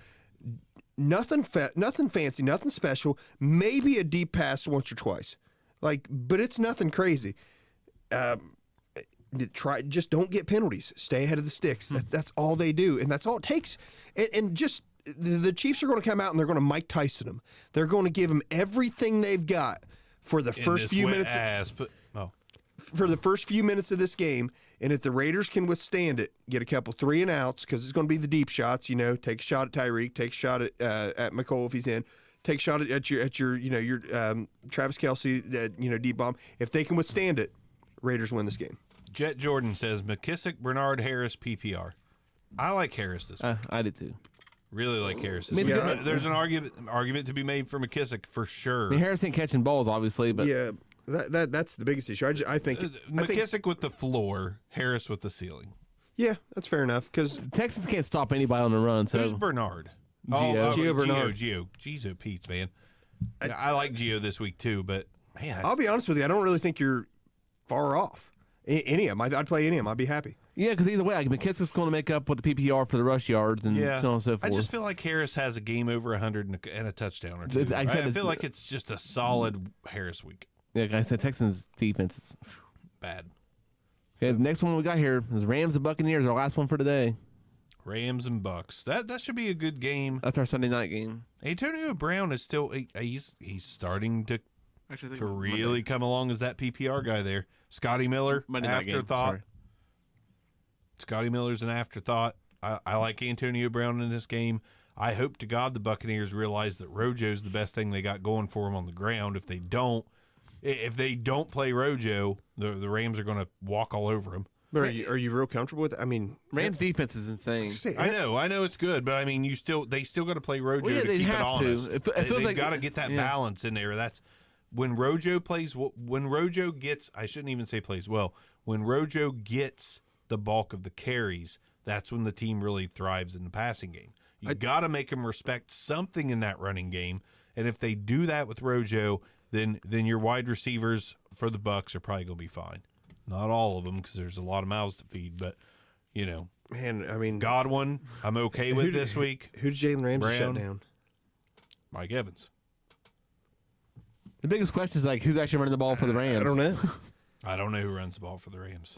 C: Nothing fancy, nothing special. Maybe a deep pass once or twice, but it's nothing crazy. Just don't get penalties. Stay ahead of the sticks. That's all they do, and that's all it takes. And just the Chiefs are going to come out and they're going to Mike Tyson them. They're going to give them everything they've got for the first few minutes. For the first few minutes of this game, and if the Raiders can withstand it, get a couple 3 and outs because it's going to be the deep shots. Take a shot at Tyreek, take a shot at Mecole if he's in. Take a shot at your Travis Kelce, deep bomb. If they can withstand it, Raiders win this game.
A: Jet Jordan says McKissick, Bernard, Harris, PPR. I like Harris this week.
D: I did too.
A: Really like Harris this week.
C: Yeah.
A: There's an argument to be made for McKissick for sure.
D: I mean, Harris ain't catching balls, obviously, but
C: Yeah, that's the biggest issue. I think
A: McKissick with the floor, Harris with the ceiling.
C: Yeah, that's fair enough because
D: Texans can't stop anybody on the run.
A: Who's
D: So
A: Bernard?
C: Gio Bernard.
A: Gio Pete's, man. I like Gio this week too, but man,
C: I'll be honest with you, I don't really think you're far off. Any of them, I'd play any of them. I'd be happy.
D: yeah, because either way, McKissick's going to make up with the PPR for the rush yards and so on and so
A: I
D: forth.
A: just feel like Harris has a game over 100 and a touchdown or 2. I feel like it's just a solid Harris week.
D: Yeah, like I said, Texans defense is
A: Bad.
D: okay. The next one we got here is Rams and Buccaneers. Our last one for today.
A: Rams and Bucks. That should be a good game.
D: That's our Sunday night game.
A: Antonio Brown is still he's starting to really come along as that PPR guy there. Scotty Miller,
D: Monday night game,
A: afterthought.
D: sorry.
A: Scotty Miller's an afterthought. I like Antonio Brown in this game. I hope to God the Buccaneers realize that Rojo's the best thing they got going for them on the ground. If they don't play Rojo, the Rams are going to walk all over them.
C: But are you real comfortable with it? I mean,
D: Rams defense is insane.
A: I know it's good, but I mean, they still got to play Rojo
D: Well, yeah,
A: to
D: they
A: keep it
D: have to.
A: honest.
D: It feels
A: They've
D: like-
A: got to get that
D: yeah.
A: balance in there. That's when Rojo plays. When Rojo gets, I shouldn't even say plays well. When Rojo gets the bulk of the carries, that's when the team really thrives in the passing game. You got to make them respect something in that running game, and if they do that with Rojo, then your wide receivers for the Bucks are probably going to be fine. Not all of them because there's a lot of mouths to feed, but
C: man, I mean,
A: Godwin, I'm okay with this week.
C: Who did Jalen Ramsey shut
A: Brown.
C: down?
A: Mike Evans.
D: The biggest question is who's actually running the ball for the Rams?
C: I don't know.
A: I don't know who runs the ball for the Rams.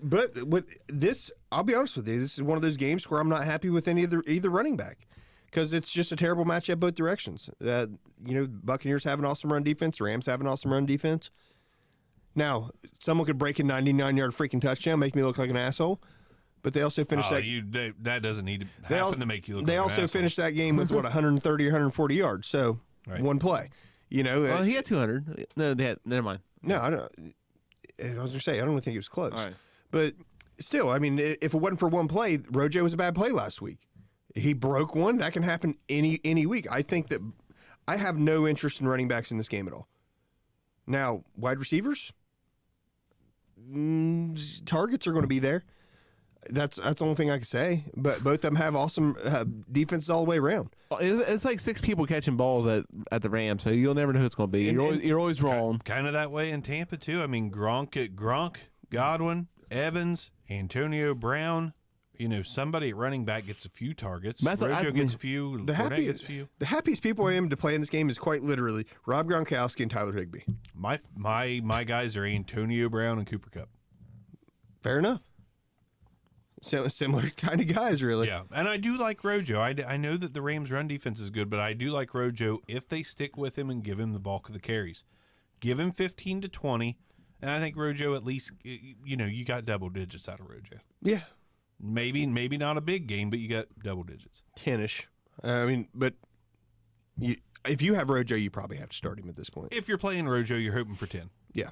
C: But with this, I'll be honest with you. This is one of those games where I'm not happy with either running back because it's just a terrible matchup both directions. Buccaneers have an awesome run defense. Rams have an awesome run defense. Now, someone could break a 99-yard freaking touchdown, make me look like an asshole. But they also finished
A: that doesn't need to happen to make you look
C: They
A: like an
C: also
A: asshole.
C: finished that game with, 130 or 140 yards. So,
A: Right.
C: one play. You know,
D: Well, he had 200. No, they had. Never mind.
C: no, I don't. I was going to say, I don't even think it was close.
D: All right.
C: But still, I mean, if it wasn't for one play, Rojo was a bad play last week. He broke one. That can happen any week. I think that I have no interest in running backs in this game at all. Now, wide receivers, targets are going to be there. That's the only thing I can say. But both of them have awesome defenses all the way around.
D: Well, it's like 6 people catching balls at the Rams, so you'll never know who it's going to be. You're always wrong.
A: Kind of that way in Tampa too. I mean, Gronk, Godwin, Evans, Antonio Brown. You know, somebody at running back gets a few targets. Rojo gets a few. Fournette gets a few.
C: The happiest people I am to play in this game is quite literally Rob Gronkowski and Tyler Higbee.
A: My guys are Antonio Brown and Cooper Kupp.
C: Fair enough. So, similar kind of guys, really.
A: Yeah, and I do like Rojo. I know that the Rams' run defense is good, but I do like Rojo if they stick with him and give him the bulk of the carries. Give him 15 to 20, and I think Rojo at least, you know, you got double digits out of Rojo.
C: Yeah.
A: Maybe not a big game, but you got double digits.
C: 10-ish. I mean, but if you have Rojo, you probably have to start him at this point.
A: If you're playing Rojo, you're hoping for 10.
C: Yeah.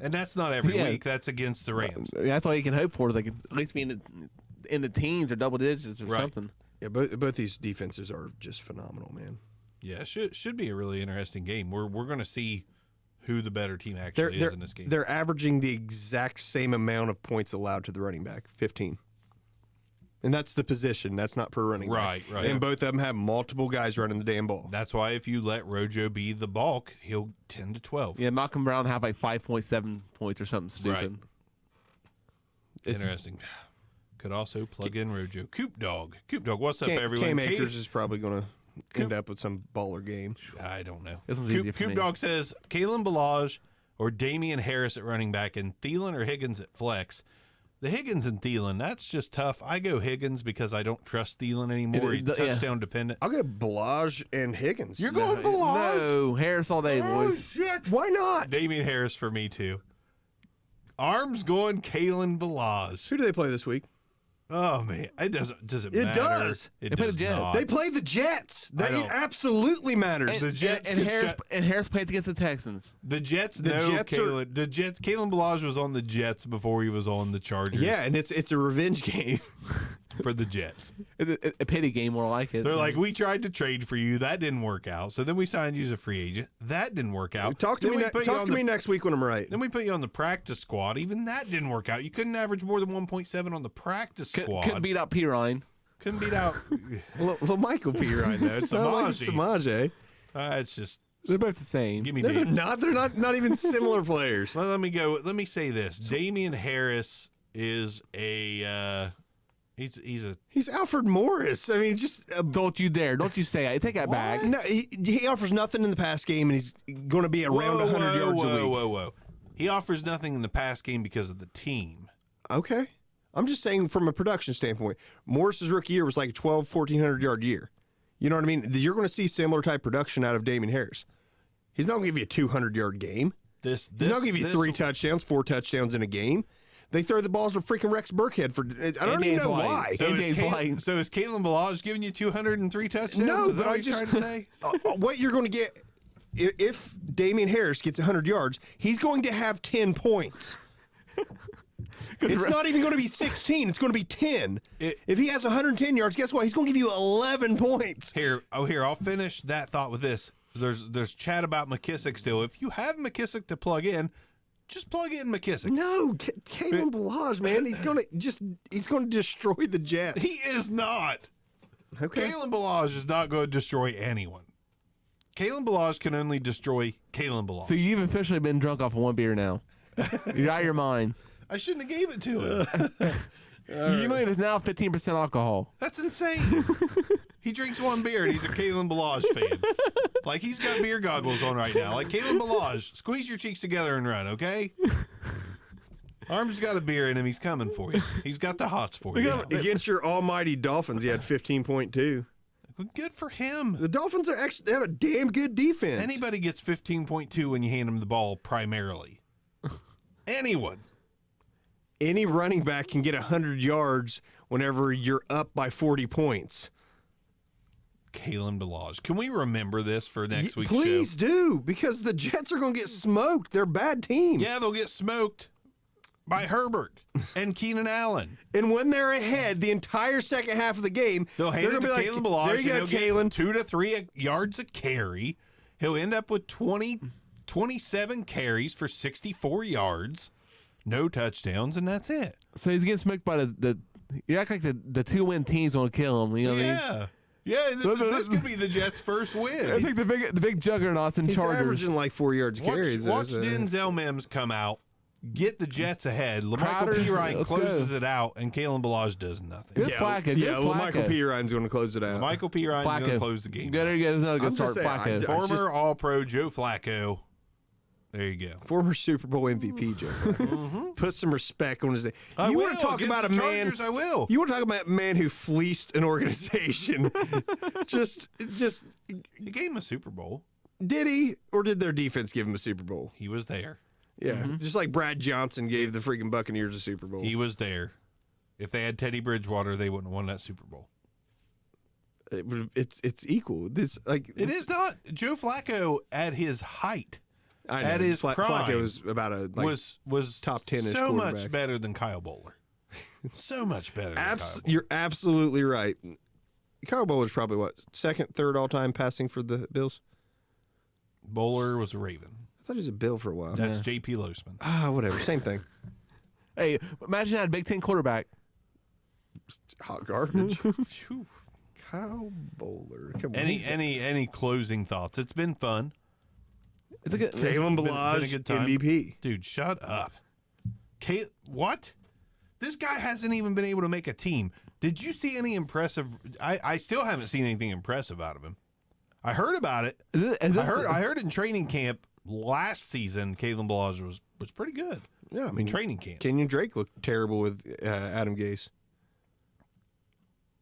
A: And that's not every
D: Yeah.
A: week. That's against the Rams.
D: That's all you can hope for is like at least be in the teens or double digits or
A: Right.
D: something.
C: Yeah, both these defenses are just phenomenal, man.
A: Yeah, should be a really interesting game. We're going to see who the better team actually is in this game.
C: They're averaging the exact same amount of points allowed to the running back, 15. And that's the position. That's not per running back.
A: Right.
C: And both of them have multiple guys running the damn ball.
A: That's why if you let Rojo be the bulk, he'll 10 to 12.
D: Yeah, Malcolm Brown have like 5.7 points or something stupid.
A: Interesting. Could also plug in Rojo. Coop Dog, what's up,
C: Cam,
A: everyone?
C: Cam Akers is probably going to end up with some baller game.
A: I don't know.
D: This one's easy for
A: Coop
D: me.
A: Dog says Kalen Balaj or Damian Harris at running back and Thielen or Higgins at flex. The Higgins and Thielen, that's just tough. I go Higgins because I don't trust Thielen anymore. He's touchdown dependent.
C: I'll go Balaj and Higgins.
A: You're going Balaj?
D: No, Harris all day, boys.
C: Shit. Why not?
A: Damian Harris for me, too. Arms going Kalen Balaj.
C: Who do they play this week?
A: Oh, man. It does it
C: It
A: matter?
C: does.
A: It
D: They play
A: does
D: the Jets.
A: not.
C: They play the Jets.
A: I
C: It
A: don't-
C: absolutely matters.
A: The Jets
D: and
A: could
D: Harris
A: shut-
D: and Harris plays against the Texans.
A: The Jets
C: The
A: know
C: Jets are-
A: Kalen. The Jets. Kalen Balaj was on the Jets before he was on the Chargers.
C: Yeah, and it's a revenge game.
A: for the Jets.
D: A pity game, more like it.
A: They're like, we tried to trade for you, that didn't work out. So then we signed you as a free agent, that didn't work out.
C: Talk to
A: Then
C: me.
A: we put you
C: Talk
A: on
C: to
A: the-
C: me next week when I'm right.
A: Then we put you on the practice squad. Even that didn't work out. You couldn't average more than 1.7 on the practice squad.
D: couldn't beat out P. Ryan.
A: Couldn't beat out.
C: Little Michael P. right now. It's not like
A: Samaje.
C: Samaje.
A: It's just
D: They're both the same.
A: give me.
C: No, they're
A: Damian.
C: not. They're not even similar players.
A: Well, let me go. Let me say this: Damian Harris is a.
C: He's Alfred Morris. I mean, just
D: Don't you dare! Don't you say it. Take that back.
C: no. He offers nothing in the pass game, and he's going to be around 100 yards a week.
A: Whoa! He offers nothing in the pass game because of the team.
C: Okay. I'm just saying from a production standpoint, Morris's rookie year was like a 1,400 yard year. You know what I mean? You're going to see similar type production out of Damian Harris. He's not going to give you a 200-yard game.
A: He's
C: He's not going to give you 3 touchdowns, 4 touchdowns in a game. They throw the balls to freaking Rex Burkhead for I don't even know why.
A: So is,
D: AJ's lying.
A: so is Kalen Balaj giving you 203 touchdowns?
C: No,
A: Is that
C: but
A: what
C: I
A: you're
C: just
A: trying to say?
C: what you're going to get if Damian Harris gets 100 yards, he's going to have 10 points. It's not even going to be 16. It's going to be 10. If he has 110 yards, guess what? He's going to give you 11 points.
A: Here, I'll finish that thought with this. There's chat about McKissick still. If you have McKissick to plug in, just plug in McKissick.
C: No, Kalen Balaj, man, he's going to destroy the Jets.
A: He is not.
C: Okay.
A: Kalen Balaj is not going to destroy anyone. Kalen Balaj can only destroy Kalen Balaj.
D: So you've officially been drunk off of one beer now. You're out of your mind.
A: I shouldn't have gave it to him.
D: You know there's now 15% alcohol.
A: That's insane. He drinks one beer and he's a Kalen Balaj fan. Like he's got beer goggles on right now. Like Kalen Balaj, squeeze your cheeks together and run, okay? Arm's got a beer in him. He's coming for you. He's got the hots for you.
C: Against your almighty Dolphins, he had 15.2.
A: Good for him.
C: The Dolphins they have a damn good defense.
A: Anybody gets 15.2 when you hand them the ball primarily. Anyone.
C: Any running back can get 100 yards whenever you're up by 40 points.
A: Kalen Balazs. Can we remember this for next week's
C: Please
A: show?
C: do, because the Jets are going to get smoked. They're a bad team.
A: Yeah, they'll get smoked by Herbert and Keenan Allen.
C: And when they're ahead the entire second half of the game,
A: They'll hand
C: they're
A: it
C: going
A: to
C: to be
A: Kalen
C: like,
A: Balazs.
C: there you
A: and
C: go,
A: he'll
C: Kalen.
A: get 2 to 3 yards a carry. He'll end up with 27 carries for 64 yards, no touchdowns, and that's it.
D: So he's getting smoked by the you act like the 2-win team's gonna kill him. You know what I mean?
A: Yeah. Yeah, this could be the Jets' first
D: I
A: win.
D: think the big juggernauts in
C: He's
D: Chargers.
C: averaging like 4 yards carries.
A: Watch
C: so-
A: Denzel Mims come out, get the Jets ahead.
D: Crowder,
A: LaMichael Pirine
D: let's
A: closes
D: go.
A: it out, and Kalen Balazs does nothing.
D: Good Flacco. Good
C: Well,
D: Flacco.
C: Michael Pirine's going to close it out.
A: Michael Pirine's going to
D: Flacco.
A: close the game.
D: Good. There's another good
C: I'm
D: start.
C: just saying,
D: Flacco.
C: I
A: Former
C: just-
A: All-Pro Joe Flacco. There you go.
C: Former Super Bowl MVP, Joe. Put some respect on his name.
A: I
C: You
A: will.
C: want to talk
A: Against
C: about a
A: the
C: man?
A: Chargers, I will.
C: You want to talk about a man who fleeced an organization? just
A: He gave him a Super Bowl.
C: did he, or did their defense give him a Super Bowl?
A: He was there.
C: Yeah, just like Brad Johnson gave the freaking Buccaneers a Super Bowl.
A: He was there. If they had Teddy Bridgewater, they wouldn't have won that Super Bowl.
C: It's equal. This like
A: It is not. Joe Flacco at his height
C: I know.
A: at his prime
C: Flacco was about a like,
A: was
C: top 10-ish
A: so much
C: quarterback.
A: better than Kyle Bowler. So much better. Than Kyle Bowler.
C: You're absolutely right. Kyle Bowler's probably what, second, third all time passing for the Bills.
A: Bowler was a Raven.
C: I thought he was a Bill for a while.
A: That's J.P. Losman.
C: Whatever, same thing.
D: Hey, imagine that Big Ten quarterback.
C: Hot garbage.
A: Phew.
C: Kyle Bowler. Come on.
A: Any closing thoughts? It's been fun.
D: It's a good.
C: Kalen
A: Been a
C: Balazs
A: good time.
C: MVP.
A: Dude, shut up. What? This guy hasn't even been able to make a team. Did you see any impressive? I still haven't seen anything impressive out of him. I heard about it.
D: Is this,
A: I heard in training camp last season, Kalen Balazs was pretty good.
C: Yeah, I mean,
A: Training camp.
C: Kenyon Drake looked terrible with Adam Gase.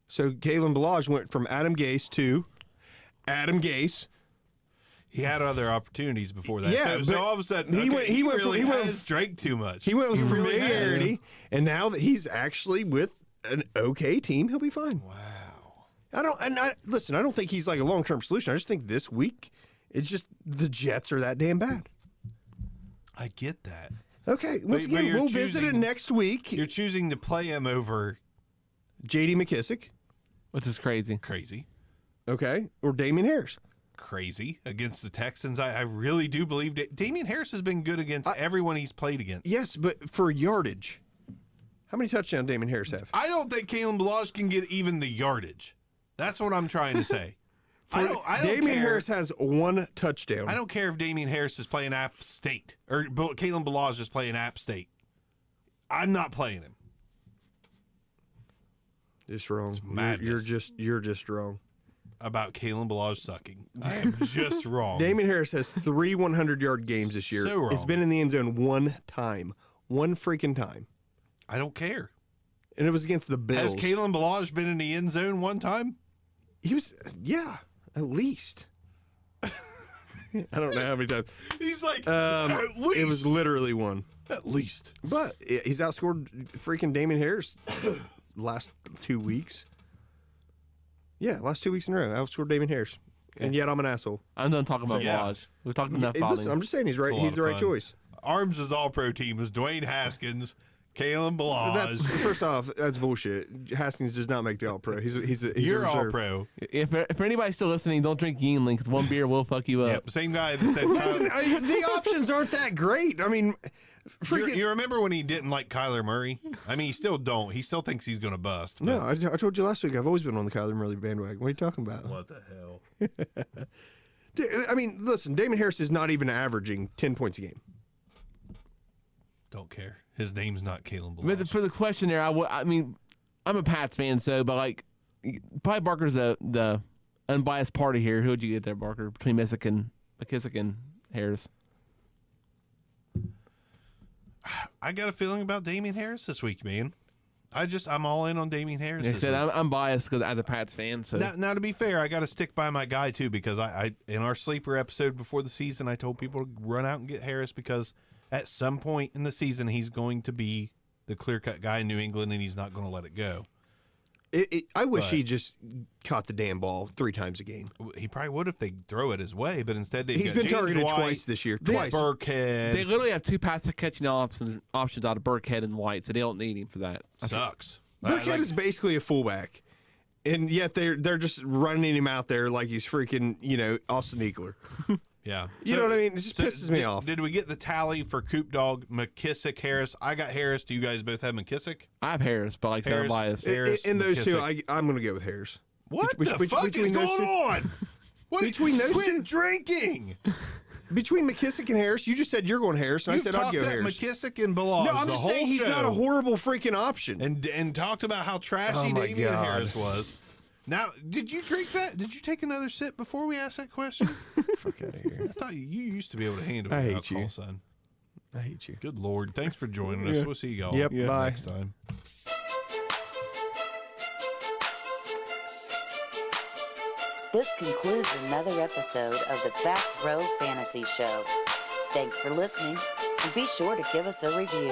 C: So Kalen Balazs went from Adam Gase to Adam Gase.
A: He had other opportunities before that.
C: Yeah,
A: so
C: but
A: all of a sudden
C: he went- he went
A: really
C: from- he went-
A: has Drake too much.
C: He went with
A: really has.
C: familiarity, and now that he's actually with an okay team, he'll be fine.
A: Wow.
C: Listen, I don't think he's like a long-term solution. I just think this week, it's just the Jets are that damn bad.
A: I get that.
C: Okay, once
A: but
C: again,
A: you're
C: we'll visit it
A: choosing-
C: next week.
A: You're choosing to play him over
C: J.D. McKissick,
D: which is crazy.
A: crazy.
C: okay, or Damian Harris.
A: Crazy against the Texans. I really do believe Damian Harris has been good against everyone he's played against.
C: Yes, but for yardage, how many touchdowns Damian Harris have?
A: I don't think Kalen Balazs can get even the yardage. That's what I'm trying to say. I don't
C: Damian
A: care.
C: Harris has one touchdown.
A: I don't care if Damian Harris is playing App State or Kalen Balazs is playing App State. I'm not playing him.
C: Just wrong.
A: madness.
C: You're just wrong.
A: About Kalen Balazs sucking. I am just wrong.
C: Damian Harris has 3 100-yard games this year.
A: So wrong.
C: It's been in the end zone one time. One freaking time.
A: I don't care.
C: And it was against the Bills.
A: Has Kalen Balazs been in the end zone one time?
C: He was, yeah, at least. I don't know how many times.
A: He's like, at least.
C: It was literally one.
A: At least.
C: But he's outscored freaking Damian Harris last 2 weeks. Yeah, last 2 weeks in a row. Outscored Damian Harris. And yet I'm an asshole.
D: I'm done talking about
A: Yeah.
D: Balazs. We've talked enough
C: Hey,
D: about
C: listen,
D: him.
C: I'm just saying he's right.
A: It's a lot
C: He's the
A: of
C: right
A: fun.
C: choice.
A: Arms' all-pro team was Dwayne Haskins, Kalen
C: That's
A: Balazs.
C: first off, that's bullshit. Haskins does not make the All Pro. He's a
A: You're
C: reserve.
A: all-pro.
D: If anybody's still listening, don't drink Yingling because one beer will fuck you up.
A: Yep, same guy that said
C: Listen, the options aren't that great. I mean, freaking.
A: you remember when he didn't like Kyler Murray? I mean, he still don't. He still thinks he's going to bust.
C: No,
A: but-
C: I told you last week. I've always been on the Kyler Murray bandwagon. What are you talking about?
A: What the hell?
C: I mean, listen, Damian Harris is not even averaging 10 points a game.
A: Don't care. His name's not Kalen
D: But
A: Balazs.
D: for the question there, I mean, I'm a Pats fan, so but like, probably Barker's the unbiased party here. Who would you get there, Barker, between McKissick and Harris?
A: I got a feeling about Damian Harris this week, man. I'm all in on Damian Harris.
D: Like I
A: this
D: said,
A: week.
D: I'm biased because I'm a Pats fan. So
A: Now, to be fair, I got to stick by my guy too because I in our sleeper episode before the season, I told people to run out and get Harris because at some point in the season, he's going to be the clear-cut guy in New England, and he's not going to let it go.
C: I wish
A: But-
C: he just caught the damn ball 3 times a game.
A: He probably would if they throw it his way, but instead they
C: He's
A: got
C: been
A: James
C: targeted
A: White,
C: twice this year. Twice.
A: Burkhead.
D: They literally have 2 pass catching options out of Burkhead and White, so they don't need him for that.
A: Sucks.
C: Burkhead is basically a fullback, and yet they're just running him out there like he's freaking Austin Eckler.
A: Yeah.
C: You know what I mean? It just pisses me off.
A: Did we get the tally for Coop Dog, McKissick, Harris? I got Harris. Do you guys both have McKissick?
D: I have Harris, but like I said, I'm
A: Harris.
D: biased.
A: Harris,
C: In those two,
A: McKissick.
C: I'm going to go with Harris.
A: What
C: Which-
A: the
C: which-
A: fuck is
C: between those
A: going
C: two?
A: on? What,
C: Between those
A: quit
C: two?
A: drinking.
C: Between McKissick and Harris, you just said you're going Harris, and I
A: You've
C: said I'd
A: talked
C: go
A: at
C: Harris.
A: McKissick and Balazs
C: No, I'm
A: the
C: just
A: whole
C: saying he's not a
A: show.
C: horrible freaking option.
A: And talked about how trashy
C: Oh, my
A: Damian
C: God.
A: Harris was. Now, did you drink that? Did you take another sip before we asked that question?
C: Fuck out of here.
A: I thought you used to be able to handle
C: I hate
A: alcohol,
C: you.
A: son.
C: I hate you.
A: Good Lord. Thanks for joining us.
C: Yeah.
A: We'll see y'all
C: Yep, bye.
A: next time.
B: This concludes another episode of the Back Row Fantasy Show. Thanks for listening, and be sure to give us a review.